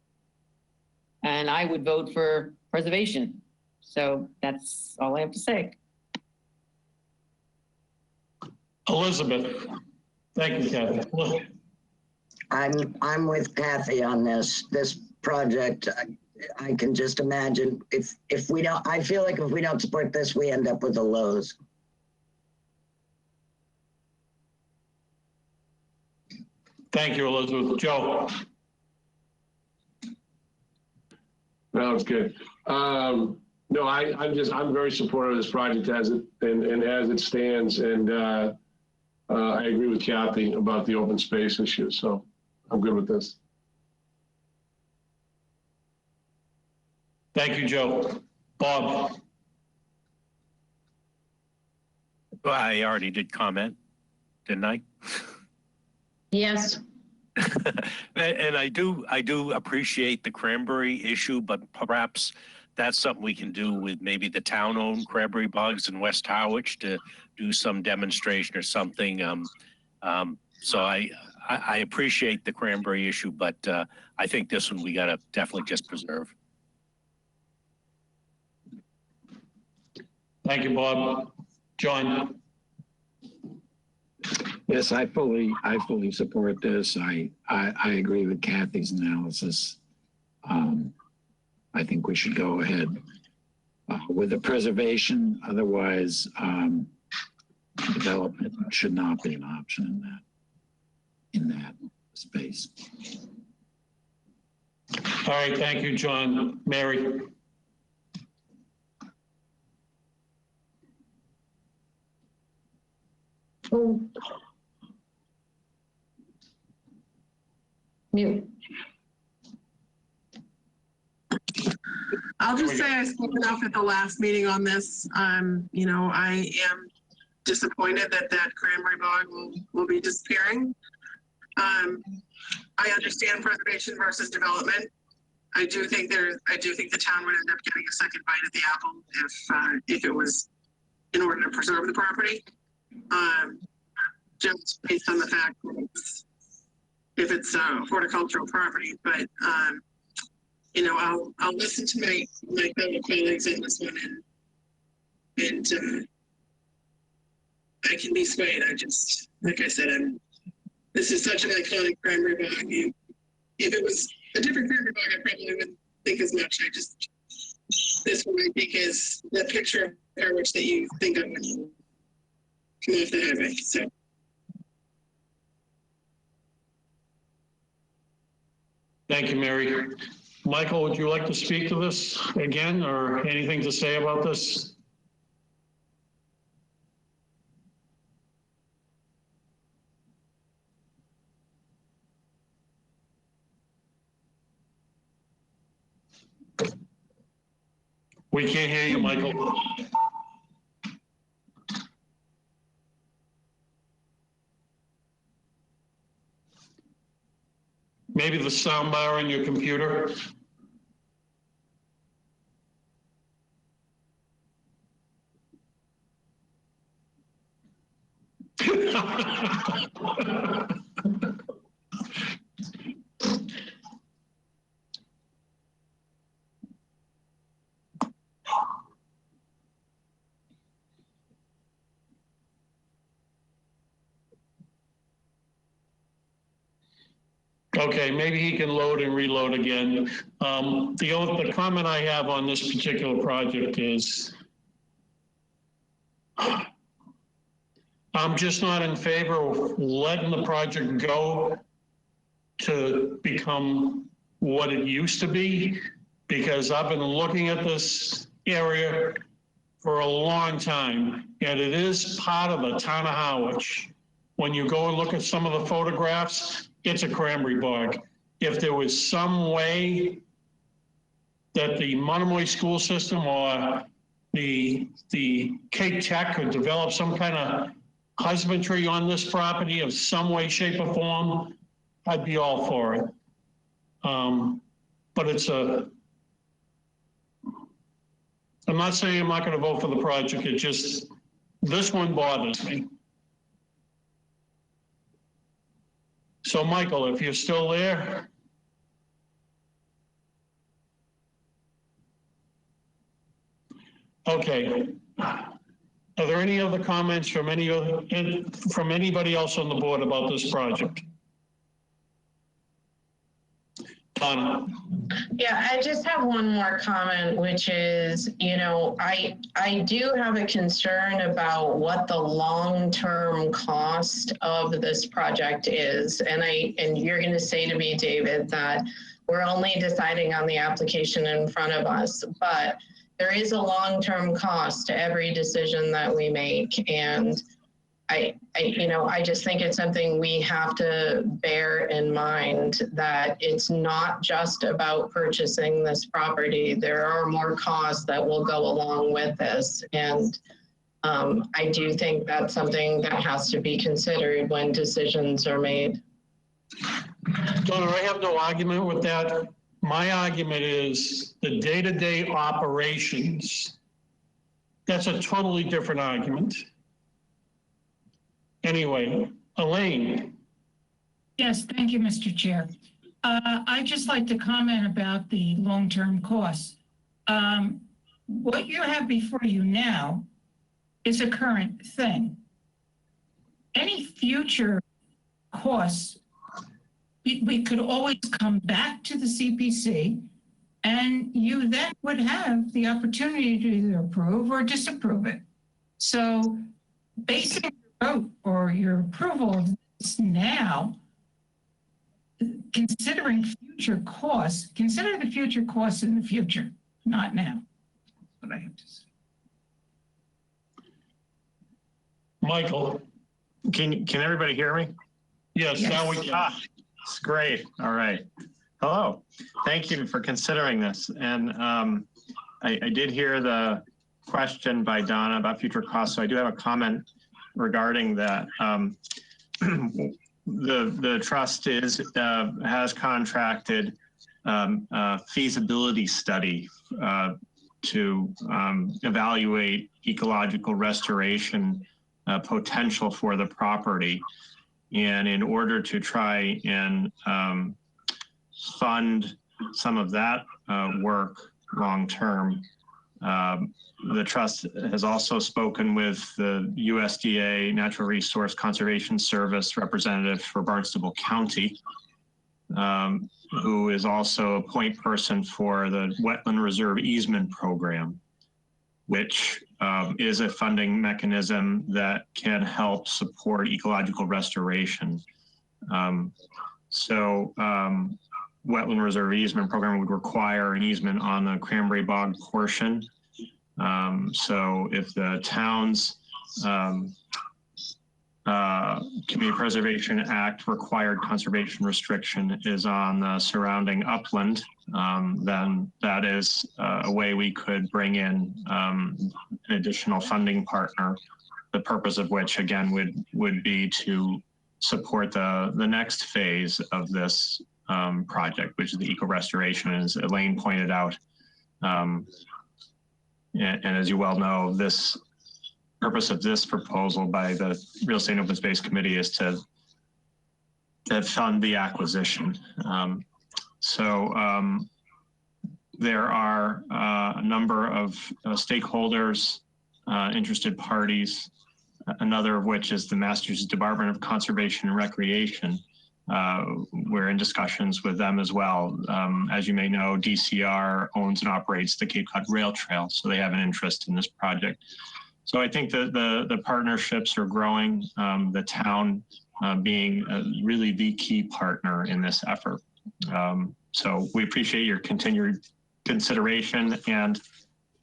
And I would vote for preservation. So that's all I have to say. Elizabeth. Thank you, Kathy. I'm with Kathy on this project. I can just imagine if we don't, I feel like if we don't support this, we end up with a Lowe's. Thank you, Elizabeth. Joe. That was good. No, I'm very supportive of this project as it stands, and I agree with Kathy about the open space issue. So I'm good with this. Thank you, Joe. Bob. Well, I already did comment, didn't I? Yes. And I do appreciate the cranberry issue, but perhaps that's something we can do with maybe the town-owned cranberry bogs in West Harwich to do some demonstration or something. So I appreciate the cranberry issue, but I think this one we got to definitely just preserve. Thank you, Bob. John. Yes, I fully support this. I agree with Kathy's analysis. I think we should go ahead with the preservation. Otherwise, development should not be an option in that space. All right, thank you, John. Mary. Oh. Mute. I'll just say I spoke enough at the last meeting on this. You know, I am disappointed that cranberry bog will be disappearing. I understand preservation versus development. I do think the town would end up getting a second bite at the apple if it was in order to preserve the property. Just based on the fact that if it's horticultural property, but you know, I'll listen to my fellow colleagues on this one, and I can be swayed. I just, like I said, this is such an iconic cranberry bog. If it was a different cranberry bog, I probably wouldn't think as much. This one I think is the picture of Harwich that you think of when you come off the highway. So. Thank you, Mary. Michael, would you like to speak to this again or anything to say about this? We can't hear you, Michael. Maybe the sound bar on your computer. Okay, maybe he can load and reload again. The comment I have on this particular project is I'm just not in favor of letting the project go to become what it used to be, because I've been looking at this area for a long time, and it is part of the town of Harwich. When you go and look at some of the photographs, it's a cranberry bog. If there was some way that the Monomoy school system or the Cape Tech could develop some kind of husbandry on this property of some way, shape, or form, I'd be all for it. But I'm not saying I'm not going to vote for the project. It just, this one bothers me. So Michael, if you're still there. Okay. Are there any other comments from anybody else on the board about this project? Donna. Yeah, I just have one more comment, which is, you know, I do have a concern about what the long-term cost of this project is. And you're going to say to me, David, that we're only deciding on the application in front of us, but there is a long-term cost to every decision that we make. And I just think it's something we have to bear in mind, that it's not just about purchasing this property. There are more costs that will go along with this. And I do think that's something that has to be considered when decisions are made. Donna, I have no argument with that. My argument is the day-to-day operations. That's a totally different argument. Anyway, Elaine. Yes, thank you, Mr. Chair. I'd just like to comment about the long-term costs. What you have before you now is a current thing. Any future costs, we could always come back to the CPC, and you then would have the opportunity to either approve or disapprove it. So basing your vote or your approval of this now, considering future costs, consider the future costs in the future, not now. That's what I have to say. Michael. Can everybody hear me? Yes, now we can. It's great. All right. Hello. Thank you for considering this. And I did hear the question by Donna about future costs, so I do have a comment regarding that. The trust has contracted a feasibility study to evaluate ecological restoration potential for the property. And in order to try and fund some of that work long-term, the trust has also spoken with the USDA Natural Resource Conservation Service representative for Barnstable County, who is also a point person for the Wetland Reserve Easement Program, which is a funding mechanism that can help support ecological restoration. Wetland Reserve Easement Program would require an easement on the Cranberry Bog portion. So if the town's Community Preservation Act required conservation restriction is on the surrounding upland, then that is a way we could bring in an additional funding partner, the purpose of which again would be to support the next phase of this project, which is the eco-restoration, as Elaine pointed out. And as you well know, this purpose of this proposal by the Real Estate and Open Space Committee is to fund the acquisition. There are a number of stakeholders, interested parties, another of which is the Massachusetts Department of Conservation and Recreation. We're in discussions with them as well. As you may know, DCR owns and operates the Cape Cod Rail Trail, so they have an interest in this project. So I think that the partnerships are growing, the town being really the key partner in this effort. So we appreciate your continued consideration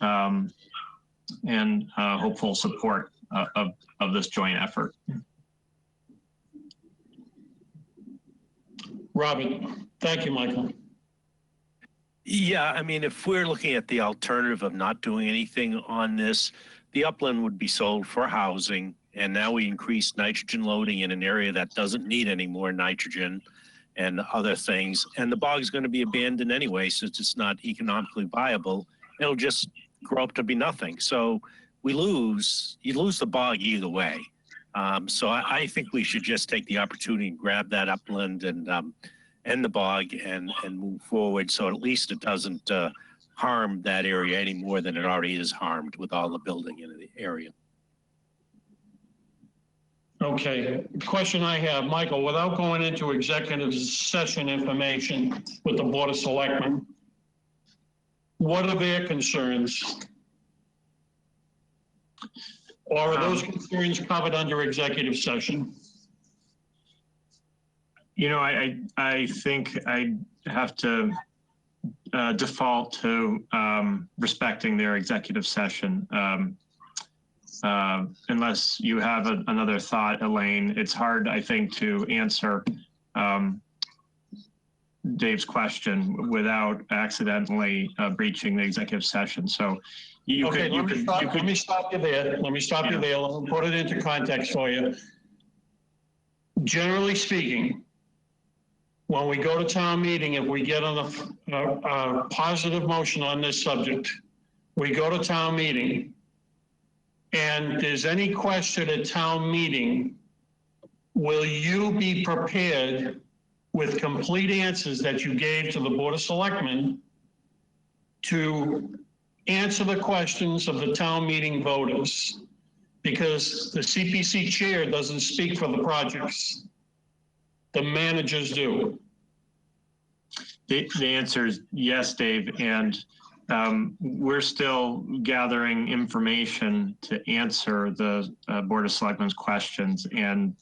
and hopeful support of this joint effort. Robert, thank you, Michael. Yeah, I mean, if we're looking at the alternative of not doing anything on this, the upland would be sold for housing, and now we increase nitrogen loading in an area that doesn't need any more nitrogen and other things. And the bog's going to be abandoned anyway, since it's not economically viable. It'll just grow up to be nothing. So you lose the bog either way. So I think we should just take the opportunity and grab that upland and the bog and move forward, so at least it doesn't harm that area any more than it already is harmed with all the building in the area. Okay, question I have, Michael, without going into executive session information with the Board of Selectmen, what are their concerns? Or are those concerns covered under executive session? You know, I think I have to default to respecting their executive session. Unless you have another thought, Elaine, it's hard, I think, to answer Dave's question without accidentally breaching the executive session. So let me stop you there. Let me stop you there. Let me put it into context for you. Generally speaking, when we go to town meeting, if we get on a positive motion on this subject, we go to town meeting, and there's any question at town meeting, will you be prepared with complete answers that you gave to the Board of Selectmen to answer the questions of the town meeting voters? Because the CPC chair doesn't speak for the projects. The managers do. The answer is yes, Dave, and we're still gathering information to answer the Board of Selectmen's questions, and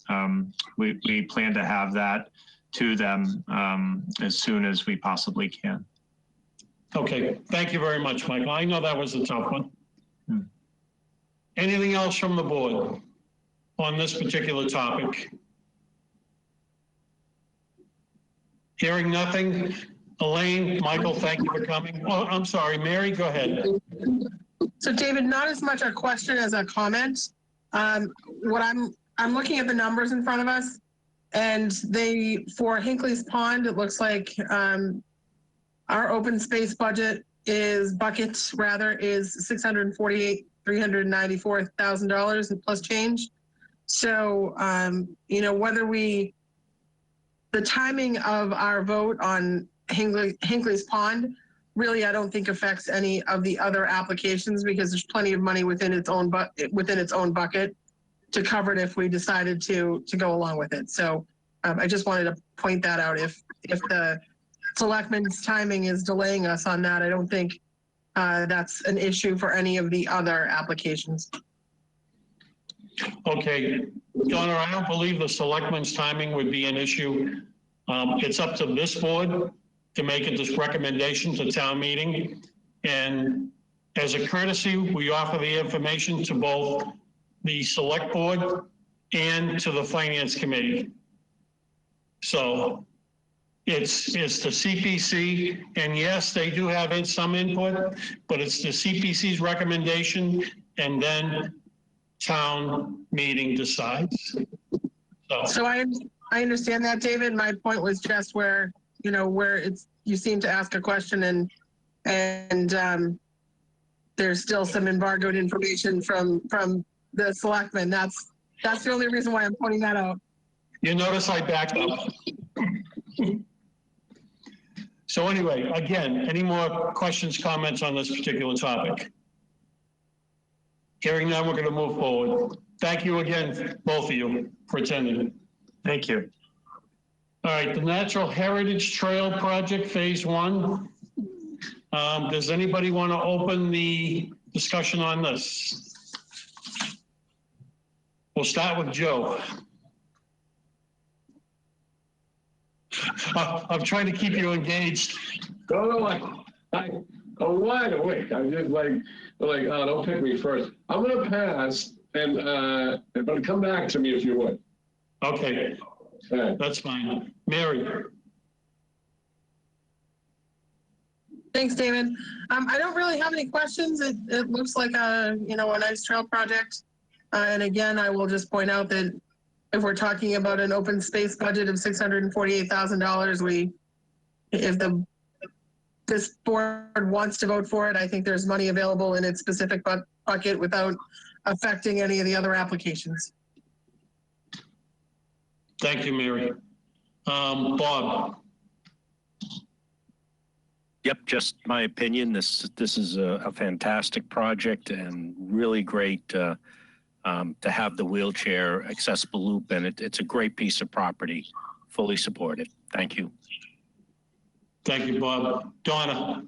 we plan to have that to them as soon as we possibly can. Okay, thank you very much, Michael. I know that was a tough one. Anything else from the board on this particular topic? Hearing nothing. Elaine, Michael, thank you for coming. Oh, I'm sorry, Mary, go ahead. So David, not as much a question as a comment. What I'm looking at the numbers in front of us, and for Hinckley's Pond, it looks like our open space budget is $648,394,000 plus change. So, you know, the timing of our vote on Hinckley's Pond, really, I don't think affects any of the other applications, because there's plenty of money within its own bucket to cover it if we decided to go along with it. So I just wanted to point that out. If the Selectmen's timing is delaying us on that, I don't think that's an issue for any of the other applications. Okay, Donna, I don't believe the Selectmen's timing would be an issue. It's up to this board to make this recommendation to town meeting. And as a courtesy, we offer the information to both the select board and to the finance committee. So it's the CPC, and yes, they do have some input, but it's the CPC's recommendation, and then town meeting decides. So I understand that, David. My point was just where you seem to ask a question and there's still some embargoed information from the selectmen. That's the only reason why I'm pointing that out. You notice I backed up. So anyway, again, any more questions, comments on this particular topic? Hearing none, we're going to move forward. Thank you again, both of you, for attending. Thank you. All right, the Natural Heritage Trail Project, Phase 1. Does anybody want to open the discussion on this? We'll start with Joe. I'm trying to keep you engaged. I'm wide awake. I'm just like, oh, don't pick me first. I'm going to pass, but come back to me if you would. Okay, that's fine. Mary. Thanks, David. I don't really have any questions. It looks like a nice trail project. And again, I will just point out that if we're talking about an open space budget of $648,000, if this board wants to vote for it, I think there's money available in its specific bucket without affecting any of the other applications. Thank you, Mary. Bob. Yep, just my opinion. This is a fantastic project and really great to have the wheelchair accessible loop, and it's a great piece of property. Fully supported. Thank you. Thank you, Bob. Donna.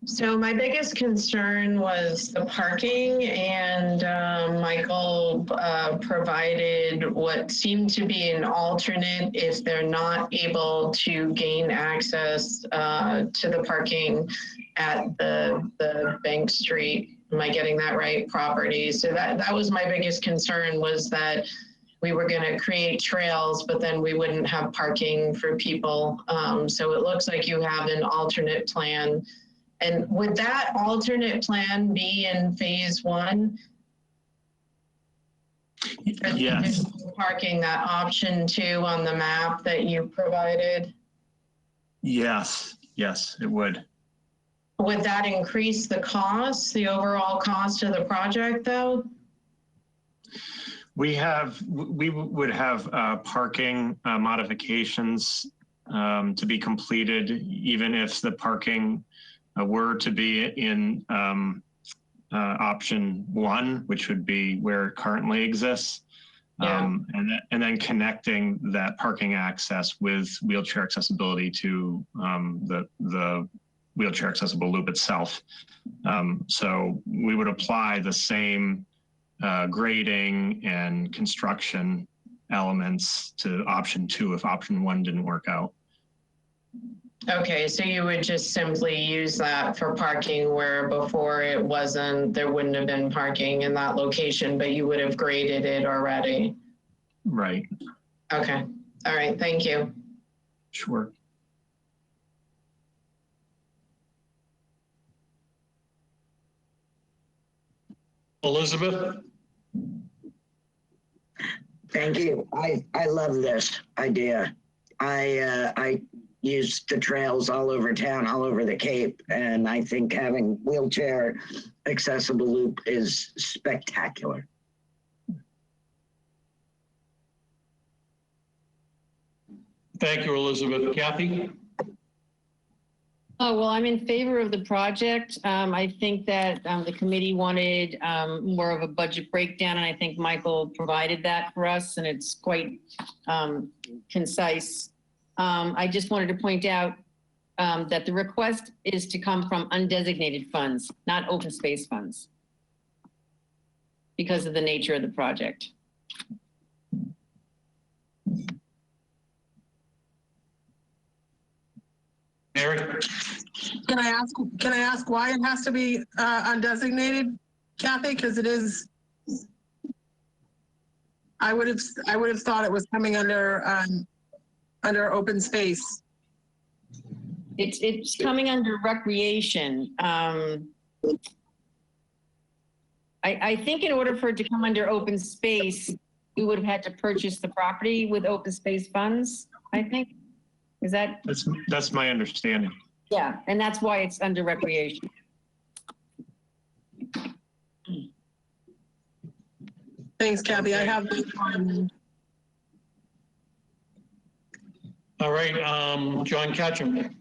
So my biggest concern was the parking, and Michael provided what seemed to be an alternate if they're not able to gain access to the parking at the Bank Street. Am I getting that right? Property. So that was my biggest concern, was that we were going to create trails, but then we wouldn't have parking for people. So it looks like you have an alternate plan. And would that alternate plan be in phase 1? Yes. Parking, that option 2 on the map that you provided? Yes, it would. Would that increase the cost, the overall cost of the project though? We would have parking modifications to be completed, even if the parking were to be in option 1, which would be where it currently exists. Yeah. And then connecting that parking access with wheelchair accessibility to the wheelchair accessible loop itself. So we would apply the same grading and construction elements to option 2 if option 1 didn't work out. Okay, so you would just simply use that for parking where before there wouldn't have been parking in that location, but you would have graded it already. Right. Okay. All right. Thank you. Sure. Elizabeth? Thank you. I love this idea. I use the trails all over town, all over the Cape, and I think having wheelchair accessible loop is spectacular. Thank you, Elizabeth. Kathy? Oh, well, I'm in favor of the project. I think that the committee wanted more of a budget breakdown, and I think Michael provided that for us, and it's quite concise. I just wanted to point out that the request is to come from undesignated funds, not open space funds, because of the nature of the project. Eric? Can I ask why it has to be undesignated, Kathy? Because it is. I would have thought it was coming under open space. It's coming under recreation. I think in order for it to come under open space, we would have had to purchase the property with open space funds, I think. Is that? That's my understanding. Yeah, and that's why it's under recreation. Thanks, Kathy. I have. All right, John Ketchum.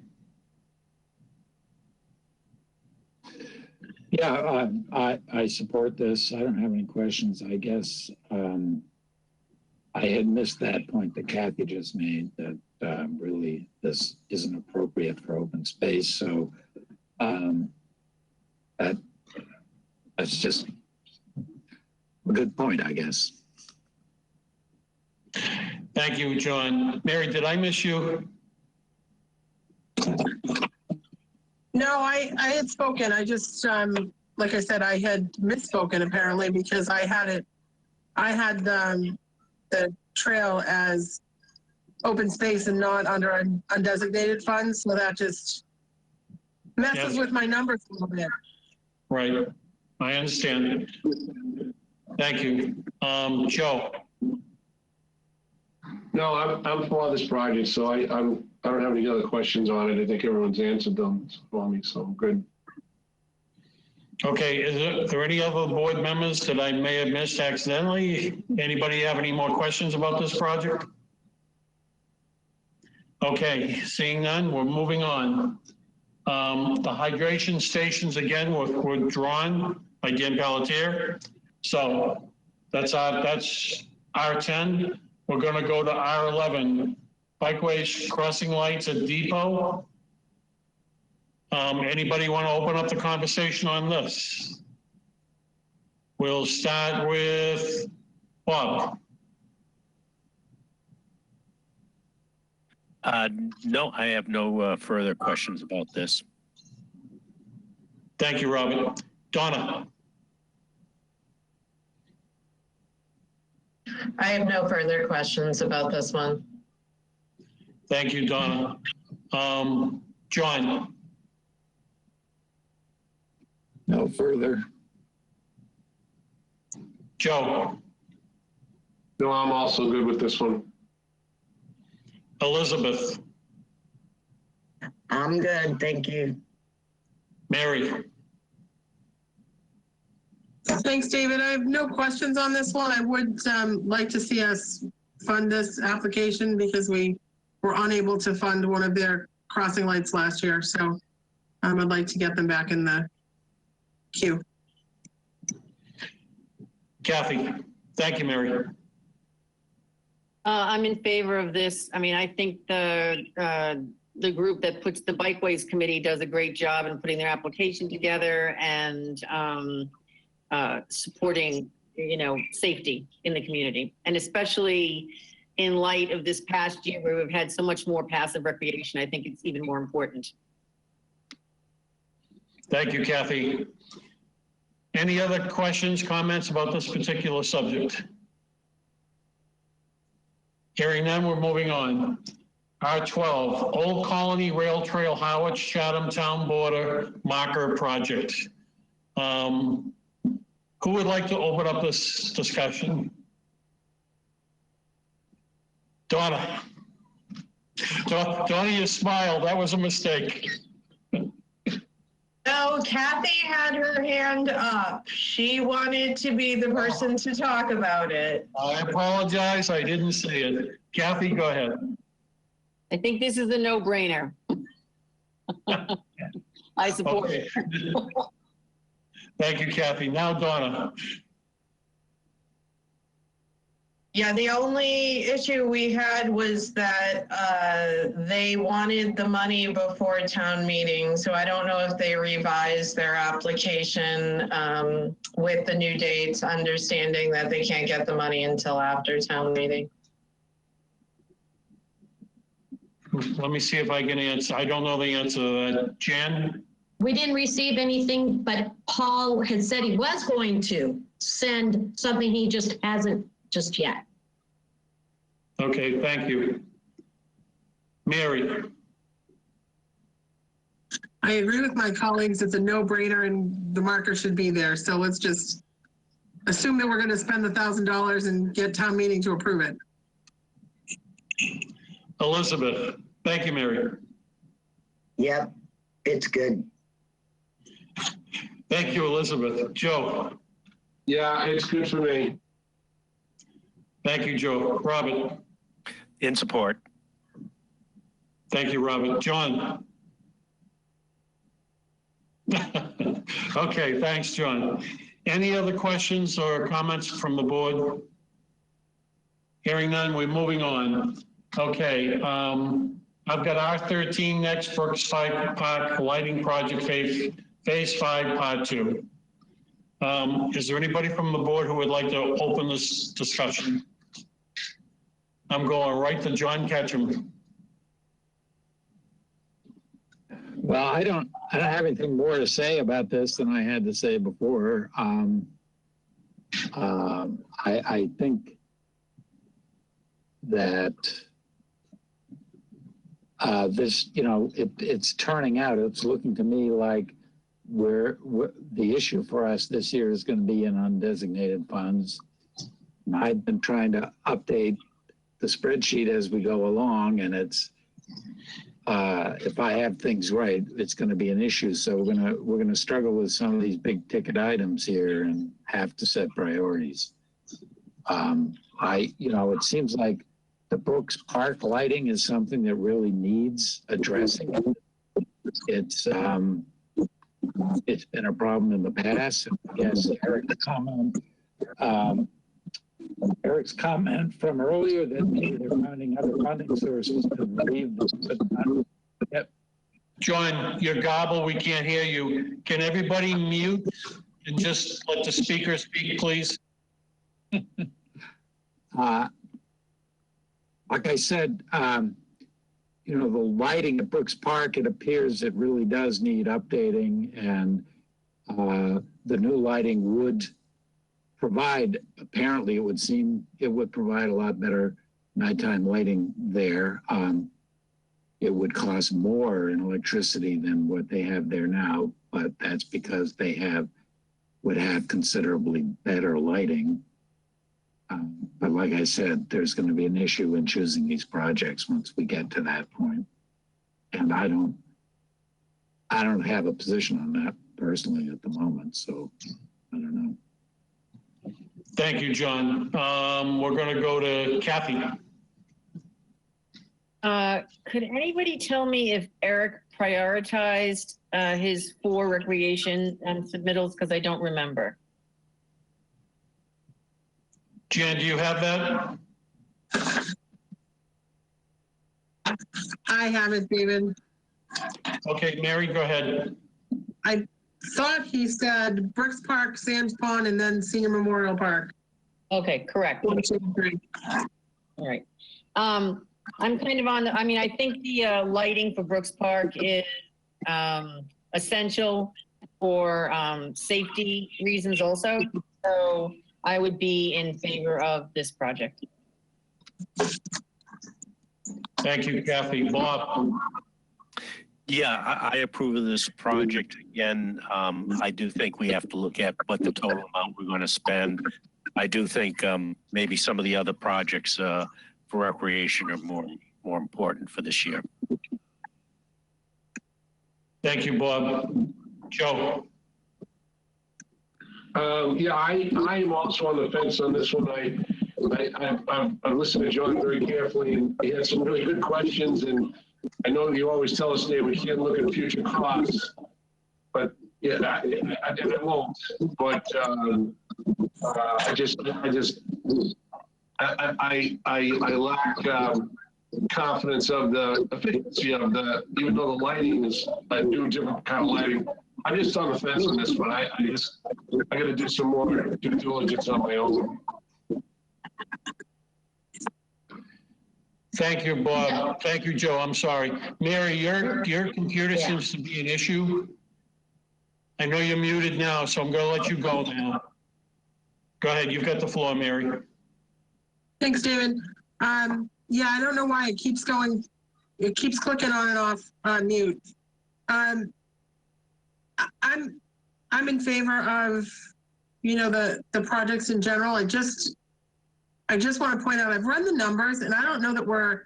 Yeah, I support this. I don't have any questions. I guess I had missed that point that Kathy just made, that really this isn't appropriate for open space. So that's just a good point, I guess. Thank you, John. Mary, did I miss you? No, I had spoken. I just, like I said, I had misspoken apparently, because I had the trail as open space and not under undesignated funds. So that just messes with my numbers a little bit. Right. I understand. Thank you. Joe. No, I'm for this project, so I don't have any other questions on it. I think everyone's answered them for me, so I'm good. Okay, are there any other board members that I may have missed accidentally? Anybody have any more questions about this project? Okay, seeing none, we're moving on. The hydration stations again were withdrawn by Dan Pelletier. So that's R10. We're going to go to R11. Bikeways crossing lights at Depot. Anybody want to open up the conversation on this? We'll start with Bob. No, I have no further questions about this. Thank you, Robert. Donna. I have no further questions about this one. Thank you, Donna. John. No further. Joe. No, I'm also good with this one. Elizabeth. I'm good, thank you. Mary. Thanks, David. I have no questions on this one. I would like to see us fund this application because we were unable to fund one of their crossing lights last year. So I'd like to get them back in the queue. Kathy. Thank you, Mary. I'm in favor of this. I mean, I think the group that puts the Bikeways Committee does a great job in putting their application together and supporting, safety in the community. And especially in light of this past year where we've had so much more passive recreation, I think it's even more important. Thank you, Kathy. Any other questions, comments about this particular subject? Hearing none, we're moving on. R12, Old Colony Rail Trail, Harwich Chatham Town Border Marker Project. Who would like to open up this discussion? Donna. Donna, you smiled. That was a mistake. No, Kathy had her hand up. She wanted to be the person to talk about it. I apologize. I didn't see it. Kathy, go ahead. I think this is a no-brainer. I support it. Thank you, Kathy. Now, Donna. Yeah, the only issue we had was that they wanted the money before town meeting. So I don't know if they revised their application with the new dates, understanding that they can't get the money until after town meeting. Let me see if I can answer. I don't know the answer to that. Jan? We didn't receive anything, but Paul had said he was going to send something. He just hasn't just yet. Okay, thank you. Mary? I agree with my colleagues. It's a no-brainer and the marker should be there. So let's just assume that we're going to spend the $1,000 and get town meeting to approve it. Elizabeth? Thank you, Mary. Yep, it's good. Thank you, Elizabeth. Joe? Yeah, it's good for me. Thank you, Joe. Robert? In support. Thank you, Robert. John? Okay, thanks, John. Any other questions or comments from the board? Hearing none, we're moving on. Okay, I've got R13 next, Brookside Park Lighting Project Phase 5, Part 2. Is there anybody from the board who would like to open this discussion? I'm going right to John Ketchum. Well, I don't have anything more to say about this than I had to say before. I think that this, you know, it's turning out, it's looking to me like the issue for us this year is going to be in undesignated funds. I've been trying to update the spreadsheet as we go along, and it's, if I have things right, it's going to be an issue. So we're gonna struggle with some of these big ticket items here and have to set priorities. You know, it seems like the Brooks Park lighting is something that really needs addressing. It's been a problem in the past. Yes, Eric's comment from earlier that maybe they're finding other funding sources to relieve the. Yep. John, you're garbled. We can't hear you. Can everybody mute and just let the speaker speak, please? Like I said, you know, the lighting at Brooks Park, it appears it really does need updating, and the new lighting would provide, apparently it would seem, it would provide a lot better nighttime lighting there. It would cost more in electricity than what they have there now, but that's because they would have considerably better lighting. But like I said, there's going to be an issue in choosing these projects once we get to that point. And I don't have a position on that personally at the moment, so I don't know. Thank you, John. We're going to go to Kathy. Could anybody tell me if Eric prioritized his 4 recreation submittals? Because I don't remember. Jan, do you have that? I have it, David. Okay, Mary, go ahead. I thought he said Brooks Park, Sands Pond, and then Senior Memorial Park. Okay, correct. 1, 2, 3. All right. I'm kind of on the, I mean, I think the lighting for Brooks Park is essential for safety reasons also. So I would be in favor of this project. Thank you, Kathy. Bob? Yeah, I approve of this project. Again, I do think we have to look at what the total amount we're going to spend. I do think maybe some of the other projects for recreation are more important for this year. Thank you, Bob. Joe? Yeah, I am also on the fence on this one. I've listened to John very carefully, and he had some really good questions. And I know you always tell us, Dave, we can't look at future costs, but yeah, and I won't. But I lack confidence of the efficiency of even though the lighting is a new different kind of lighting. I'm just on the fence on this one. I got to do some more due diligence on my own. Thank you, Bob. Thank you, Joe. I'm sorry. Mary, your computer seems to be an issue. I know you're muted now, so I'm going to let you go now. Go ahead. You've got the floor, Mary. Thanks, David. Yeah, I don't know why it keeps going. It keeps clicking on and off mute. I'm in favor of, you know, the projects in general. I just want to point out, I've run the numbers, and I don't know that we're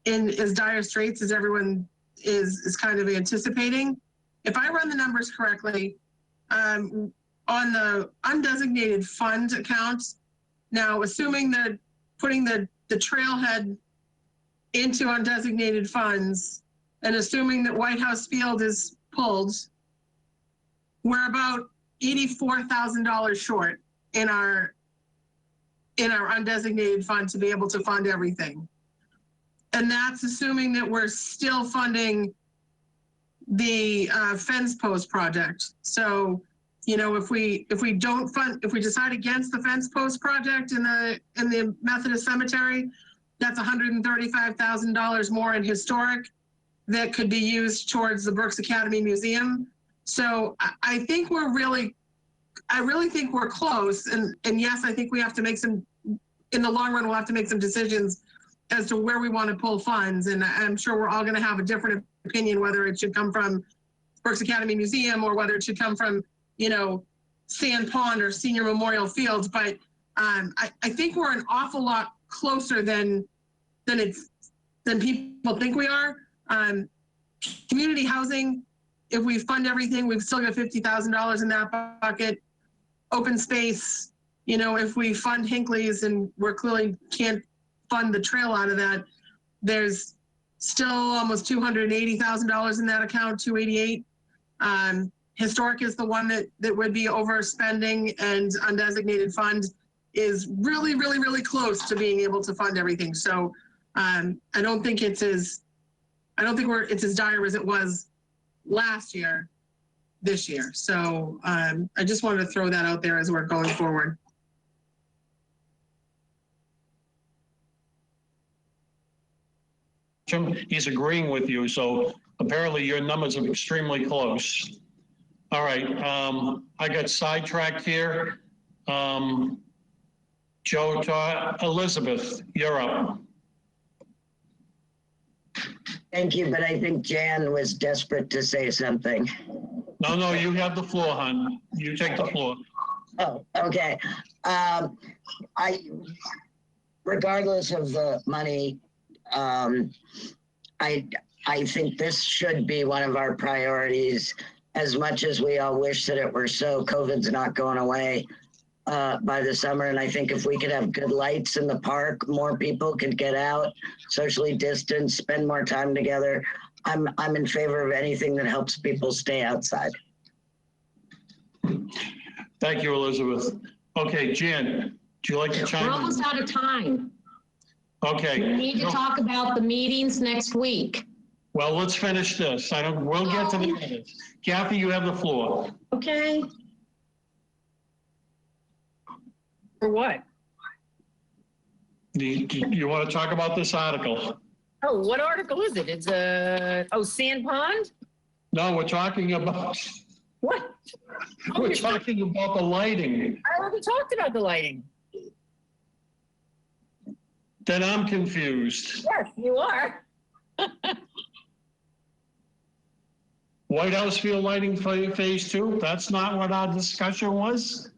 in as dire straits as everyone is kind of anticipating. If I run the numbers correctly, on the undesignated fund account, now assuming that putting the trailhead into undesignated funds and assuming that White House Field is pulled, we're about $84,000 short in our undesignated fund to be able to fund everything. And that's assuming that we're still funding the fence post project. So, you know, if we decide against the fence post project in the Methodist Cemetery, that's $135,000 more in historic that could be used towards the Brooks Academy Museum. So I think I really think we're close. And yes, I think we have to make in the long run, we'll have to make some decisions as to where we want to pull funds. And I'm sure we're all going to have a different opinion, whether it should come from Brooks Academy Museum or whether it should come from, you know, Sand Pond or Senior Memorial Fields. But I think we're an awful lot closer than people think we are. Community housing, if we fund everything, we've still got $50,000 in that bucket. Open space, you know, if we fund Hinckley's and we're clearly can't fund the trail out of that, there's still almost $280,000 in that account, 288. Historic is the one that would be overspending, and undesignated fund is really, really, really close to being able to fund everything. So I don't think it's as dire as it was last year, this year. So I just wanted to throw that out there as we're going forward. Jim, he's agreeing with you, so apparently your numbers are extremely close. All right, I got sidetracked here. Elizabeth, you're up. Thank you, but I think Jan was desperate to say something. No, you have the floor, hon. You take the floor. Oh, okay. Regardless of the money, I think this should be one of our priorities. As much as we all wish that it were so, COVID's not going away by the summer. And I think if we could have good lights in the park, more people could get out, socially distance, spend more time together. I'm in favor of anything that helps people stay outside. Thank you, Elizabeth. Okay, Jan, do you like to chime in? We're almost out of time. Okay. We need to talk about the meetings next week. Well, let's finish this. We'll get to the minutes. Kathy, you have the floor. Okay. For what? You want to talk about this article? Oh, what article is it? It's Sand Pond? No, we're talking about. What? We're talking about the lighting. I already talked about the lighting. Then I'm confused. Yes, you are. White House field lighting phase 2? That's not what our discussion was?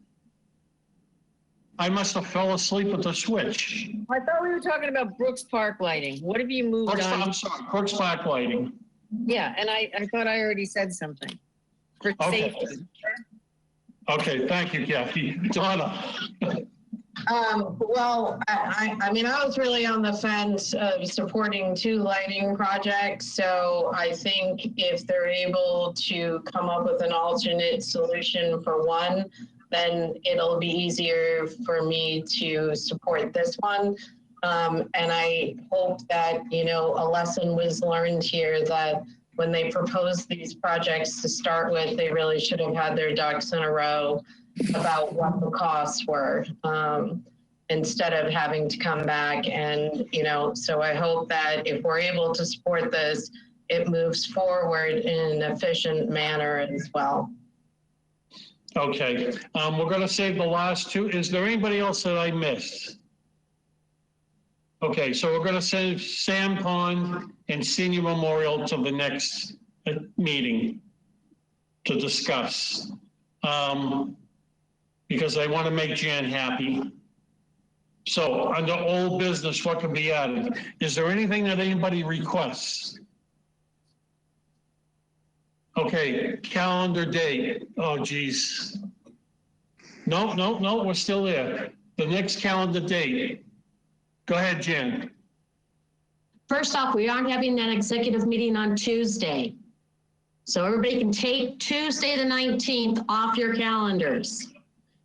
I must have fell asleep at the switch. I thought we were talking about Brooks Park lighting. What have you moved on? I'm sorry, Brooks Park lighting. Yeah, and I thought I already said something. For safety. Okay, thank you, Kathy. Donna. Well, I mean, I was really on the fence of supporting 2 lighting projects. So I think if they're able to come up with an alternate solution for one, then it'll be easier for me to support this one. And I hope that, you know, a lesson was learned here that when they proposed these projects to start with, they really should have had their ducks in a row about what the costs were, instead of having to come back. And, you know, so I hope that if we're able to support this, it moves forward in an efficient manner as well. Okay, we're going to save the last 2. Is there anybody else that I missed? Okay, so we're going to send Sand Pond and Senior Memorial to the next meeting to discuss. Because I want to make Jan happy. So under old business, what can be added? Is there anything that anybody requests? Okay, calendar date. Oh, geez. No, we're still there. The next calendar date. Go ahead, Jan. First off, we aren't having an executive meeting on Tuesday. So everybody can take Tuesday the 19th off your calendars.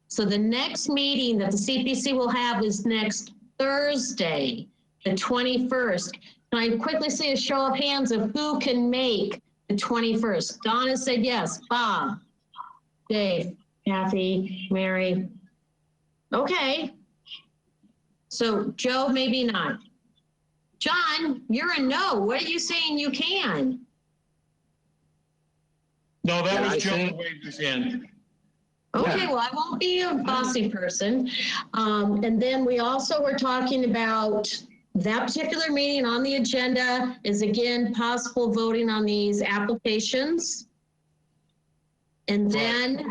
So the next meeting that the CPC will have is next Thursday, the 21st. Can I quickly see a show of hands of who can make the 21st? Donna said yes. Bob, Dave, Kathy, Mary. Okay. So Joe, maybe not. John, you're a no. What are you saying you can? No, that was Joe who waved his hand. Okay, well, I won't be a bossy person. And then we also were talking about That particular meeting on the agenda is again possible voting on these applications. And then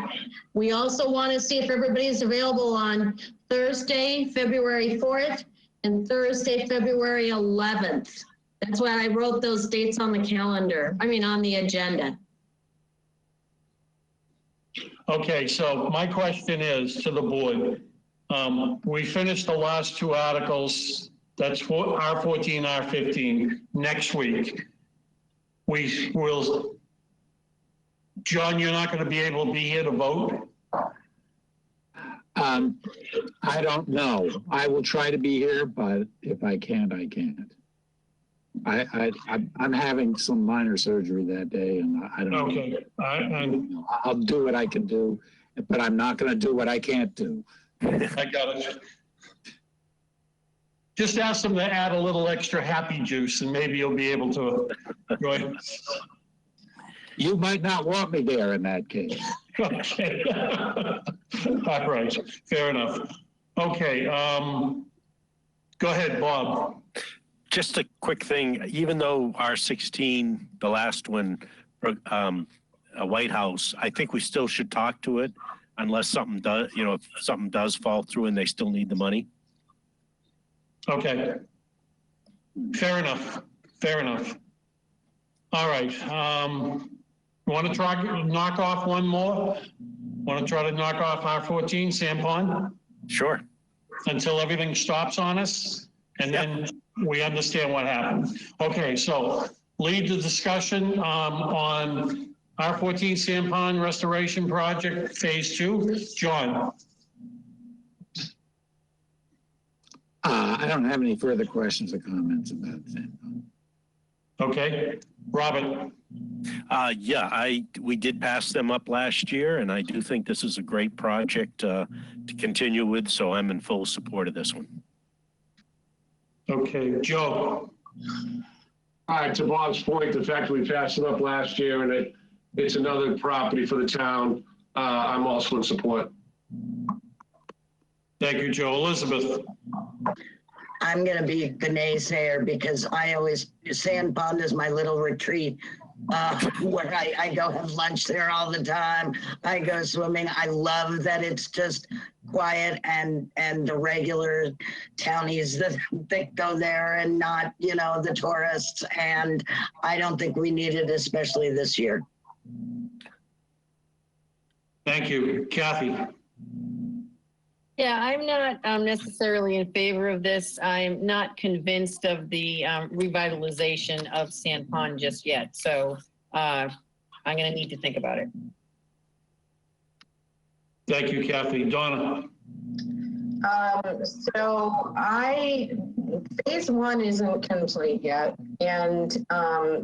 we also want to see if everybody is available on Thursday, February 4th and Thursday, February 11th. That's why I wrote those dates on the calendar. I mean, on the agenda. Okay, so my question is to the board. We finished the last two articles. That's for R14, R15 next week. We will, John, you're not going to be able to be here to vote? I don't know. I will try to be here, but if I can't, I can't. I'm having some minor surgery that day, and I don't Okay. know. I'll do what I can do, but I'm not going to do what I can't do. I got it. Just ask them to add a little extra happy juice, and maybe you'll be able to join. You might not want me there in that case. Okay. All right. Fair enough. Okay. Go ahead, Bob. Just a quick thing, even though R16, the last one, White House, I think we still should talk to it unless something does, you know, if something does fall through and they still need the money. Okay. Fair enough. Fair enough. All right. Want to try knock off one more? Want to try to knock off R14, Sam Pond? Sure. Until everything stops on us, and then we understand what happened. Okay, so lead the discussion on R14 Sam Pond Restoration Project Phase 2. John. I don't have any further questions or comments about that. Okay, Robert. We did pass them up last year, and I do think this is a great project to continue with, so I'm in full support of this one. Okay, Joe. All right, to Bob's point, the fact that we passed it up last year and it's another property for the town, I'm also in support. Thank you, Joe. Elizabeth. I'm going to be the naysayer because Sand Pond is my little retreat where I go have lunch there all the time. I go swimming. I love that it's just quiet and the regular townies that go there and not, you know, the tourists. And I don't think we need it, especially this year. Thank you. Kathy. Yeah, I'm not necessarily in favor of this. I'm not convinced of the revitalization of Sand Pond just yet. So I'm going to need to think about it. Thank you, Kathy. Donna. So phase 1 isn't complete yet, and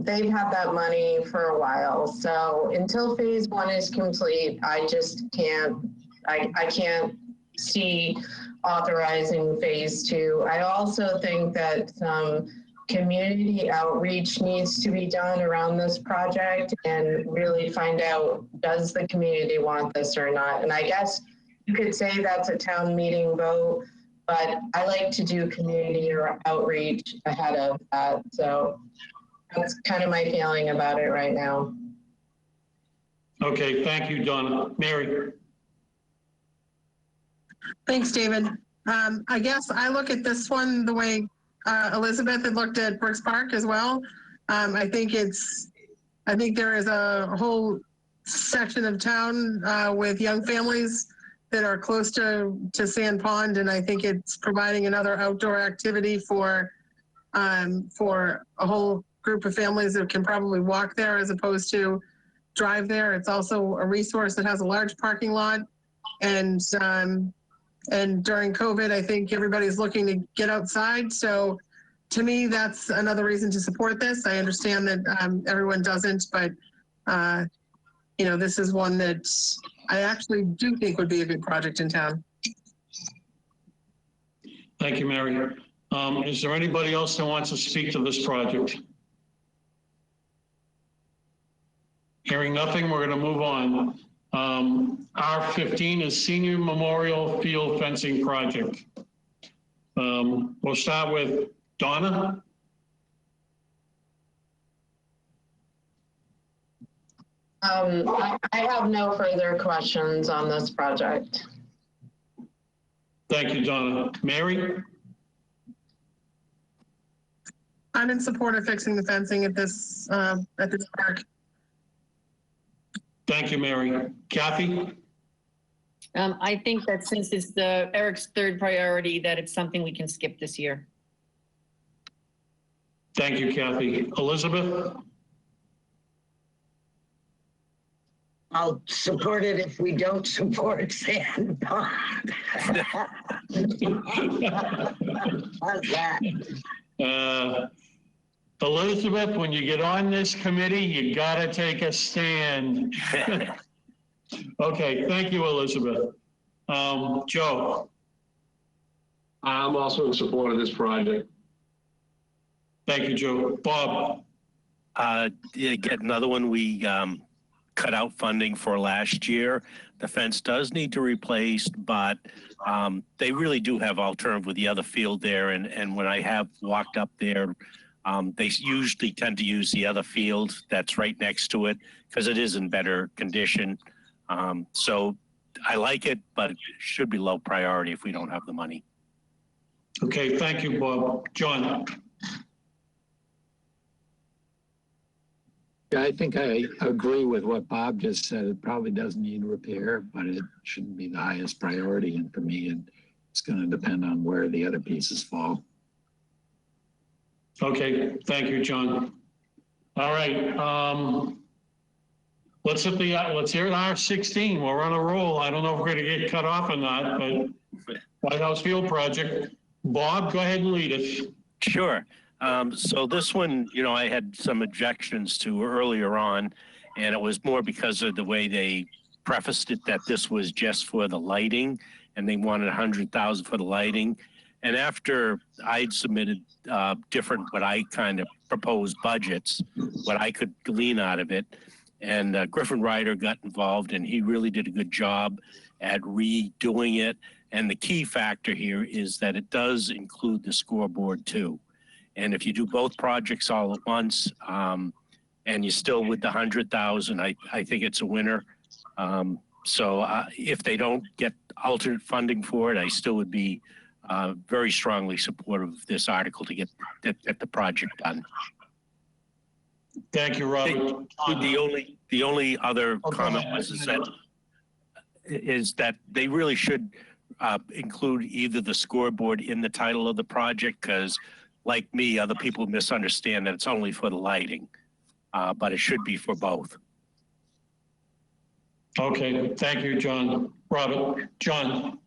they've had that money for a while. So until phase 1 is complete, I just can't, I can't see authorizing phase 2. I also think that some community outreach needs to be done around this project and really find out, does the community want this or not? And I guess you could say that's a town meeting vote, but I like to do community outreach ahead of that. So that's kind of my feeling about it right now. Okay, thank you, Donna. Mary. Thanks, David. I guess I look at this one the way Elizabeth had looked at Brooks Park as well. I think there is a whole section of town with young families that are close to Sand Pond, and I think it's providing another outdoor activity for a whole group of families that can probably walk there as opposed to drive there. It's also a resource that has a large parking lot, and during COVID, I think everybody's looking to get outside. So to me, that's another reason to support this. I understand that everyone doesn't, but you know, this is one that I actually do think would be a good project in town. Thank you, Mary. Is there anybody else that wants to speak to this project? Hearing nothing, we're going to move on. R15 is Senior Memorial Field Fencing Project. We'll start with Donna? I have no further questions on this project. Thank you, Donna. Mary? I'm in support of fixing the fencing at this park. Thank you, Mary. Kathy? I think that since it's Eric's third priority, that it's something we can skip this year. Thank you, Kathy. Elizabeth? I'll support it if we don't support sand pond. How's that? Elizabeth, when you get on this committee, you gotta take a stand. Okay, thank you, Elizabeth. Joe? I'm also in support of this project. Thank you, Joe. Bob? Get another one. We cut out funding for last year. The fence does need to replace, but they really do have alternative with the other field there. And when I have walked up there, they usually tend to use the other field that's right next to it because it is in better condition. So I like it, but it should be low priority if we don't have the money. Okay, thank you, Bob. John? Yeah, I think I agree with what Bob just said. It probably doesn't need repair, but it shouldn't be the highest priority. And for me, it's going to depend on where the other pieces fall. Okay, thank you, John. All right, let's hear it R16. We're on a roll. I don't know if we're going to get cut off or not, but White House Field Project. Bob, go ahead and lead us. Sure. So this one, I had some objections to earlier on, and it was more because of the way they prefaced it that this was just for the lighting, and they wanted $100,000 for the lighting. And after I'd submitted different, what I kind of proposed budgets, what I could glean out of it, and Griffin Ryder got involved, and he really did a good job at redoing it. And the key factor here is that it does include the scoreboard too. And if you do both projects all at once, and you're still with the 100,000, I think it's a winner. So if they don't get alternate funding for it, I still would be very strongly supportive of this article to get the project done. Thank you, Robert. The only other comment is that they really should include either the scoreboard in the title of the project, because like me, other people misunderstand that it's only for the lighting, but it should be for both. Okay, thank you, John. Robert, John.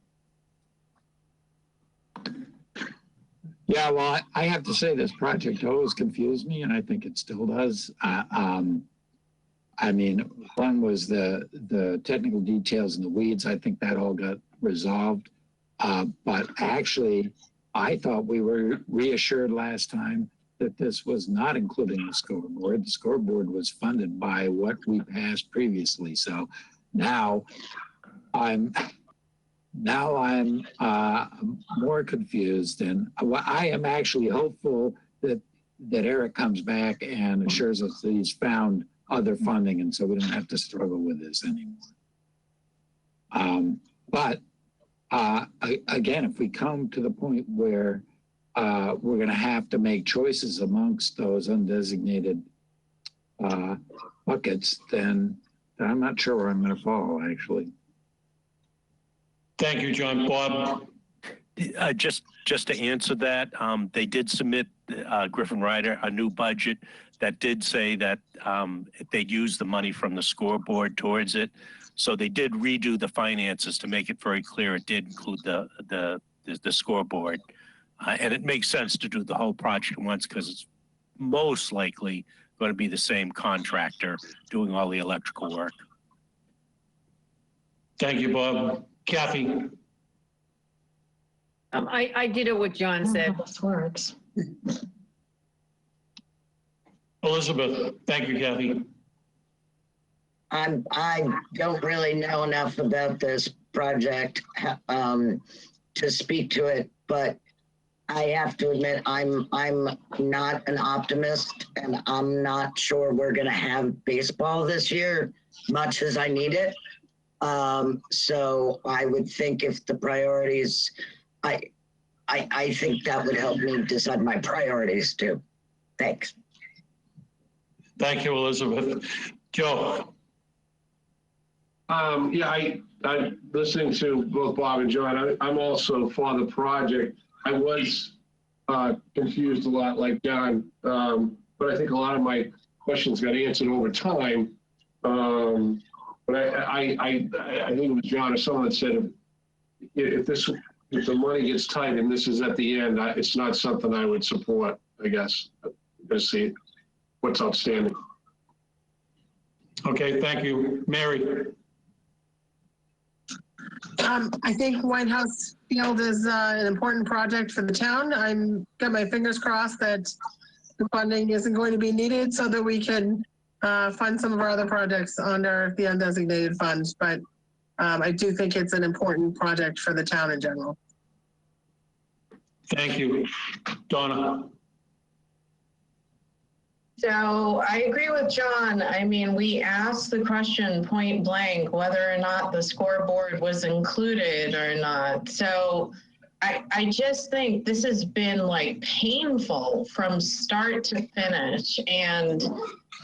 Yeah, well, I have to say this project always confused me, and I think it still does. I mean, one was the technical details and the weeds. I think that all got resolved. But actually, I thought we were reassured last time that this was not including the scoreboard. The scoreboard was funded by what we passed previously. So now I'm more confused, and I am actually hopeful that Eric comes back and assures us that he's found other funding, and so we don't have to struggle with this anymore. Again, if we come to the point where we're going to have to make choices amongst those undesignated buckets, then I'm not sure where I'm going to fall, actually. Thank you, John. Bob? Just to answer that, they did submit, Griffin Ryder, a new budget that did say that they'd use the money from the scoreboard towards it. So they did redo the finances to make it very clear it did include the scoreboard. And it makes sense to do the whole project once because it's most likely going to be the same contractor doing all the electrical work. Thank you, Bob. Kathy? I did it what John said. This works. Elizabeth? Thank you, Kathy. I don't really know enough about this project to speak to it, but I have to admit, I'm not an optimist, and I'm not sure we're going to have baseball this year, much as I need it. So I would think if the priorities, I think that would help me decide my priorities too. Thanks. Thank you, Elizabeth. Joe. Yeah, I'm listening to both Bob and John. I'm also for the project. I was confused a lot like John, but I think a lot of my questions got answered over time. But I think it was John or someone that said, if the money gets tight and this is at the end, it's not something I would support, I guess. Let's see what's outstanding. Okay, thank you. Mary. I think White House Field is an important project for the town. I'm got my fingers crossed that the funding isn't going to be needed so that we can fund some of our other projects under the undesignated funds. But I do think it's an important project for the town in general. Thank you. Donna. So I agree with John. I mean, we asked the question point blank whether or not the scoreboard was included or not. So I just think this has been like painful from start to finish. And,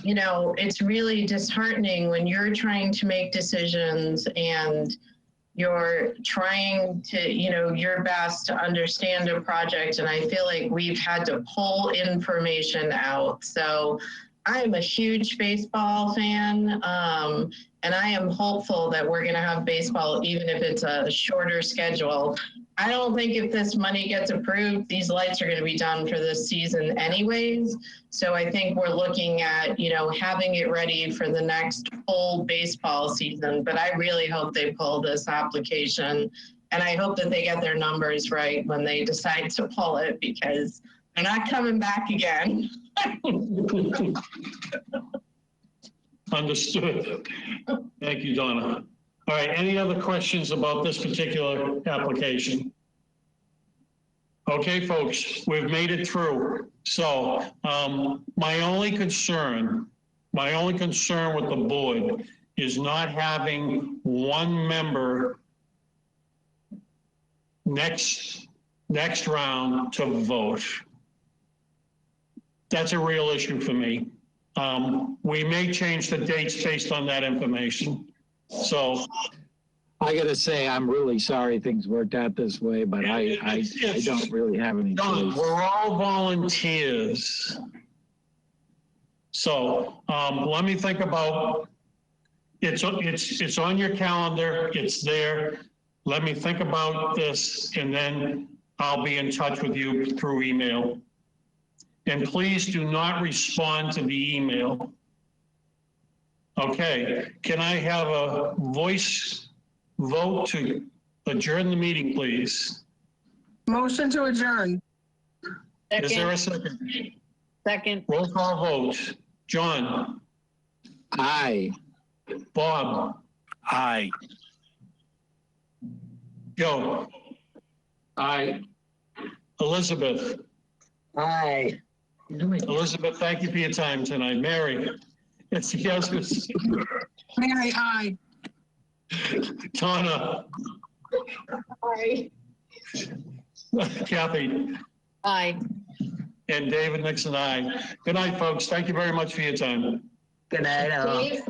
you know, it's really disheartening when you're trying to make decisions and you're trying to, you know, your best to understand a project. And I feel like we've had to pull information out. So I'm a huge baseball fan. And I am hopeful that we're going to have baseball, even if it's a shorter schedule. I don't think if this money gets approved, these lights are going to be done for this season anyways. So I think we're looking at, you know, having it ready for the next full baseball season. But I really hope they pull this application. And I hope that they get their numbers right when they decide to pull it, because they're not coming back again. Understood. Thank you, Donna. All right, any other questions about this particular application? Okay, folks, we've made it through. So my only concern with the board is not having one member next round to vote. That's a real issue for me. We may change the dates based on that information. So I got to say, I'm really sorry things worked out this way, but I don't really have any choice. We're all volunteers. So let me think about, it's on your calendar, it's there. Let me think about this, and then I'll be in touch with you through email. And please do not respond to the email. Okay, can I have a voice vote to adjourn the meeting, please? Motion to adjourn. Second. Is there a second? Second. Roll call vote. John? Aye. Bob? Aye. Joe? Aye. Elizabeth? Aye. Elizabeth, thank you for your time tonight. Mary? It's yes. Mary, aye. Donna? Aye. Kathy? Aye. And David Nixon, aye. Good night, folks. Thank you very much for your time. Good night, all. Dave?